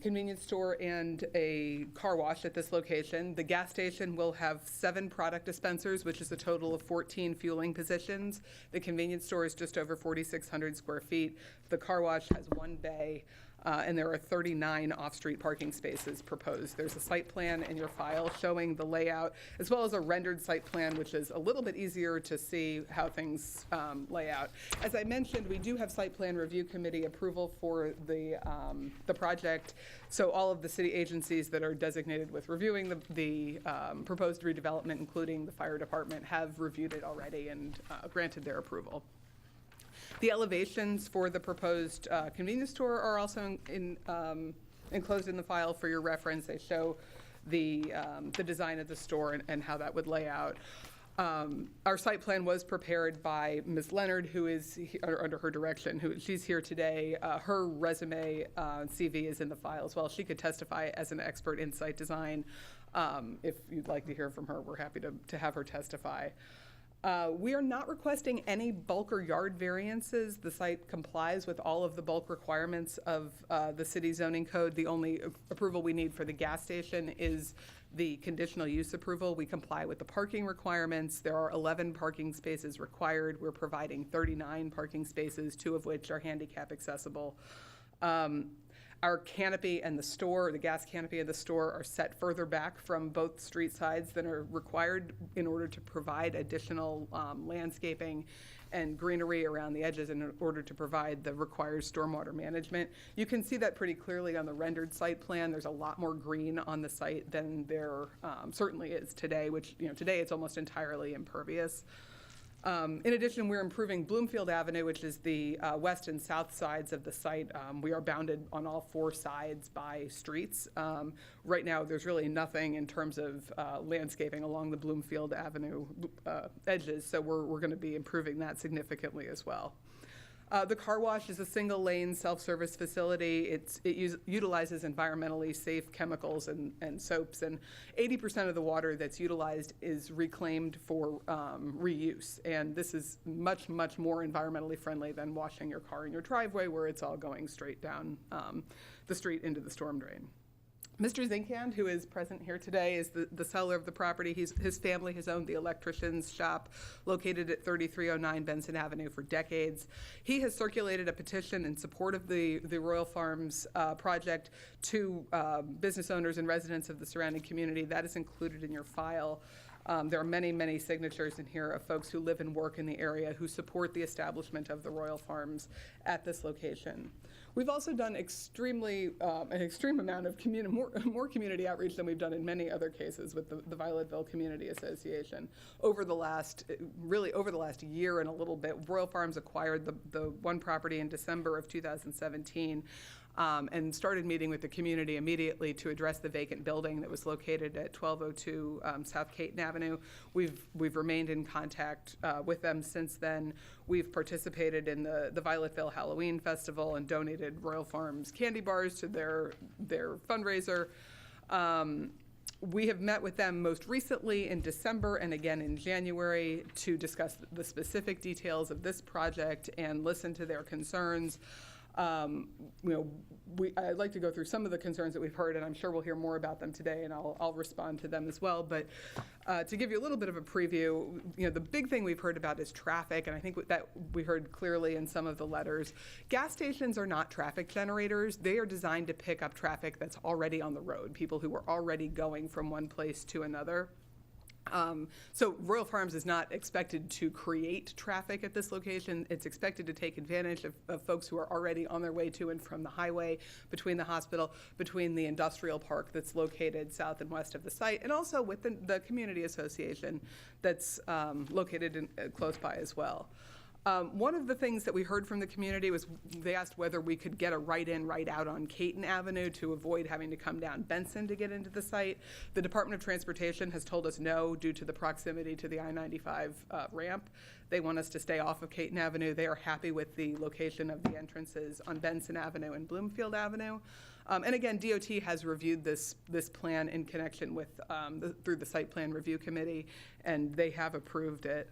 convenience store and a car wash at this location. The gas station will have 7 product dispensers, which is a total of 14 fueling positions. The convenience store is just over 4,600 square feet. The car wash has 1 bay. And there are 39 off-street parking spaces proposed. There's a site plan in your file showing the layout, as well as a rendered site plan, which is a little bit easier to see how things lay out. As I mentioned, we do have site plan review committee approval for the project. So all of the city agencies that are designated with reviewing the proposed redevelopment, including the fire department, have reviewed it already and granted their approval. The elevations for the proposed convenience store are also enclosed in the file for your reference. They show the design of the store and how that would lay out. Our site plan was prepared by Ms. Leonard, who is under her direction. She's here today. Her resume CV is in the file as well. She could testify as an expert in site design. If you'd like to hear from her, we're happy to have her testify. We are not requesting any bulk or yard variances. The site complies with all of the bulk requirements of the city zoning code. The only approval we need for the gas station is the conditional use approval. We comply with the parking requirements. There are 11 parking spaces required. We're providing 39 parking spaces, 2 of which are handicap accessible. Our canopy and the store, the gas canopy and the store, are set further back from both street sides than are required in order to provide additional landscaping and greenery around the edges in order to provide the required stormwater management. You can see that pretty clearly on the rendered site plan. There's a lot more green on the site than there certainly is today, which, today it's almost entirely impervious. In addition, we're improving Bloomfield Avenue, which is the west and south sides of the site. We are bounded on all 4 sides by streets. Right now, there's really nothing in terms of landscaping along the Bloomfield Avenue edges, so we're going to be improving that significantly as well. The car wash is a single-lane self-service facility. It utilizes environmentally safe chemicals and soaps, and 80% of the water that's utilized is reclaimed for reuse. And this is much, much more environmentally friendly than washing your car in your driveway, where it's all going straight down the street into the storm drain. Mr. Zinkhand, who is present here today, is the seller of the property. His family has owned the electrician's shop located at 3309 Benson Avenue for decades. He has circulated a petition in support of the Royal Farms project to business owners and residents of the surrounding community. That is included in your file. There are many, many signatures in here of folks who live and work in the area who support the establishment of the Royal Farms at this location. We've also done an extreme amount of more community outreach than we've done in many other cases with the Violetville Community Association. Over the last year and a little bit, Royal Farms acquired the one property in December of 2017. And started meeting with the community immediately to address the vacant building that was located at 1202 South Caton Avenue. We've remained in contact with them since then. We've participated in the Violetville Halloween Festival and donated Royal Farms candy bars to their fundraiser. We have met with them most recently in December and again in January to discuss the specific details of this project and listen to their concerns. I'd like to go through some of the concerns that we've heard, and I'm sure we'll hear more about them today, and I'll respond to them as well. But to give you a little bit of a preview, the big thing we've heard about is traffic, and I think that we heard clearly in some of the letters. Gas stations are not traffic generators. They are designed to pick up traffic that's already on the road, people who are already going from one place to another. So Royal Farms is not expected to create traffic at this location. It's expected to take advantage of folks who are already on their way to and from the highway, between the hospital, between the industrial park that's located south and west of the site, and also with the community association that's located close by as well. One of the things that we heard from the community was they asked whether we could get a right-in, right-out on Caton Avenue to avoid having to come down Benson to get into the site. The Department of Transportation has told us no due to the proximity to the I-95 ramp. They want us to stay off of Caton Avenue. They are happy with the location of the entrances on Benson Avenue and Bloomfield Avenue. And again, DOT has reviewed this plan in connection with through the Site Plan Review Committee, and they have approved it.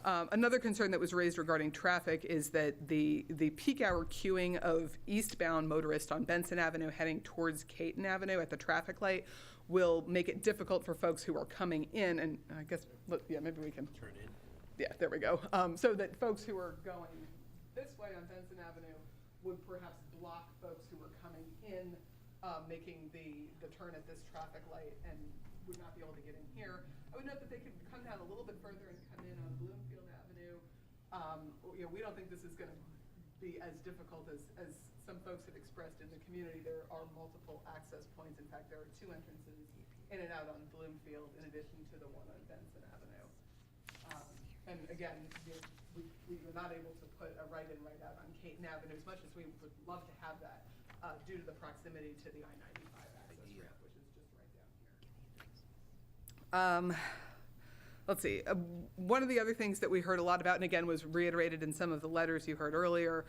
Another concern that was raised regarding traffic is that the peak hour queuing of eastbound motorists on Benson Avenue heading towards Caton Avenue at the traffic light will make it difficult for folks who are coming in, and I guess, maybe we can turn in. Yeah, there we go. So that folks who are going this way on Benson Avenue would perhaps block folks who are coming in, making the turn at this traffic light, and would not be able to get in here. I would note that they could come down a little bit further and come in on Bloomfield Avenue. We don't think this is going to be as difficult as some folks have expressed in the community. There are multiple access points. In fact, there are 2 entrances in and out on Bloomfield in addition to the one on Benson Avenue. And again, we were not able to put a right-in, right-out on Caton Avenue as much as we would love to have that due to the proximity to the I-95 access ramp, which is just right down here. let's see, one of the other things that we heard a lot about, and again was reiterated in some of the letters you heard earlier,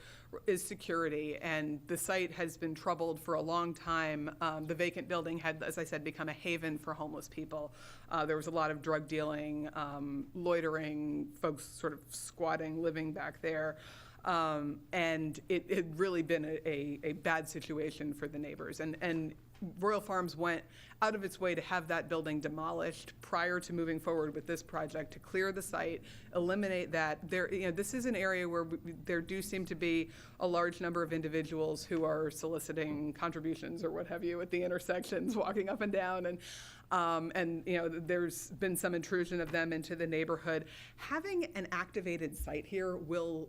is security. And the site has been troubled for a long time. The vacant building had, as I said, become a haven for homeless people. There was a lot of drug dealing, loitering, folks sort of squatting, living back there. And it had really been a bad situation for the neighbors. And Royal Farms went out of its way to have that building demolished prior to moving forward with this project, to clear the site, eliminate that. This is an area where there do seem to be a large number of individuals who are soliciting contributions or what have you at the intersections, walking up and down, and there's been some intrusion of them into the neighborhood. Having an activated site here will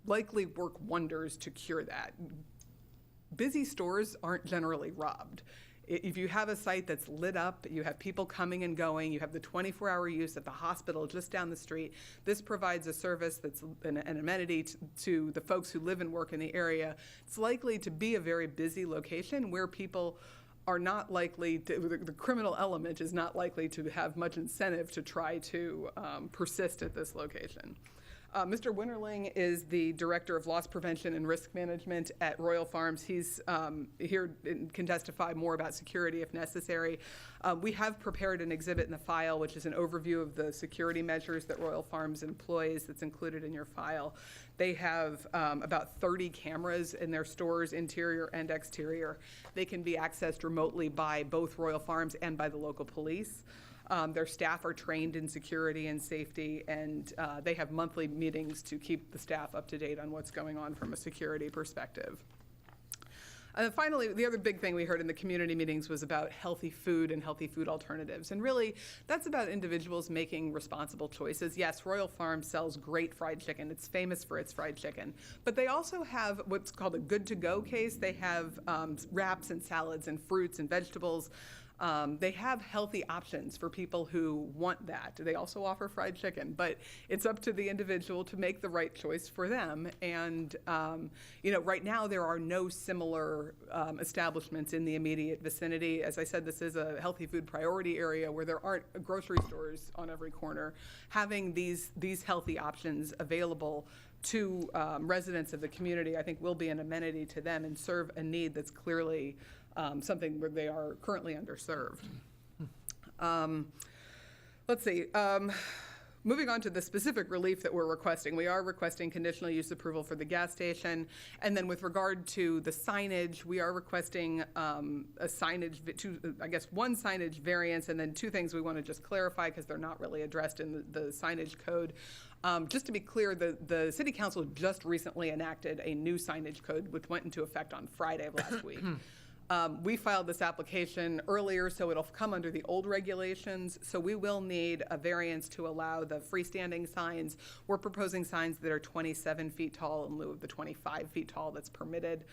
likely work wonders to cure that. Busy stores aren't generally robbed. If you have a site that's lit up, you have people coming and going, you have the 24-hour use at the hospital just down the street, this provides a service that's an amenity to the folks who live and work in the area. It's likely to be a very busy location where people are not likely to, the criminal element is not likely to have much incentive to try to persist at this location. Mr. Winterling is the Director of Loss Prevention and Risk Management at Royal Farms. He's here and can testify more about security if necessary. We have prepared an exhibit in the file, which is an overview of the security measures that Royal Farms employs that's included in your file. They have about 30 cameras in their stores, interior and exterior. They can be accessed remotely by both Royal Farms and by the local police. Their staff are trained in security and safety, and they have monthly meetings to keep the staff up to date on what's going on from a security perspective. And finally, the other big thing we heard in the community meetings was about healthy food and healthy food alternatives. And really, that's about individuals making responsible choices. Yes, Royal Farms sells great fried chicken. It's famous for its fried chicken. But they also have what's called a good-to-go case. They have wraps and salads and fruits and vegetables. They have healthy options for people who want that. They also offer fried chicken, but it's up to the individual to make the right choice for them. And, right now there are no similar establishments in the immediate vicinity. As I said, this is a healthy food priority area where there aren't grocery stores on every corner. Having these healthy options available to residents of the community, I think, will be an amenity to them and serve a need that's clearly something where they are currently underserved. Let's see. Moving on to the specific relief that we're requesting, we are requesting conditional use approval for the gas station. And then with regard to the signage, we are requesting one signage variance, and then two things we want to just clarify because they're not really addressed in the signage code. Just to be clear, the City Council just recently enacted a new signage code, which went into effect on Friday of last week. We filed this application earlier, so it'll come under the old regulations. So we will need a variance to allow the freestanding signs. We're proposing signs that are 27 feet tall in lieu of the 25 feet tall that's permitted.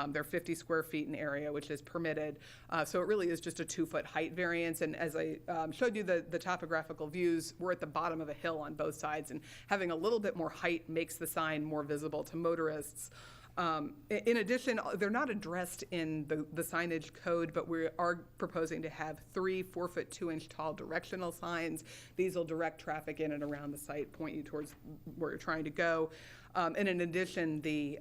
They're 50 square feet in area, which is permitted. So it really is just a 2-foot height variance. And as I showed you the topographical views, we're at the bottom of a hill on both sides, and having a little bit more height makes the sign more visible to motorists. In addition, they're not addressed in the signage code, but we are proposing to have 3 4-foot 2-inch tall directional signs. These will direct traffic in and around the site, point you towards where you're trying to go. And in addition, the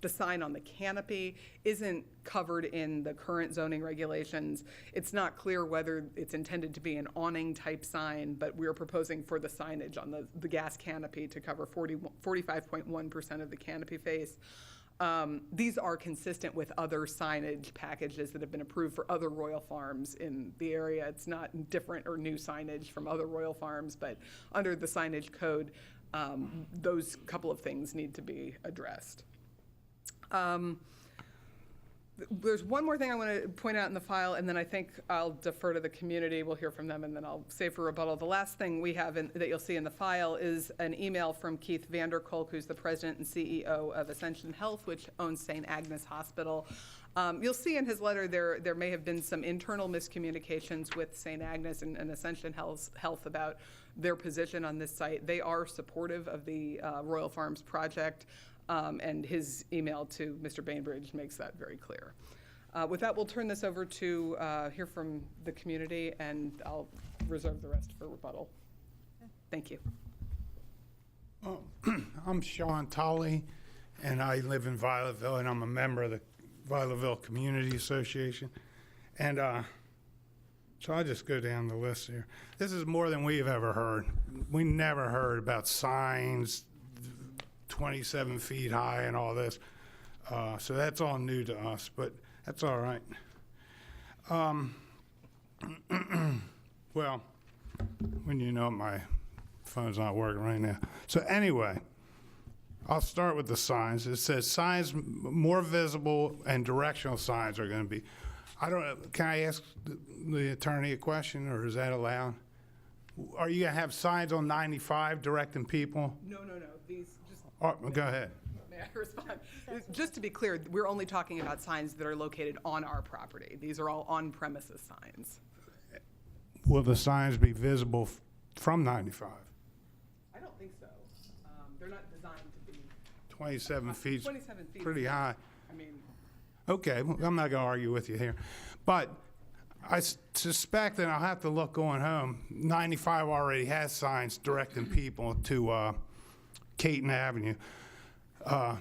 sign on the canopy isn't covered in the current zoning regulations. It's not clear whether it's intended to be an awning type sign, but we're proposing for the signage on the gas canopy to cover 45.1% of the canopy face. These are consistent with other signage packages that have been approved for other Royal Farms in the area. It's not different or new signage from other Royal Farms, but under the signage code, those couple of things need to be addressed. There's one more thing I want to point out in the file, and then I think I'll defer to the community. We'll hear from them, and then I'll save for rebuttal. The last thing we have that you'll see in the file is an email from Keith Vanderkolk, who's the president and CEO of Ascension Health, which owns St. Agnes Hospital. You'll see in his letter there may have been some internal miscommunications with St. Agnes and Ascension Health about their position on this site. They are supportive of the Royal Farms project. And his email to Mr. Bainbridge makes that very clear. With that, we'll turn this over to hear from the community, and I'll reserve the rest for rebuttal. Thank you. I'm Sean Tolley, and I live in Violetville, and I'm a member of the Violetville Community Association. And so I'll just go down the list here. This is more than we've ever heard. We never heard about signs 27 feet high and all this. So that's all new to us, but that's all right. Well, when you know my phone's not working right now. So anyway, I'll start with the signs. It says signs more visible and directional signs are going to be. I don't know. Can I ask the attorney a question, or is that allowed? Are you going to have signs on 95 directing people? No. These just. Oh, go ahead. May I respond? Just to be clear, we're only talking about signs that are located on our property. These are all on-premises signs. Will the signs be visible from 95? I don't think so. They're not designed to be. 27 feet. 27 feet. Pretty high. I mean. Okay, well, I'm not going to argue with you here. But I suspect, and I'll have to look going home, 95 already has signs directing people to Caton Avenue. The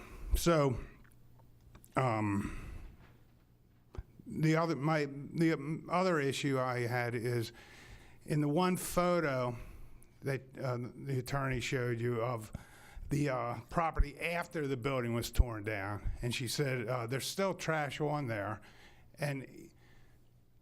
other issue I had is in the one photo that the attorney showed you of the property after the building was torn down, and she said there's still trash on there, and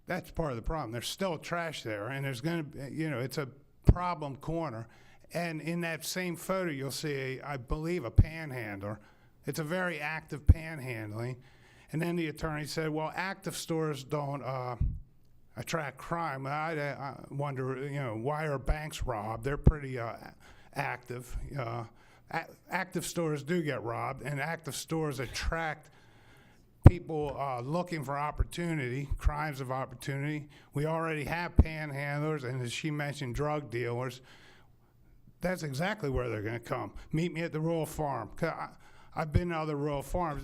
that's part of the problem. There's still trash there, and there's going to be, it's a problem corner. And in that same photo, you'll see, I believe, a panhandler. It's a very active panhandling. And then the attorney said, well, active stores don't attract crime. I wonder, why are banks robbed? They're pretty active. Active stores do get robbed, and active stores attract people looking for opportunity, crimes of opportunity. We already have panhandlers, and as she mentioned, drug dealers. That's exactly where they're going to come. Meet me at the rural farm. I've been to other rural farms.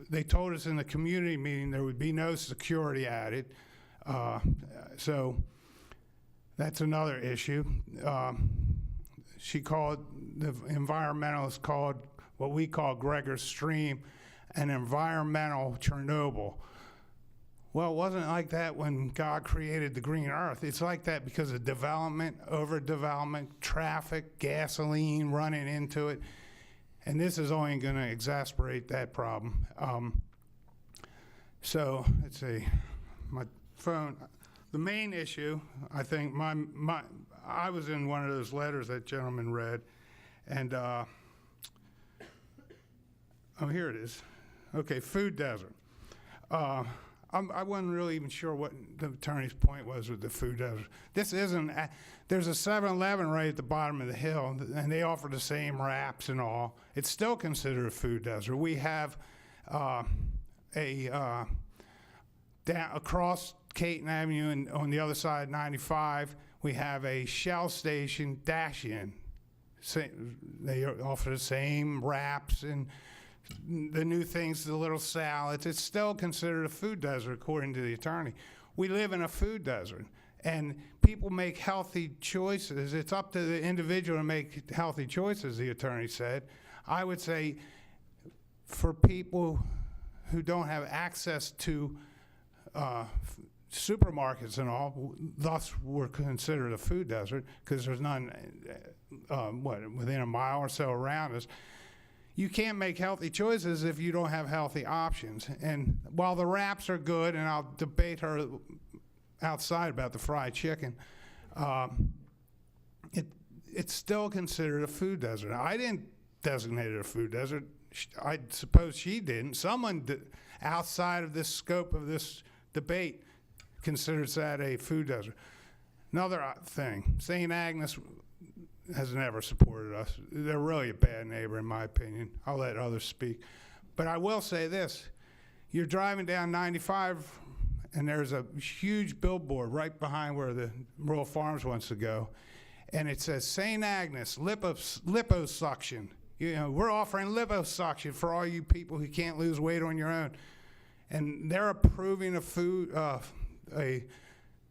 They told us in the community meeting there would be no security added. So that's another issue. The environmentalists called what we call Gregor's Stream an environmental Chernobyl. Well, it wasn't like that when God created the green earth. It's like that because of development, overdevelopment, traffic, gasoline running into it. And this is only going to exacerbate that problem. So let's see, my phone. The main issue, I think, I was in one of those letters that gentleman read, and oh, here it is. Okay, food desert. I wasn't really even sure what the attorney's point was with the food desert. This isn't, there's a 7-Eleven right at the bottom of the hill, and they offer the same wraps and all. It's still considered a food desert. We have down across Caton Avenue and on the other side, 95, we have a Shell station dash-in. They offer the same wraps and the new things, the little salads. It's still considered a food desert, according to the attorney. We live in a food desert, and people make healthy choices. It's up to the individual to make healthy choices, the attorney said. I would say for people who don't have access to supermarkets and all, thus we're considered a food desert because there's none, within a mile or so around us. You can't make healthy choices if you don't have healthy options. And while the wraps are good, and I'll debate her outside about the fried chicken, it's still considered a food desert. I didn't designate it a food desert. I suppose she didn't. Someone outside of this scope of this debate considers that a food desert. Another thing, St. Agnes has never supported us. They're really a bad neighbor, in my opinion. I'll let others speak. But I will say this. You're driving down 95, and there's a huge billboard right behind where the rural farms wants to go, and it says, St. Agnes, liposuction. We're offering liposuction for all you people who can't lose weight on your own. And they're approving a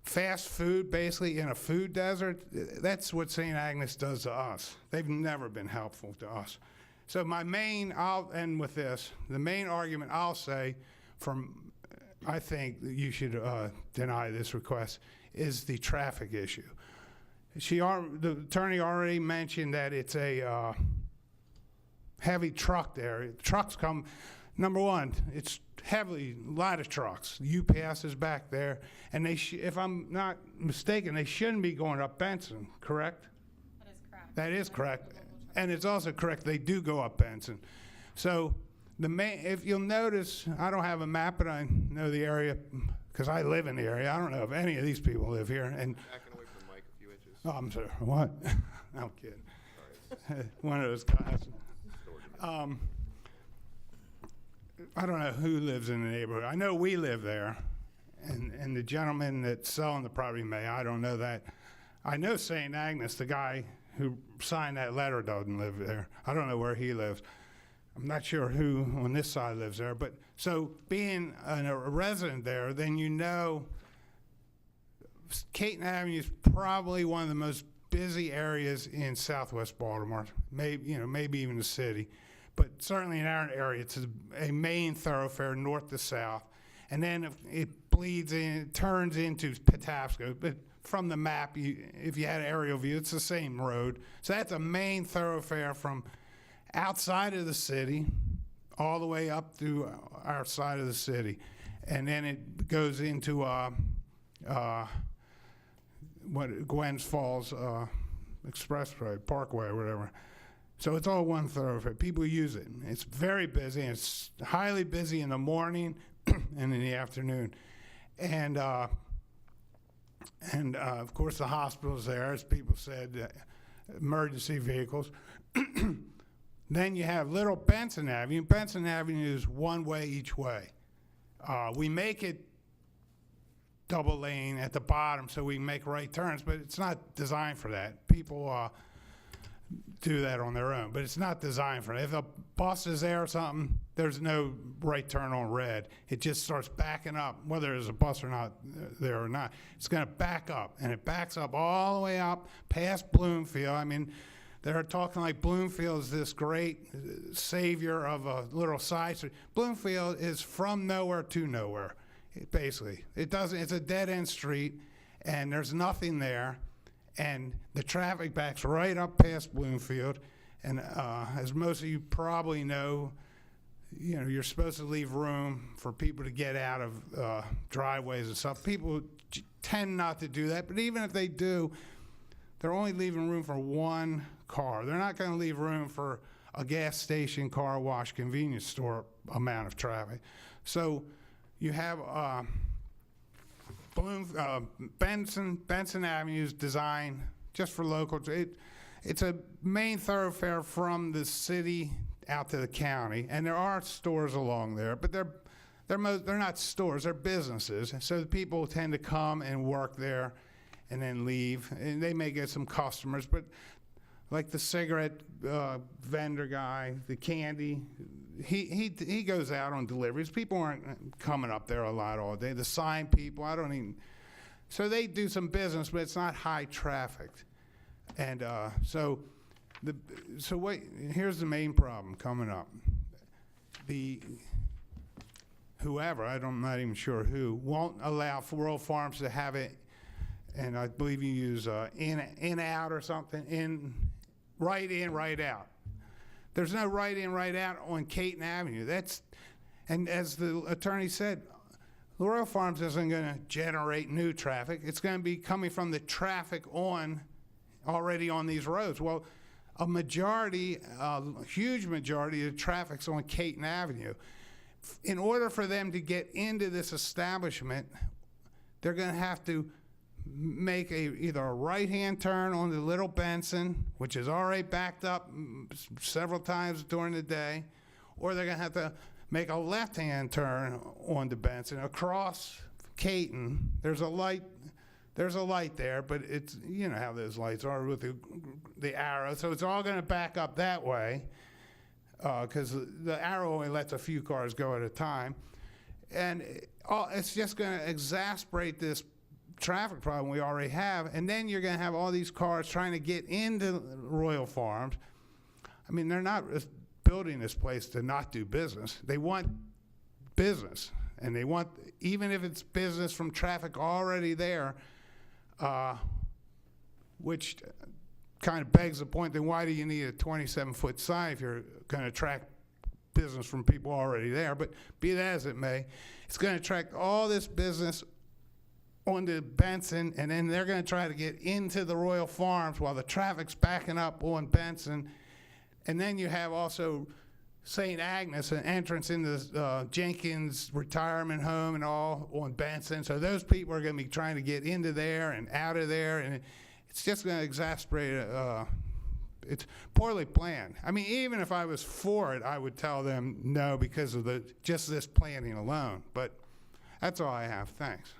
fast food, basically in a food desert. That's what St. Agnes does to us. They've never been helpful to us. So I'll end with this. The main argument I'll say I think that you should deny this request is the traffic issue. The attorney already mentioned that it's a heavy truck there. Trucks come, number one, it's a lot of trucks. UPS is back there, and if I'm not mistaken, they shouldn't be going up Benson, correct? That is correct. That is correct. And it's also correct, they do go up Benson. So if you'll notice, I don't have a map, but I know the area because I live in the area. I don't know if any of these people live here. And Backing away from the mic a few inches. oh, I'm sorry. What? I'm kidding. One of those guys. I don't know who lives in the neighborhood. I know we live there, and the gentleman that's selling the property may. I don't know that. I know St. Agnes, the guy who signed that letter, doesn't live there. I don't know where he lives. I'm not sure who on this side lives there. But so being a resident there, then you know Caton Avenue is probably one of the most busy areas in Southwest Baltimore, maybe even the city. But certainly in our area, it's a main thoroughfare north to south. And then it bleeds in, it turns into Patapsco. But from the map, if you had an aerial view, it's the same road. So that's a main thoroughfare from outside of the city all the way up to our side of the city. And then it goes into Gwens Falls Expressway, Parkway, or whatever. So it's all one thoroughfare. People use it. It's very busy. It's highly busy in the morning and in the afternoon. And of course, the hospital's there, as people said, emergency vehicles. Then you have Little Benson Avenue. Benson Avenue is one way each way. We make it double lane at the bottom so we can make right turns, but it's not designed for that. People do that on their own, but it's not designed for that. If a bus is there or something, there's no right turn on red. It just starts backing up, whether there's a bus or not there or not. It's going to back up, and it backs up all the way up past Bloomfield. I mean, they're talking like Bloomfield is this great savior of a little side street. Bloomfield is from nowhere to nowhere, basically. It's a dead-end street, and there's nothing there. And the traffic backs right up past Bloomfield. And as most of you probably know, you're supposed to leave room for people to get out of driveways and stuff. People tend not to do that, but even if they do, they're only leaving room for one car. They're not going to leave room for a gas station, car wash, convenience store amount of traffic. So you have Benson Avenue is designed just for locals. It's a main thoroughfare from the city out to the county, and there are stores along there, but they're not stores, they're businesses. So the people tend to come and work there and then leave, and they may get some customers, but like the cigarette vendor guy, the candy, he goes out on deliveries. People aren't coming up there a lot all day. The sign people, so they do some business, but it's not high trafficked. And here's the main problem coming up. I'm not even sure who, won't allow Royal Farms to have it, and I believe you use in out or something, right in, right out. There's no right in, right out on Caton Avenue. And as the attorney said, Royal Farms isn't going to generate new traffic. It's going to be coming from the traffic already on these roads. Well, a huge majority of the traffic's on Caton Avenue. In order for them to get into this establishment, they're going to have to make either a right-hand turn on the Little Benson, which is already backed up several times during the day, or they're going to have to make a left-hand turn on the Benson across Caton. There's a light there, but it's, you know how those lights are with the arrow, so it's all going to back up that way because the arrow only lets a few cars go at a time, and it's just going to exacerbate this traffic problem we already have, and then you're going to have all these cars trying to get into Royal Farms. I mean, they're not building this place to not do business. They want business, and they want, even if it's business from traffic already there, which kind of begs the point, then why do you need a 27-foot sign if you're going to attract business from people already there? But be that as it may, it's going to attract all this business onto Benson, and then they're going to try to get into the Royal Farms while the traffic's backing up on Benson. And then you have also St. Agnes, an entrance into Jenkins retirement home and all on Benson. So those people are going to be trying to get into there and out of there, and it's just going to exacerbate it's poorly planned. I mean, even if I was for it, I would tell them no because of just this planning alone. But that's all I have. Thanks.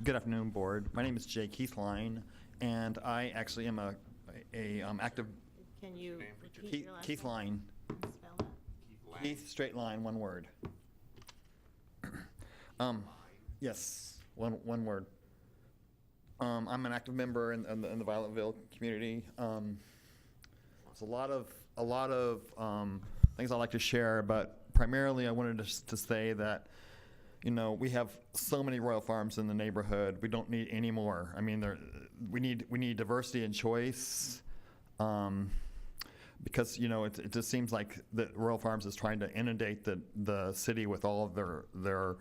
Good afternoon, board. My name is Jay Keithline, and I actually am a active. Can you repeat your last name? Keithline. Spell it. Keith, straight line, one word. Yes, one word. I'm an active member in the Violetville community. There's a lot of things I'd like to share, but primarily I wanted to say that, you know, we have so many Royal Farms in the neighborhood. We don't need any more. I mean, we need diversity and choice, because, you know, it just seems like that Royal Farms is trying to inundate the city with all of their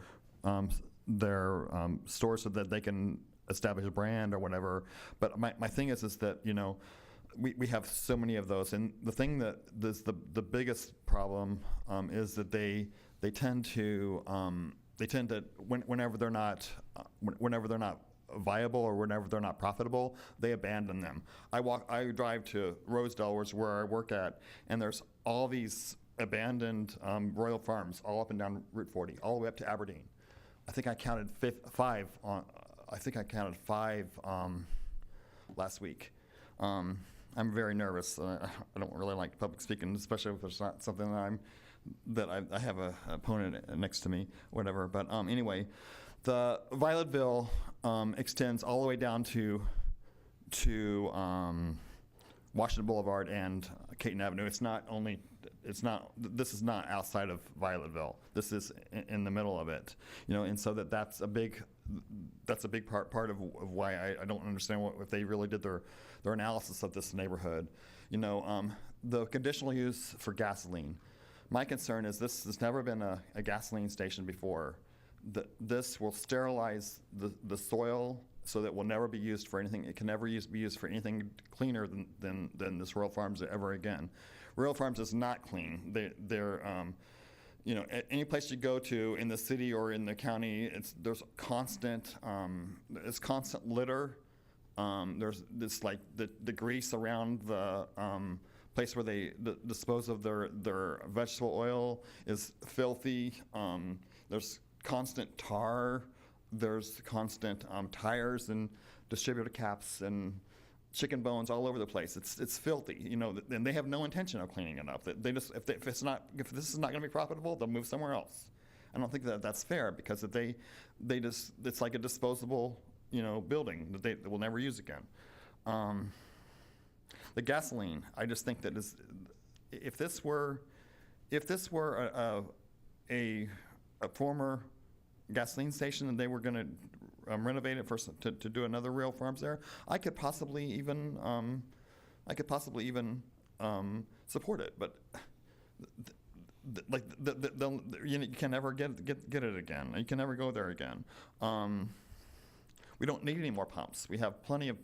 stores so that they can establish a brand or whatever. But my thing is that, you know, we have so many of those, and the thing that is the biggest problem is that they tend to whenever they're not viable or whenever they're not profitable, they abandon them. I drive to Rosedale, where I work at, and there's all these abandoned Royal Farms all up and down Route 40, all the way up to Aberdeen. I think I counted five last week. I'm very nervous. I don't really like public speaking, especially if it's not something that I have an opponent next to me, whatever. But anyway, the Violetville extends all the way down to Washington Boulevard and Caton Avenue. This is not outside of Violetville. This is in the middle of it, you know, and so that's a big part of why I don't understand if they really did their analysis of this neighborhood. You know, the conditional use for gasoline. My concern is this has never been a gasoline station before. This will sterilize the soil so that it will never be used for anything. It can never be used for anything cleaner than this Royal Farms ever again. Royal Farms is not clean. They're you know, at any place you go to in the city or in the county, there's constant litter. There's this, like, the grease around the place where they dispose of their vegetable oil is filthy. There's constant tar. There's constant tires and distributor caps and chicken bones all over the place. It's filthy, you know, and they have no intention of cleaning it up. They just if this is not going to be profitable, they'll move somewhere else. I don't think that's fair, because if they just, it's like a disposable, you know, building that they will never use again. The gasoline, I just think that if this were a former gasoline station and they were going to renovate it to do another Royal Farms there, I could possibly even support it. But you can never get it again. You can never go there again. We don't need any more pumps. We have plenty of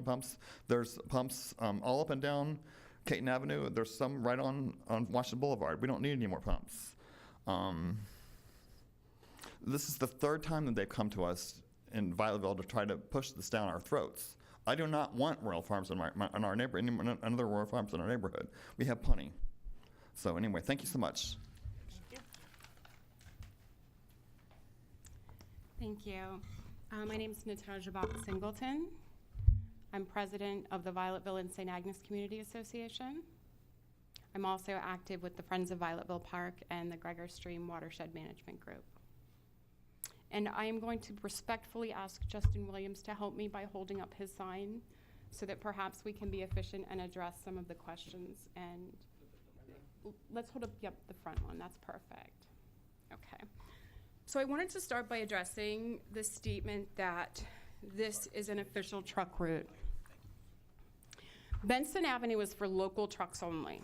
pumps. There's pumps all up and down Caton Avenue. There's some right on Washington Boulevard. We don't need any more pumps. This is the third time that they've come to us in Violetville to try to push this down our throats. I do not want Royal Farms in our neighborhood, another Royal Farms in our neighborhood. We have plenty. So anyway, thank you so much. Thank you. My name is Natasha Bach-Singleton. I'm president of the Violetville and St. Agnes Community Association. I'm also active with the Friends of Violetville Park and the Gregor Stream Watershed Management Group. And I am going to respectfully ask Justin Williams to help me by holding up his sign so that perhaps we can be efficient and address some of the questions. And let's hold up, yep, the front one. That's perfect. Okay. So I wanted to start by addressing the statement that this is an official truck route. Benson Avenue is for local trucks only.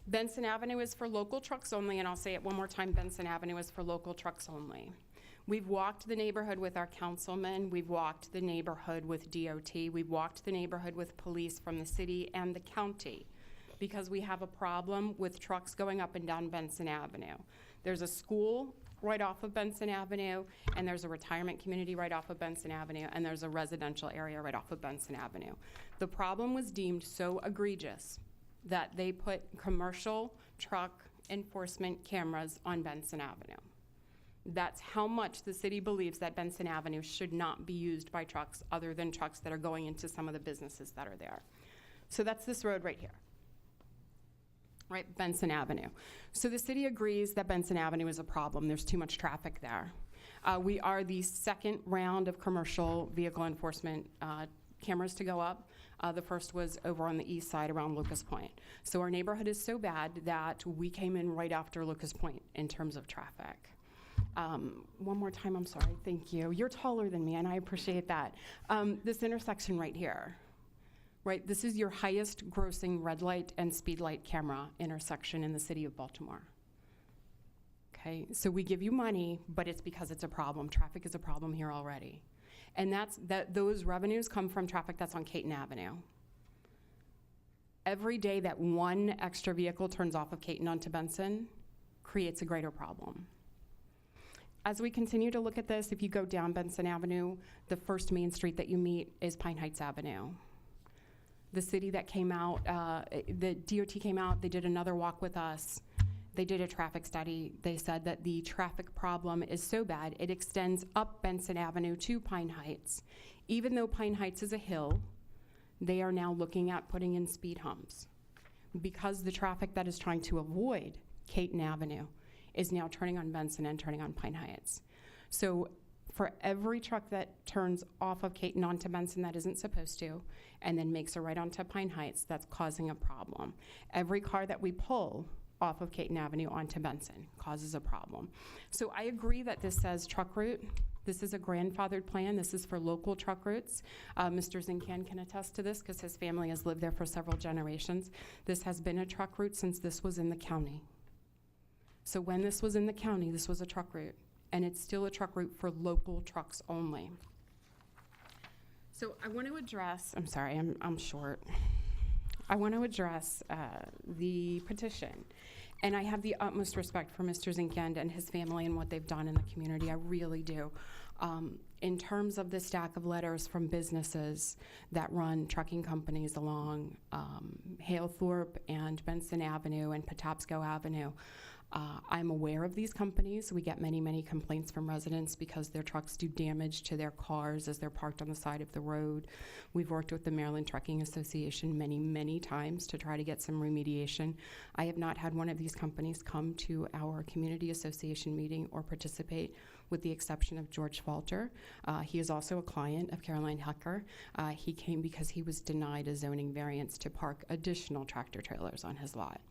Benson Avenue is for local trucks only, and I'll say it one more time, Benson Avenue is for local trucks only. We've walked the neighborhood with our councilmen, we've walked the neighborhood with DOT, we've walked the neighborhood with police from the city and the county because we have a problem with trucks going up and down Benson Avenue. There's a school right off of Benson Avenue, and there's a retirement community right off of Benson Avenue, and there's a residential area right off of Benson Avenue. The problem was deemed so egregious that they put commercial truck enforcement cameras on Benson Avenue. That's how much the city believes that Benson Avenue should not be used by trucks other than trucks that are going into some of the businesses that are there. So that's this road right here. Right, Benson Avenue. So the city agrees that Benson Avenue is a problem. There's too much traffic there. We are the second round of commercial vehicle enforcement cameras to go up. The first was over on the east side around Locust Point. So our neighborhood is so bad that we came in right after Locust Point in terms of traffic. One more time, I'm sorry, thank you. You're taller than me and I appreciate that. This intersection right here. Right, this is your highest grossing red light and speed light camera intersection in the city of Baltimore. Okay, so we give you money, but it's because it's a problem. Traffic is a problem here already. And those revenues come from traffic that's on Caton Avenue. Every day that one extra vehicle turns off of Caton onto Benson creates a greater problem. As we continue to look at this, if you go down Benson Avenue, the first main street that you meet is Pine Heights Avenue. The city that came out, the DOT came out, they did another walk with us. They did a traffic study. They said that the traffic problem is so bad, it extends up Benson Avenue to Pine Heights. Even though Pine Heights is a hill, they are now looking at putting in speed humps because the traffic that is trying to avoid Caton Avenue is now turning on Benson and turning on Pine Heights. So for every truck that turns off of Caton onto Benson that isn't supposed to, and then makes a right onto Pine Heights, that's causing a problem. Every car that we pull off of Caton Avenue onto Benson causes a problem. So I agree that this says truck route. This is a grandfathered plan. This is for local truck routes. Mr. Zincan can attest to this because his family has lived there for several generations. This has been a truck route since this was in the county. So when this was in the county, this was a truck route. And it's still a truck route for local trucks only. So I want to address, I'm sorry, I'm short. I want to address the petition. And I have the utmost respect for Mr. Zinkand and his family and what they've done in the community. I really do. In terms of the stack of letters from businesses that run trucking companies along Halethorpe and Benson Avenue and Patapsco Avenue, I'm aware of these companies. We get many, many complaints from residents because their trucks do damage to their cars as they're parked on the side of the road. We've worked with the Maryland Trucking Association many, many times to try to get some remediation. I have not had one of these companies come to our community association meeting or participate, with the exception of George Falter. He is also a client of Caroline Hecker. He came because he was denied a zoning variance to park additional tractor trailers on his lot.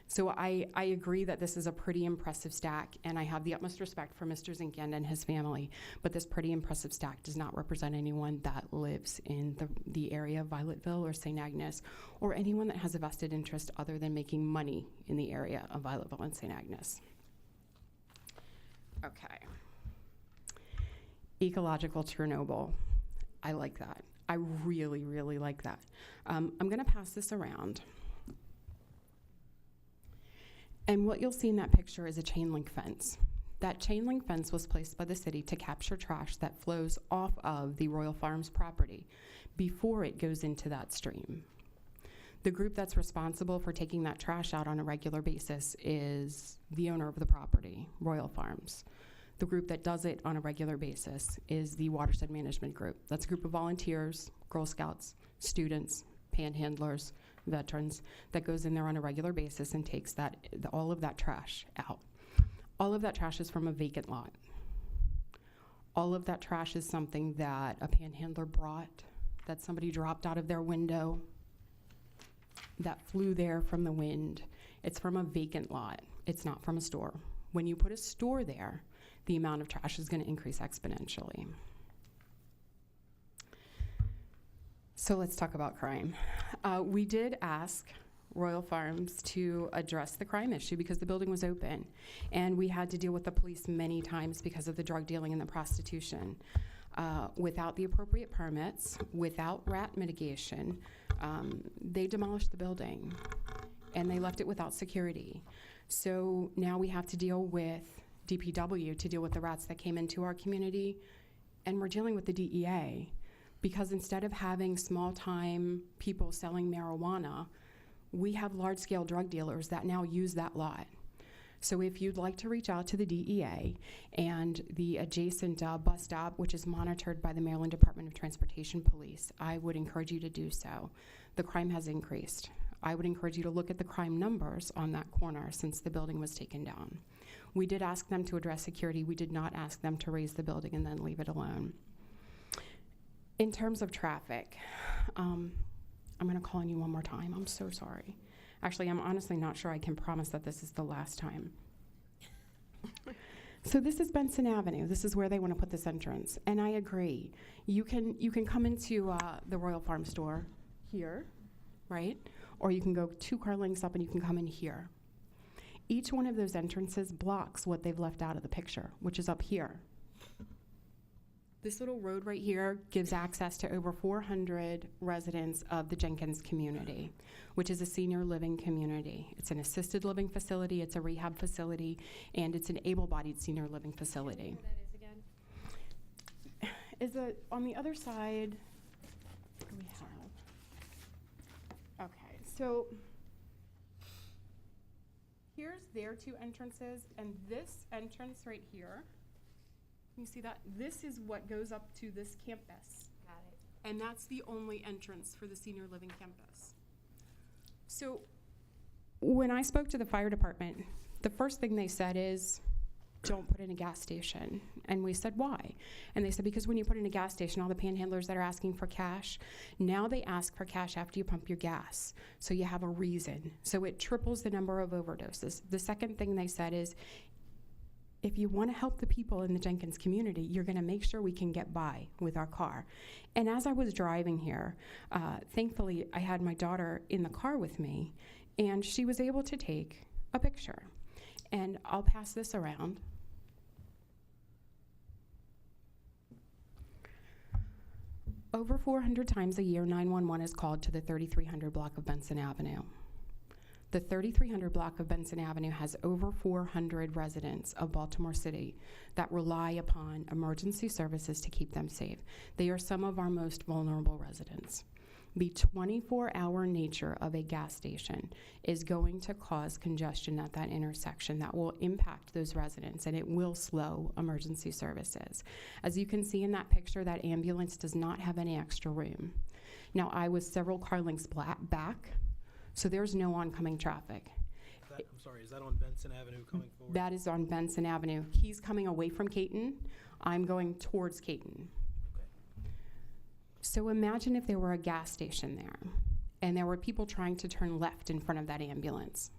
So I agree that this is a pretty impressive stack, and I have the utmost respect for Mr. Zinkand and his family, but this pretty impressive stack does not represent anyone that lives in the area of Violetville or St. Agnes, or anyone that has a vested interest other than making money in the area of Violetville and St. Agnes. Okay. Ecological Chernobyl. I like that. I really, really like that. I'm going to pass this around. And what you'll see in that picture is a chain link fence. That chain link fence was placed by the city to capture trash that flows off of the Royal Farms property before it goes into that stream. The group that's responsible for taking that trash out on a regular basis is the owner of the property, Royal Farms. The group that does it on a regular basis is the Watershed Management Group. That's a group of volunteers, Girl Scouts, students, panhandlers, veterans that goes in there on a regular basis and takes all of that trash out. All of that trash is from a vacant lot. All of that trash is something that a panhandler brought, that somebody dropped out of their window, that flew there from the wind. It's from a vacant lot. It's not from a store. When you put a store there, the amount of trash is going to increase exponentially. So let's talk about crime. We did ask Royal Farms to address the crime issue because the building was open, and we had to deal with the police many times because of the drug dealing and the prostitution. Without the appropriate permits, without rat mitigation, they demolished the building and they left it without security. So now we have to deal with DPW to deal with the rats that came into our community, and we're dealing with the DEA because instead of having small-time people selling marijuana, we have large-scale drug dealers that now use that lot. So if you'd like to reach out to the DEA and the adjacent bus stop, which is monitored by the Maryland Department of Transportation Police, I would encourage you to do so. The crime has increased. I would encourage you to look at the crime numbers on that corner since the building was taken down. We did ask them to address security. We did not ask them to raise the building and then leave it alone. In terms of traffic, I'm going to call on you one more time. I'm so sorry. Actually, I'm honestly not sure I can promise that this is the last time. So this is Benson Avenue. This is where they want to put this entrance. And I agree. You can come into the Royal Farm store here, right? Or you can go 2 car lengths up and you can come in here. Each one of those entrances blocks what they've left out of the picture, which is up here. This little road right here gives access to over 400 residents of the Jenkins community, which is a senior living community. It's an assisted living facility, it's a rehab facility, and it's an able-bodied senior living facility. On the other side, we have, okay, so here's their 2 entrances, and this entrance right here, you see that? This is what goes up to this campus. Got it. And that's the only entrance for the senior living campus. So when I spoke to the fire department, the first thing they said is, don't put in a gas station. And we said, why? And they said, because when you put in a gas station, all the panhandlers that are asking for cash, now they ask for cash after you pump your gas. So you have a reason. So it triples the number of overdoses. The second thing they said is, if you want to help the people in the Jenkins community, you're going to make sure we can get by with our car. And as I was driving here, thankfully I had my daughter in the car with me, and she was able to take a picture. And I'll pass this around. Over 400 times a year, 911 is called to the 3300 block of Benson Avenue. The 3300 block of Benson Avenue has over 400 residents of Baltimore City that rely upon emergency services to keep them safe. They are some of our most vulnerable residents. The 24-hour nature of a gas station is going to cause congestion at that intersection that will impact those residents, and it will slow emergency services. As you can see in that picture, that ambulance does not have any extra room. Now, I was several car lengths back, so there's no oncoming traffic. I'm sorry, is that on Benson Avenue coming forward? That is on Benson Avenue. He's coming away from Caton. I'm going towards Caton. Okay. So imagine if there were a gas station there, and there were people trying to turn left in front of that ambulance.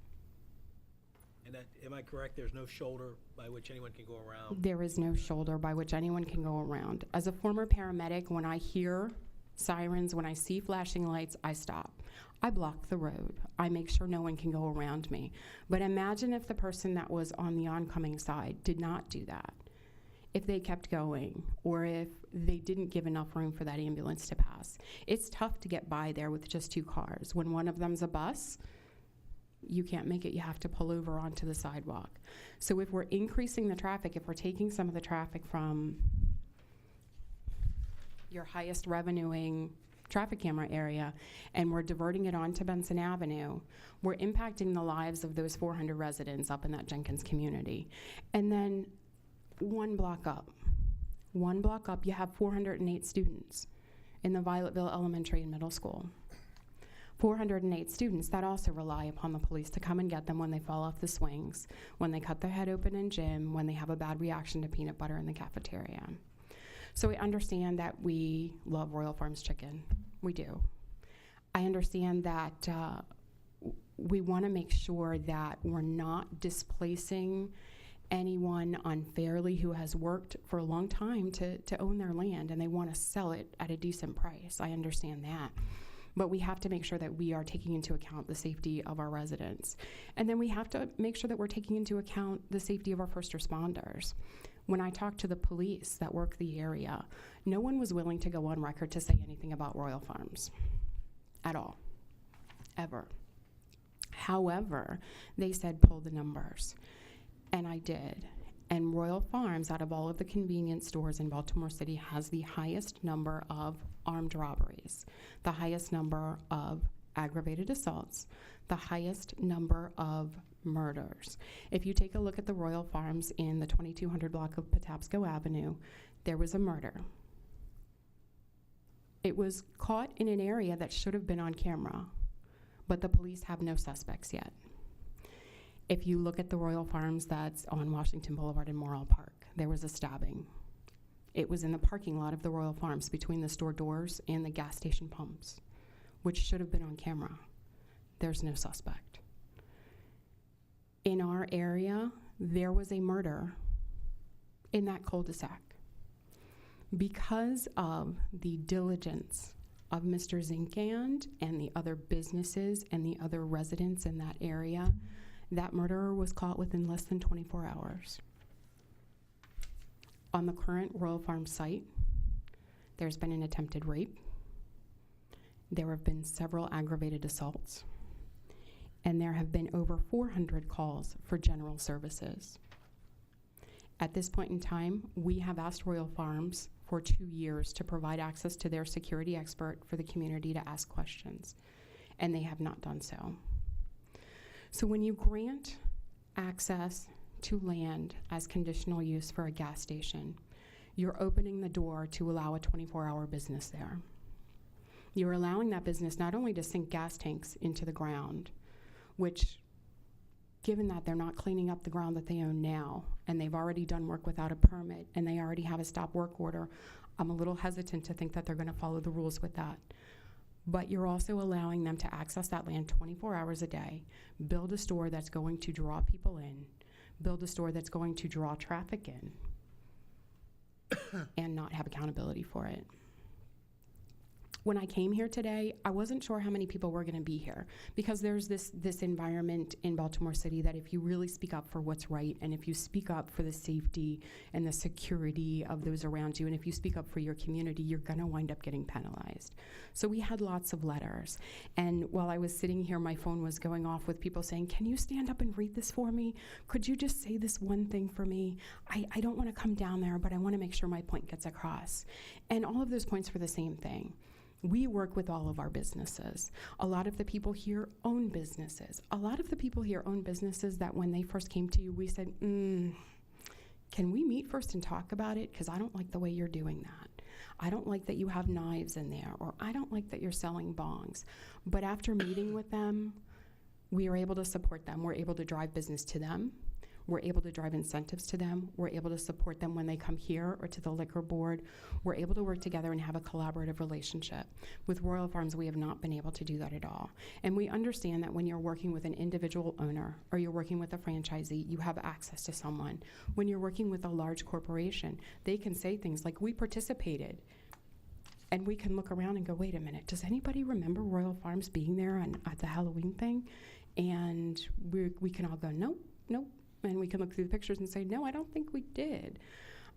And that, am I correct, there's no shoulder by which anyone can go around? There is no shoulder by which anyone can go around. As a former paramedic, when I hear sirens, when I see flashing lights, I stop. I block the road. I make sure no one can go around me. But imagine if the person that was on the oncoming side did not do that. If they kept going, or if they didn't give enough room for that ambulance to pass. It's tough to get by there with just 2 cars. When one of them's a bus, you can't make it. You have to pull over onto the sidewalk. So if we're increasing the traffic, if we're taking some of the traffic from your highest revenuing traffic camera area, and we're diverting it onto Benson Avenue, we're impacting the lives of those 400 residents up in that Jenkins community. And then one block up, you have 408 students in the Violetville Elementary and Middle School. 408 students that also rely upon the police to come and get them when they fall off the swings, when they cut their head open in gym, when they have a bad reaction to peanut butter in the cafeteria. So we understand that we love Royal Farms chicken. We do. I understand that we want to make sure that we're not displacing anyone unfairly who has worked for a long time to own their land, and they want to sell it at a decent price. I understand that. But we have to make sure that we are taking into account the safety of our residents. And then we have to make sure that we're taking into account the safety of our first responders. When I talked to the police that work the area, no one was willing to go on record to say anything about Royal Farms at all, ever. However, they said pull the numbers, and I did. And Royal Farms, out of all of the convenience stores in Baltimore City, has the highest number of armed robberies, the highest number of aggravated assaults, the highest number of murders. If you take a look at the Royal Farms in the 2200 block of Patapsco Avenue, there was a murder. It was caught in an area that should have been on camera, but the police have no suspects yet. If you look at the Royal Farms that's on Washington Boulevard in Morrill Park, there was a stabbing. It was in the parking lot of the Royal Farms between the store doors and the gas station pumps, which should have been on camera. There's no suspect. In our area, there was a murder in that cul-de-sac. Because of the diligence of Mr. Zinkand and the other businesses and the other residents in that area, that murderer was caught within less than 24 hours. On the current Royal Farm site, there's been an attempted rape. There have been several aggravated assaults. And there have been over 400 calls for general services. At this point in time, we have asked Royal Farms for 2 years to provide access to their security expert for the community to ask questions, and they have not done so. So when you grant access to land as conditional use for a gas station, you're opening the door to allow a 24-hour business there. You're allowing that business not only to sink gas tanks into the ground, which, given that they're not cleaning up the ground that they own now, and they've already done work without a permit, and they already have a stop work order, I'm a little hesitant to think that they're going to follow the rules with that. But you're also allowing them to access that land 24 hours a day, build a store that's going to draw people in, build a store that's going to draw traffic in, and not have accountability for it. When I came here today, I wasn't sure how many people were going to be here, because there's this environment in Baltimore City that if you really speak up for what's right, and if you speak up for the safety and the security of those around you, and if you speak up for your community, you're going to wind up getting penalized. So we had lots of letters. And while I was sitting here, my phone was going off with people saying, can you stand up and read this for me? Could you just say this one thing for me? I don't want to come down there, but I want to make sure my point gets across. And all of those points were the same thing. We work with all of our businesses. A lot of the people here own businesses. A lot of the people here own businesses that when they first came to you, we said, can we meet first and talk about it? Because I don't like the way you're doing that. I don't like that you have knives in there, or I don't like that you're selling bongs. But after meeting with them, we are able to support them. We're able to drive business to them. We're able to drive incentives to them. We're able to support them when they come here or to the liquor board. We're able to work together and have a collaborative relationship. With Royal Farms, we have not been able to do that at all. And we understand that when you're working with an individual owner or you're working with a franchisee, you have access to someone. When you're working with a large corporation, they can say things like, we participated. And we can look around and go, wait a minute, does anybody remember Royal Farms being there at the Halloween thing? And we can all go, nope, nope. And we can look through the pictures and say, no, I don't think we did.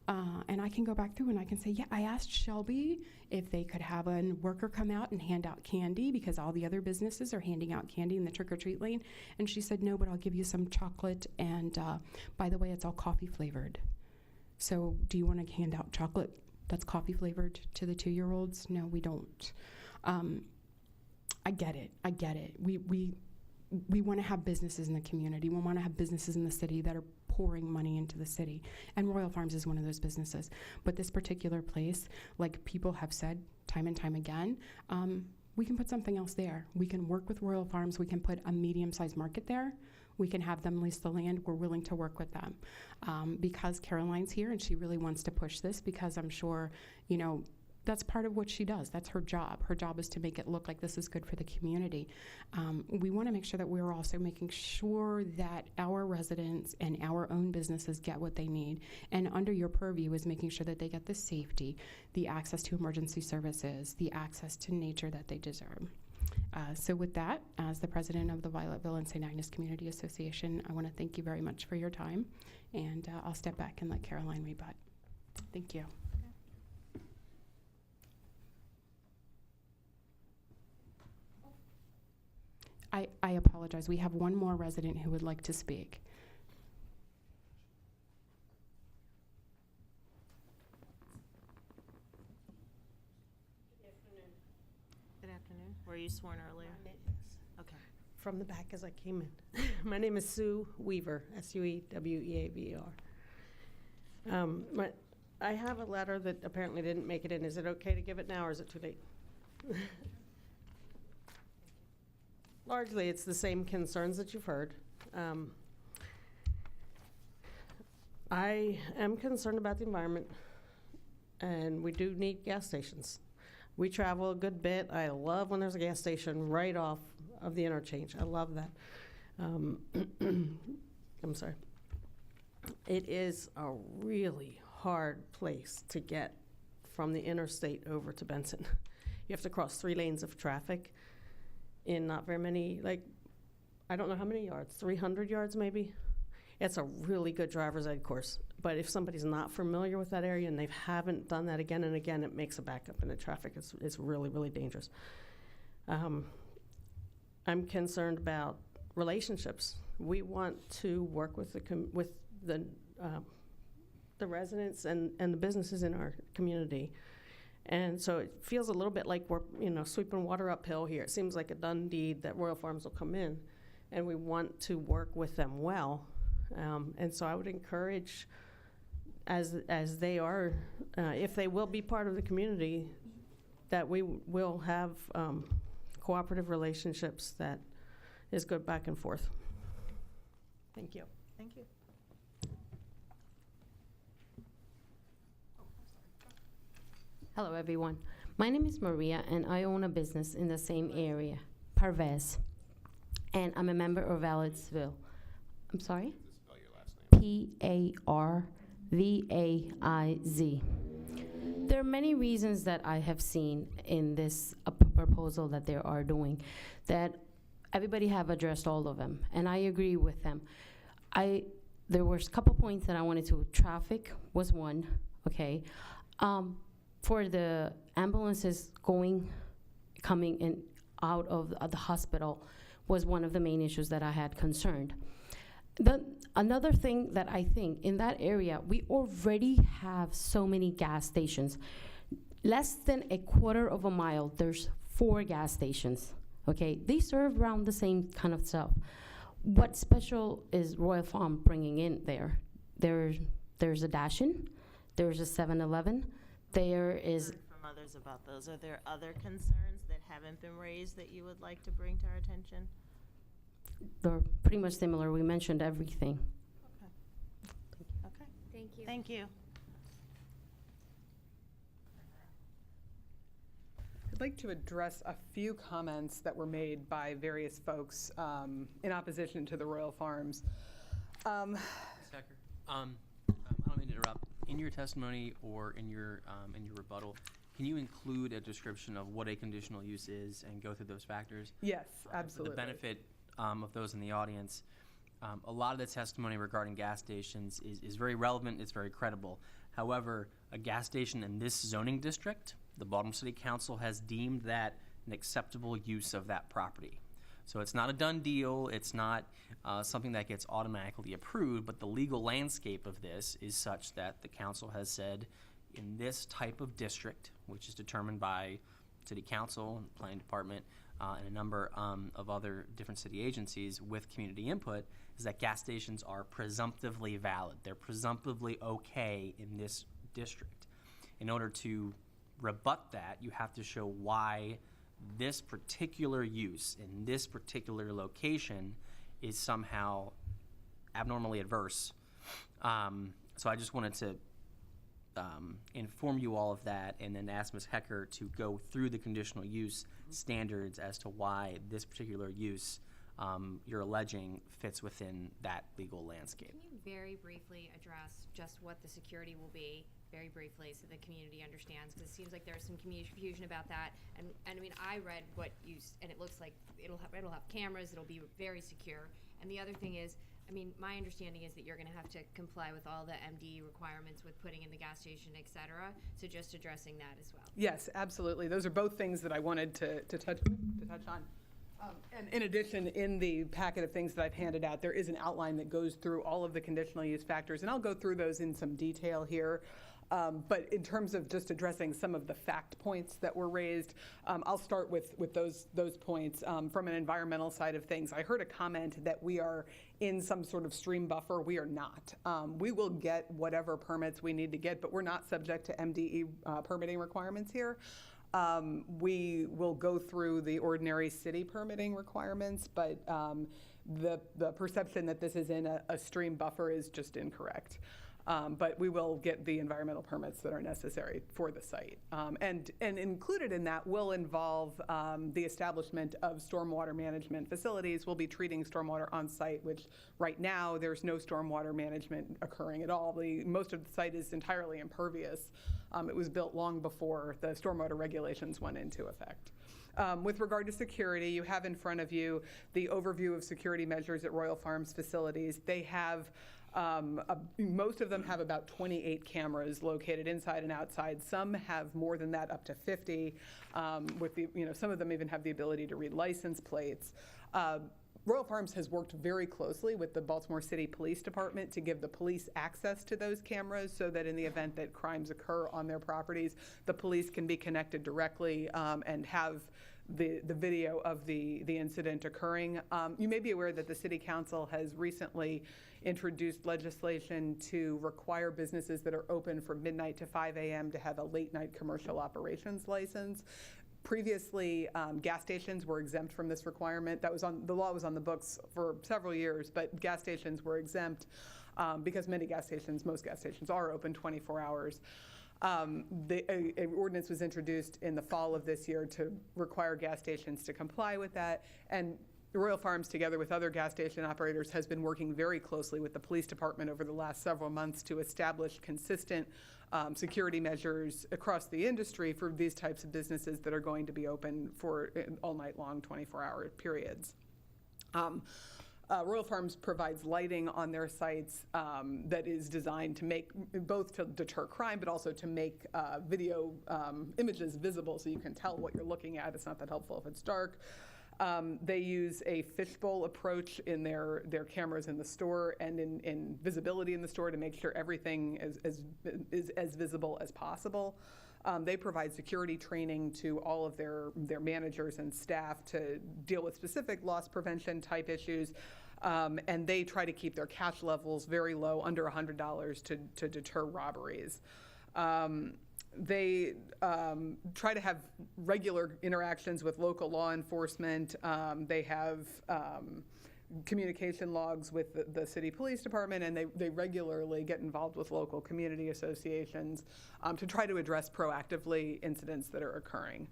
And I can go back through and I can say, yeah, I asked Shelby if they could have a worker come out and hand out candy because all the other businesses are handing out candy in the trick-or-treat lane. And she said, no, but I'll give you some chocolate. And by the way, it's all coffee flavored. So do you want to hand out chocolate that's coffee flavored to the 2-year-olds? No, we don't. I get it. I get it. We want to have businesses in the community. We want to have businesses in the city that are pouring money into the city. And Royal Farms is one of those businesses. But this particular place, like people have said time and time again, we can put something else there. We can work with Royal Farms. We can put a medium-sized market there. We can have them lease the land. We're willing to work with them. Because Caroline's here and she really wants to push this, because I'm sure, you know, that's part of what she does. That's her job. Her job is to make it look like this is good for the community. We want to make sure that we're also making sure that our residents and our own businesses get what they need. And under your purview is making sure that they get the safety, the access to emergency services, the access to nature that they deserve. So with that, as the president of the Violetville and St. Agnes Community Association, I want to thank you very much for your time. And I'll step back and let Caroline rebut. Thank you. I apologize. We have one more resident who would like to speak. Good afternoon. Were you sworn earlier? Okay. From the back as I came in. My name is Sue Weaver, Sueweaver. I have a letter that apparently didn't make it in. Is it okay to give it now, or is it too late? Largely, it's the same concerns that you've heard. I am concerned about the environment, and we do need gas stations. We travel a good bit. I love when there's a gas station right off of the interchange. I love that. I'm sorry. It is a really hard place to get from the interstate over to Benson. You have to cross 3 lanes of traffic in not very many, like, I don't know how many yards, 300 yards maybe? It's a really good driver's ed course. But if somebody's not familiar with that area and they haven't done that again and again, it makes a backup in the traffic. It's really, really dangerous. I'm concerned about relationships. We want to work with the residents and the businesses in our community. And so it feels a little bit like we're, sweeping water uphill here. It seems like a done deed that Royal Farms will come in, and we want to work with them well. And so I would encourage, as they are, if they will be part of the community, that we will have cooperative relationships that is good back and forth. Thank you. Thank you. Hello, everyone. My name is Maria, and I own a business in the same area, Parvez, and I'm a member of Vallettsville. I'm sorry? Spell your last name. Parvaiz. There are many reasons that I have seen in this proposal that they are doing that everybody have addressed all of them, and I agree with them. There was a couple points that I wanted to. Traffic was one, okay? For the ambulances coming in out of the hospital was one of the main issues that I had concerned. Another thing that I think in that area, we already have so many gas stations. Less than a quarter of a mile, there's 4 gas stations, okay? They serve around the same kind of stuff. What special is Royal Farm bringing in there? There's a Dashin, there's a 7-Eleven, there is... Heard from others about those. Are there other concerns that haven't been raised that you would like to bring to our attention? They're pretty much similar. We mentioned everything. Okay. Thank you. Thank you. I'd like to address a few comments that were made by various folks in opposition to the Royal Farms. I don't mean to interrupt. In your testimony or in your rebuttal, can you include a description of what a conditional use is and go through those factors? Yes, For absolutely. the benefit of those in the audience, a lot of the testimony regarding gas stations is very relevant, it's very credible. However, a gas station in this zoning district, the Baltimore City Council has deemed that an acceptable use of that property. So it's not a done deal, it's not something that gets automatically approved, but the legal landscape of this is such that the council has said in this type of district, which is determined by City Council and Planning Department and a number of other different city agencies with community input, is that gas stations are presumptively valid. They're presumptively okay in this district. In order to rebut that, you have to show why this particular use in this particular location is somehow abnormally adverse. So I just wanted to inform you all of that, and then ask Ms. Hecker to go through the conditional use standards as to why this particular use you're alleging fits within that legal landscape. Can you very briefly address just what the security will be, very briefly, so the community understands? Because it seems like there's some confusion about that. And I mean, I read what you, and it looks like it'll have cameras, it'll be very secure. And the other thing is, I mean, my understanding is that you're going to have to comply with all the MD requirements with putting in the gas station, et cetera. So just addressing that as well. Yes, absolutely. Those are both things that I wanted to touch on. And in addition, in the packet of things that I've handed out, there is an outline that goes through all of the conditional use factors, and I'll go through those in some detail here. But in terms of just addressing some of the fact points that were raised, I'll start with those points. From an environmental side of things, I heard a comment that we are in some sort of stream buffer. We are not. We will get whatever permits we need to get, but we're not subject to MDE permitting requirements here. We will go through the ordinary city permitting requirements, but the perception that this is in a stream buffer is just incorrect. But we will get the environmental permits that are necessary for the site. And included in that will involve the establishment of stormwater management facilities. We'll be treating stormwater on site, which right now there's no stormwater management occurring at all. Most of the site is entirely impervious. It was built long before the stormwater regulations went into effect. With regard to security, you have in front of you the overview of security measures at Royal Farms facilities. They have most of them have about 28 cameras located inside and outside. Some have more than that, up to 50. Some of them even have the ability to read license plates. Royal Farms has worked very closely with the Baltimore City Police Department to give the police access to those cameras so that in the event that crimes occur on their properties, the police can be connected directly and have the video of the incident occurring. You may be aware that the City Council has recently introduced legislation to require businesses that are open from midnight to 5 a.m. to have a late night commercial operations license. Previously, gas stations were exempt from this requirement. The law was on the books for several years, but gas stations were exempt because most gas stations are open 24 hours. An ordinance was introduced in the fall of this year to require gas stations to comply with that, and Royal Farms, together with other gas station operators, has been working very closely with the police department over the last several months to establish consistent security measures across the industry for these types of businesses that are going to be open for all night long, 24-hour periods. Royal Farms provides lighting on their sites that is designed to make, both to deter crime, but also to make video images visible so you can tell what you're looking at. It's not that helpful if it's dark. They use a fishbowl approach in their cameras in the store and in visibility in the store to make sure everything is as visible as possible. They provide security training to all of their managers and staff to deal with specific loss prevention type issues. And they try to keep their cash levels very low, under $100, to deter robberies. They try to have regular interactions with local law enforcement. They have communication logs with the city police department, and they regularly get involved with local community associations to try to address proactively incidents that are occurring.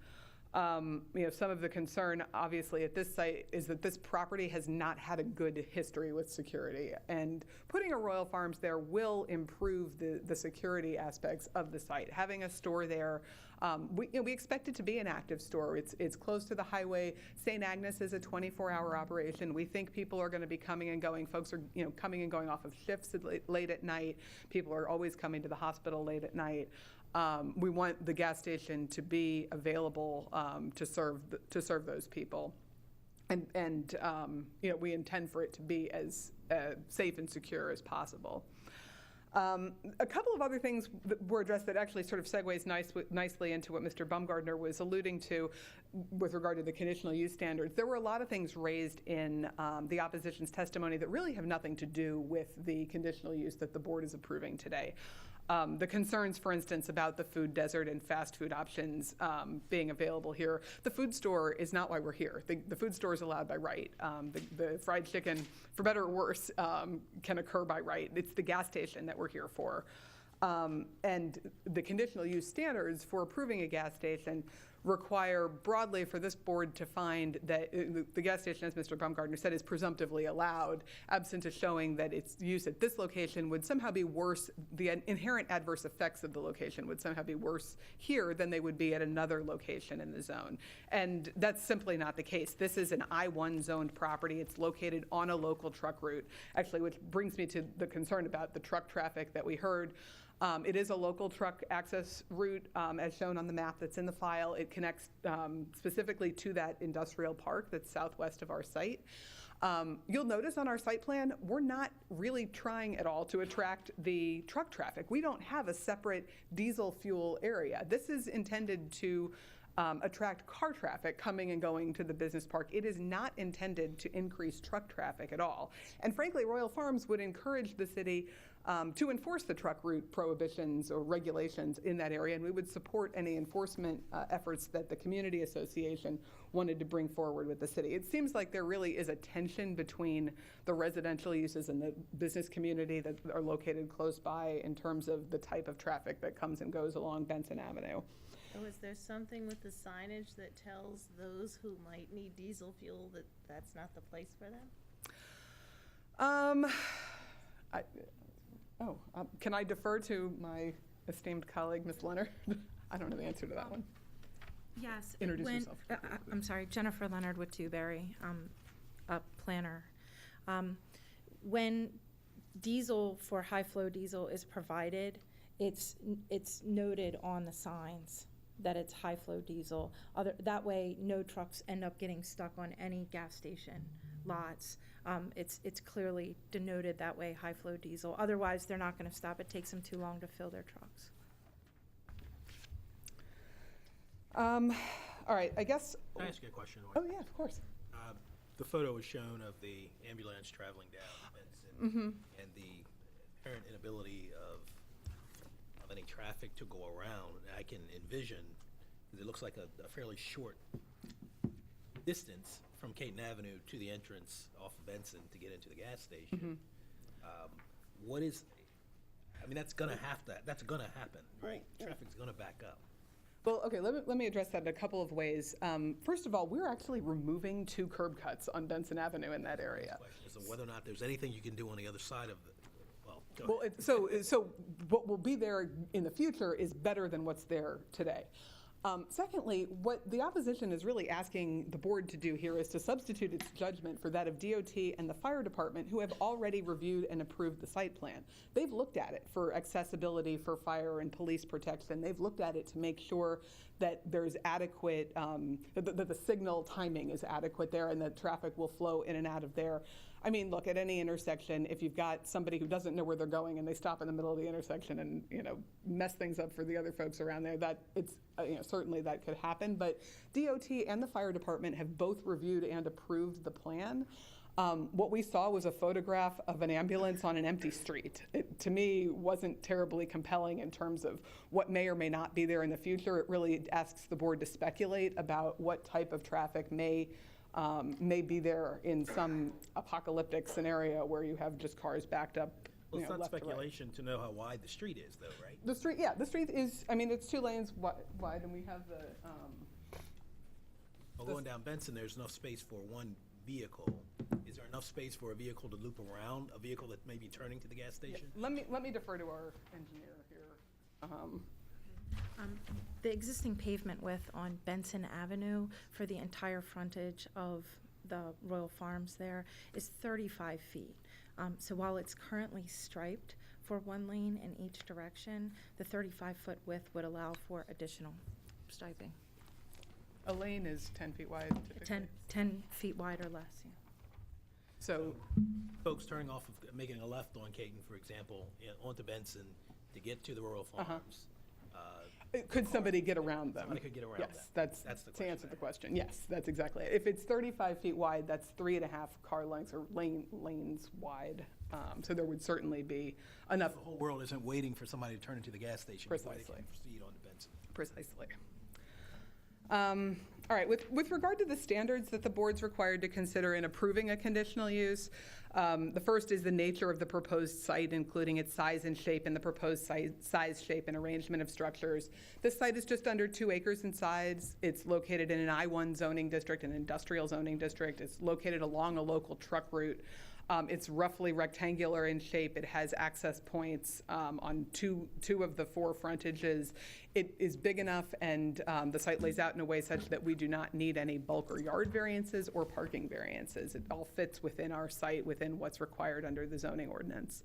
Some of the concern, obviously, at this site is that this property has not had a good history with security, and putting a Royal Farms there will improve the security aspects of the site. Having a store there, we expect it to be an active store. It's close to the highway. St. Agnes is a 24-hour operation. We think people are going to be coming and going. Folks are coming and going off of shifts late at night. People are always coming to the hospital late at night. We want the gas station to be available to serve those people, and we intend for it to be as safe and secure as possible. A couple of other things that were addressed that actually sort of segues nicely into what Mr. Bumgardner was alluding to with regard to the conditional use standards. There were a lot of things raised in the opposition's testimony that really have nothing to do with the conditional use that the board is approving today. the concerns, for instance, about the food desert and fast food options being available here. The food store is not why we're here. The food store is allowed by right. The fried chicken, for better or worse, can occur by right. It's the gas station that we're here for. And the conditional use standards for approving a gas station require broadly for this board to find that the gas station, as Mr. Baumgartner said, is presumptively allowed, absent of showing that its use at this location would somehow be worse, the inherent adverse effects of the location would somehow be worse here than they would be at another location in the zone. And that's simply not the case. This is an I-1 zoned property. It's located on a local truck route, actually, which brings me to the concern about the truck traffic that we heard. It is a local truck access route, as shown on the map that's in the file. It connects specifically to that industrial park that's southwest of our site. You'll notice on our site plan, we're not really trying at all to attract the truck traffic. We don't have a separate diesel fuel area. This is intended to attract car traffic coming and going to the business park. It is not intended to increase truck traffic at all. And frankly, Royal Farms would encourage the city to enforce the truck route prohibitions or regulations in that area, and we would support any enforcement efforts that the community association wanted to bring forward with the city. It seems like there really is a tension between the residential uses and the business community that are located close by in terms of the type of traffic that comes and goes along Benson Avenue. So is there something with the signage that tells those who might need diesel fuel that that's not the place for them? Can I defer to my esteemed colleague, Ms. Leonard? I don't know the answer to that one. Yes. Introduce yourself. I'm sorry, Jennifer Leonard with Dewberry, a planner. When diesel for high-flow diesel is provided, it's noted on the signs that it's high-flow diesel. That way, no trucks end up getting stuck on any gas station lots. It's clearly denoted that way, high-flow diesel. Otherwise, they're not going to stop. It takes them too long to fill their trucks. All right, I guess. Can I ask you a question? Oh, yeah, of course. The photo was shown of the ambulance traveling down Benson and the apparent inability of any traffic to go around. I can envision, because it looks like a fairly short distance from Caton Avenue to the entrance off of Benson to get into the gas station. What is, I mean, that's gonna happen, right? Traffic's gonna back up. Well, okay, let me address that in a couple of ways. First of all, we're actually removing 2 curb cuts on Benson Avenue in that area. So whether or not there's anything you can do on the other side of the, well, so what will be there in the future is better than what's there today. Secondly, what the opposition is really asking the board to do here is to substitute its judgment for that of DOT and the fire department, who have already reviewed and approved the site plan. They've looked at it for accessibility, for fire and police protection. They've looked at it to make sure that there's adequate, that the signal timing is adequate there and that traffic will flow in and out of there. I mean, look, at any intersection, if you've got somebody who doesn't know where they're going and they stop in the middle of the intersection and, mess things up for the other folks around there, that it's, certainly that could happen. But DOT and the fire department have both reviewed and approved the plan. What we saw was a photograph of an ambulance on an empty street. It, to me, wasn't terribly compelling in terms of what may or may not be there in the future. It really asks the board to speculate about what type of traffic may be there in some apocalyptic scenario where you have just cars backed up. Well, it's not left to right. speculation to know how wide the street is, though, right? The street is, it's 2 lanes wide, and we have the. Well, going down Benson, there's enough space for one vehicle. Is there enough space for a vehicle to loop around, a vehicle that may be turning to the gas station? Yeah, let me defer to our engineer here. The existing pavement width on Benson Avenue for the entire frontage of the Royal Farms there is 35 feet. So while it's currently striped for 1 lane in each direction, the 35-foot width would allow for additional striping. A lane is 10 feet wide. 10 feet wide or less, yeah. So folks turning off of, making a left on Caton, for example, onto Benson to get to the Royal Farms. Could somebody get around them? Somebody could get around yes, them. That's the to answer the question. Yes, that's exactly it. If it's 35 feet wide, that's 3.5 car lengths or lanes wide. So there would certainly be enough. The whole world isn't waiting for somebody to turn into the gas station before they Precisely. can proceed on to Benson. Precisely. All right, with regard to the standards that the board's required to consider in approving a conditional use, the first is the nature of the proposed site, including its size and shape and the proposed size, shape, and arrangement of structures. This site is just under 2 acres in size. It's located in an I-1 zoning district, an industrial zoning district. It's located along a local truck route. It's roughly rectangular in shape. It has access points on two of the 4 frontages. It is big enough, and the site lays out in a way such that we do not need any bulk or yard variances or parking variances. It all fits within our site, within what's required under the zoning ordinance.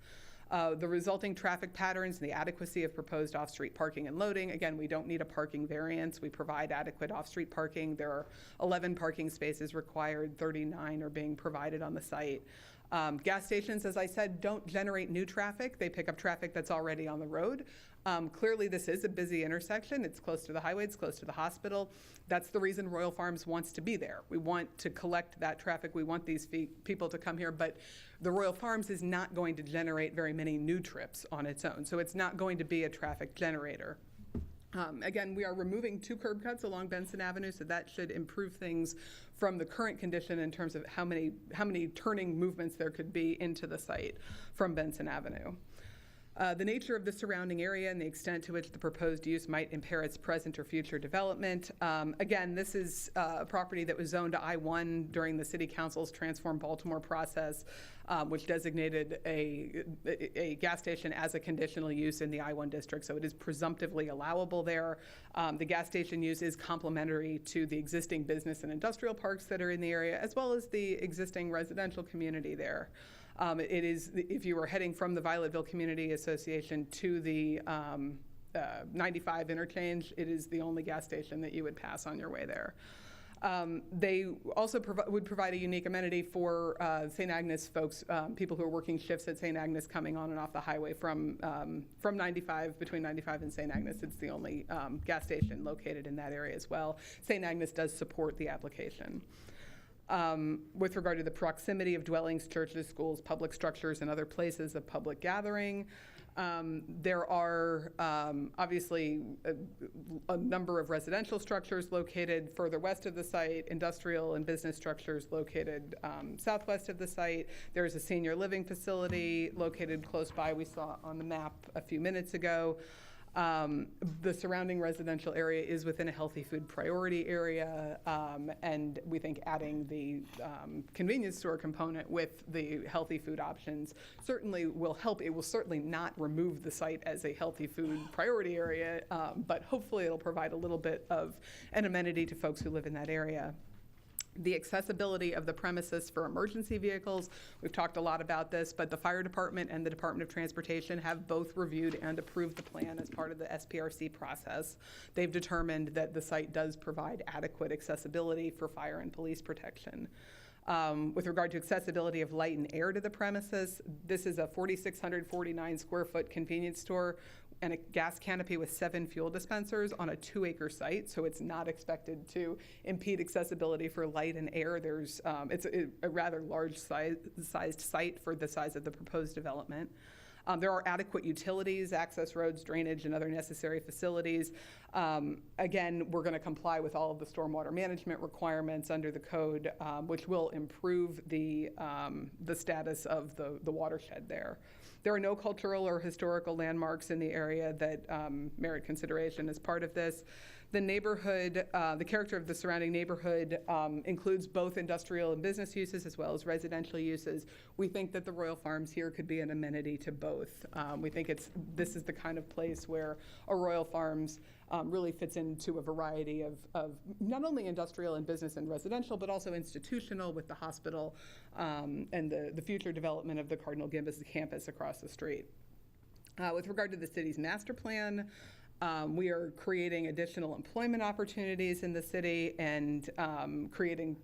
The resulting traffic patterns and the adequacy of proposed off-street parking and loading. Again, we don't need a parking variance. We provide adequate off-street parking. There are 11 parking spaces required, 39 are being provided on the site. Gas stations, as I said, don't generate new traffic. They pick up traffic that's already on the road. Clearly, this is a busy intersection. It's close to the highway. It's close to the hospital. That's the reason Royal Farms wants to be there. We want to collect that traffic. We want these people to come here, but the Royal Farms is not going to generate very many new trips on its own, so it's not going to be a traffic generator. Again, we are removing 2 curb cuts along Benson Avenue, so that should improve things from the current condition in terms of how many turning movements there could be into the site from Benson Avenue. The nature of the surrounding area and the extent to which the proposed use might impair its present or future development. Again, this is a property that was zoned to I-1 during the City Council's Transform Baltimore process, which designated a gas station as a conditional use in the I-1 district, so it is presumptively allowable there. The gas station use is complementary to the existing business and industrial parks that are in the area, as well as the existing residential community there. It is, if you were heading from the Violetville Community Association to the 95 interchange, it is the only gas station that you would pass on your way there. They also would provide a unique amenity for St. Agnes folks, people who are working shifts at St. Agnes coming on and off the highway from 95, between 95 and St. Agnes. It's the only gas station located in that area as well. St. Agnes does support the application. With regard to the proximity of dwellings, churches, schools, public structures, and other places of public gathering, there are obviously a number of residential structures located further west of the site, industrial and business structures located southwest of the site. There's a senior living facility located close by, we saw on the map a few minutes ago. The surrounding residential area is within a healthy food priority area, and we think adding the convenience store component with the healthy food options certainly will help. It will certainly not remove the site as a healthy food priority area, but hopefully it'll provide a little bit of an amenity to folks who live in that area. The accessibility of the premises for emergency vehicles, we've talked a lot about this, but the fire department and the Department of Transportation have both reviewed and approved the plan as part of the SPRC process. They've determined that the site does provide adequate accessibility for fire and police protection. With regard to accessibility of light and air to the premises, this is a 4,649 square foot convenience store and a gas canopy with 7 fuel dispensers on a 2-acre site, so it's not expected to impede accessibility for light and air. It's a rather large sized site for the size of the proposed development. There are adequate utilities, access roads, drainage, and other necessary facilities. Again, we're going to comply with all of the stormwater management requirements under the code, which will improve the status of the watershed there. There are no cultural or historical landmarks in the area that merit consideration as part of this. The neighborhood, the character of the surrounding neighborhood includes both industrial and business uses as well as residential uses. We think that the Royal Farms here could be an amenity to both. We think this is the kind of place where a Royal Farms really fits into a variety of not only industrial and business and residential, but also institutional with the hospital and the future development of the Cardinal Gibbs campus across the street. With regard to the city's master plan, we are creating additional employment opportunities in the city and creating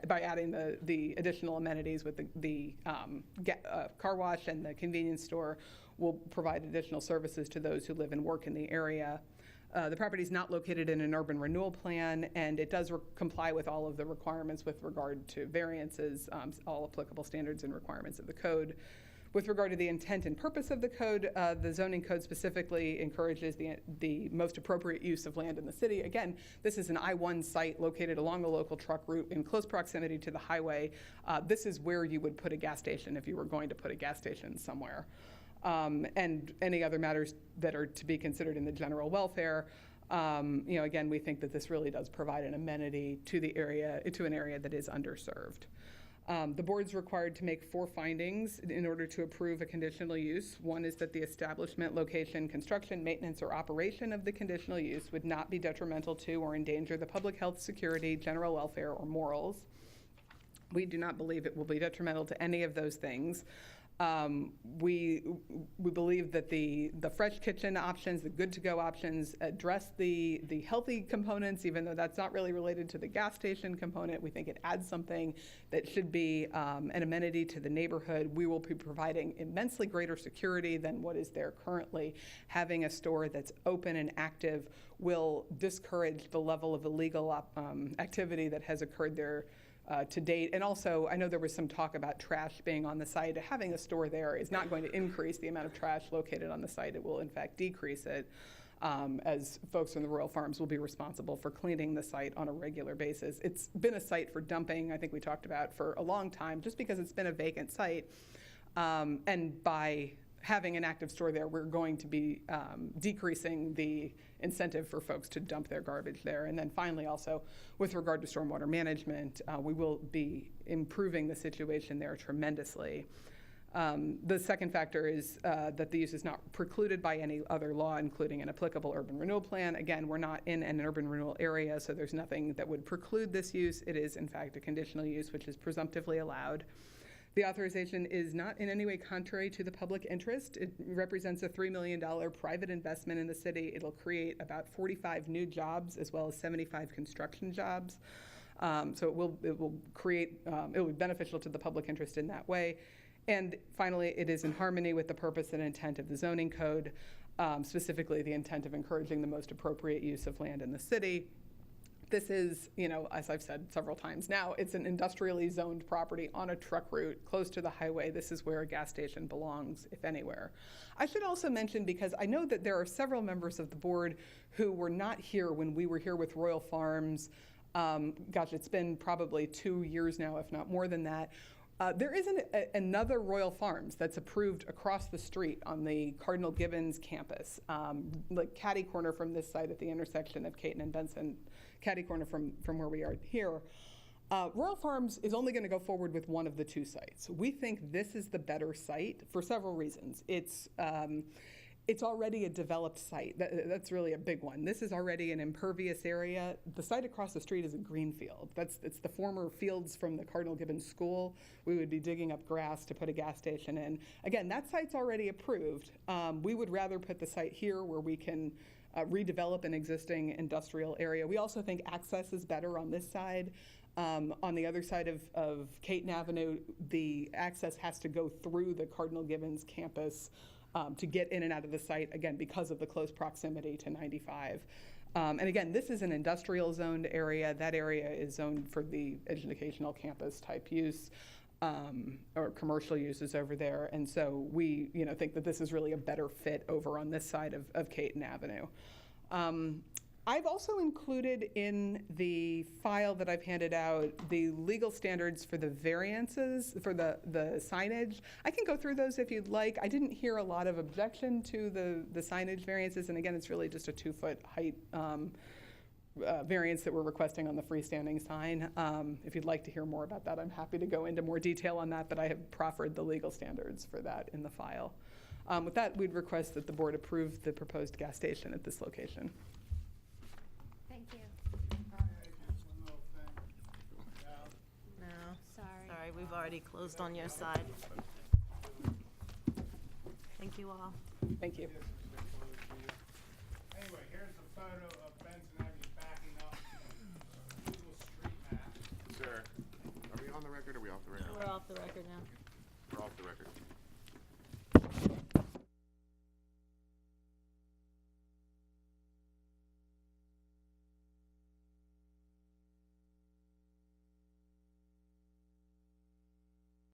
by adding the additional amenities with the car wash and the convenience store will provide additional services to those who live and work in the area. The property is not located in an urban renewal plan, and it does comply with all of the requirements with regard to variances, all applicable standards and requirements of the code. With regard to the intent and purpose of the code, the zoning code specifically encourages the most appropriate use of land in the city. Again, this is an I-1 site located along the local truck route in close proximity to the highway. This is where you would put a gas station if you were going to put a gas station somewhere. And any other matters that are to be considered in the general welfare. Again, we think that this really does provide an amenity to the area, to an area that is underserved. The board's required to make 4 findings in order to approve a conditional use. One is that the establishment, location, construction, maintenance, or operation of the conditional use would not be detrimental to or endanger the public health, security, general welfare, or morals. We do not believe it will be detrimental to any of those things. We believe that the fresh kitchen options, the good-to-go options, address the healthy components, even though that's not really related to the gas station component. We think it adds something that should be an amenity to the neighborhood. We will be providing immensely greater security than what is there currently. Having a store that's open and active will discourage the level of illegal activity that has occurred there to date. And also, I know there was some talk about trash being on the site. Having a store there is not going to increase the amount of trash located on the site. It will, in fact, decrease it, as folks from the Royal Farms will be responsible for cleaning the site on a regular basis. It's been a site for dumping, I think we talked about, for a long time, just because it's been a vacant site. And by having an active store there, we're going to be decreasing the incentive for folks to dump their garbage there. And then finally, also, with regard to stormwater management, we will be improving the situation there tremendously. The second factor is that the use is not precluded by any other law, including an applicable urban renewal plan. Again, we're not in an urban renewal area, so there's nothing that would preclude this use. It is, in fact, a conditional use, which is presumptively allowed. The authorization is not in any way contrary to the public interest. It represents a $3 million private investment in the city. It'll create about 45 new jobs as well as 75 construction jobs. So it will create, it will be beneficial to the public interest in that way. And finally, it is in harmony with the purpose and intent of the zoning code, specifically the intent of encouraging the most appropriate use of land in the city. This is, as I've said several times now, it's an industrially zoned property on a truck route close to the highway. This is where a gas station belongs, if anywhere. I should also mention, because I know that there are several members of the board who were not here when we were here with Royal Farms. Gosh, it's been probably 2 years now, if not more than that. There is another Royal Farms that's approved across the street on the Cardinal Gibbons campus, like catty corner from this site at the intersection of Caton and Benson, catty corner from where we are here. Royal Farms is only going to go forward with one of the 2 sites. We think this is the better site for several reasons. It's already a developed site. That's really a big one. This is already an impervious area. The site across the street is a green field. It's the former fields from the Cardinal Gibbons School. We would be digging up grass to put a gas station in. Again, that site's already approved. We would rather put the site here where we can redevelop an existing industrial area. We also think access is better on this side. On the other side of Caton Avenue, the access has to go through the Cardinal Gibbons campus to get in and out of the site, again, because of the close proximity to 95. And again, this is an industrial zoned area. That area is zoned for the educational campus type use, or commercial uses over there. And so we think that this is really a better fit over on this side of Caton Avenue. I've also included in the file that I've handed out the legal standards for the variances for the signage. I can go through those if you'd like. I didn't hear a lot of objection to the signage variances, and again, it's really just a 2-foot height variance that we're requesting on the freestanding sign. If you'd like to hear more about that, I'm happy to go into more detail on that, but I have proffered the legal standards for that in the file. With that, we'd request that the board approve the proposed gas station at this location. Thank you. No. Sorry. Sorry, we've already closed on your side. Thank you all. Thank you. Anyway, here's a photo of Benson Avenue backing up Google Street Map. Sir, are we on the record or are we off the record? We're off the record now. We're off the record.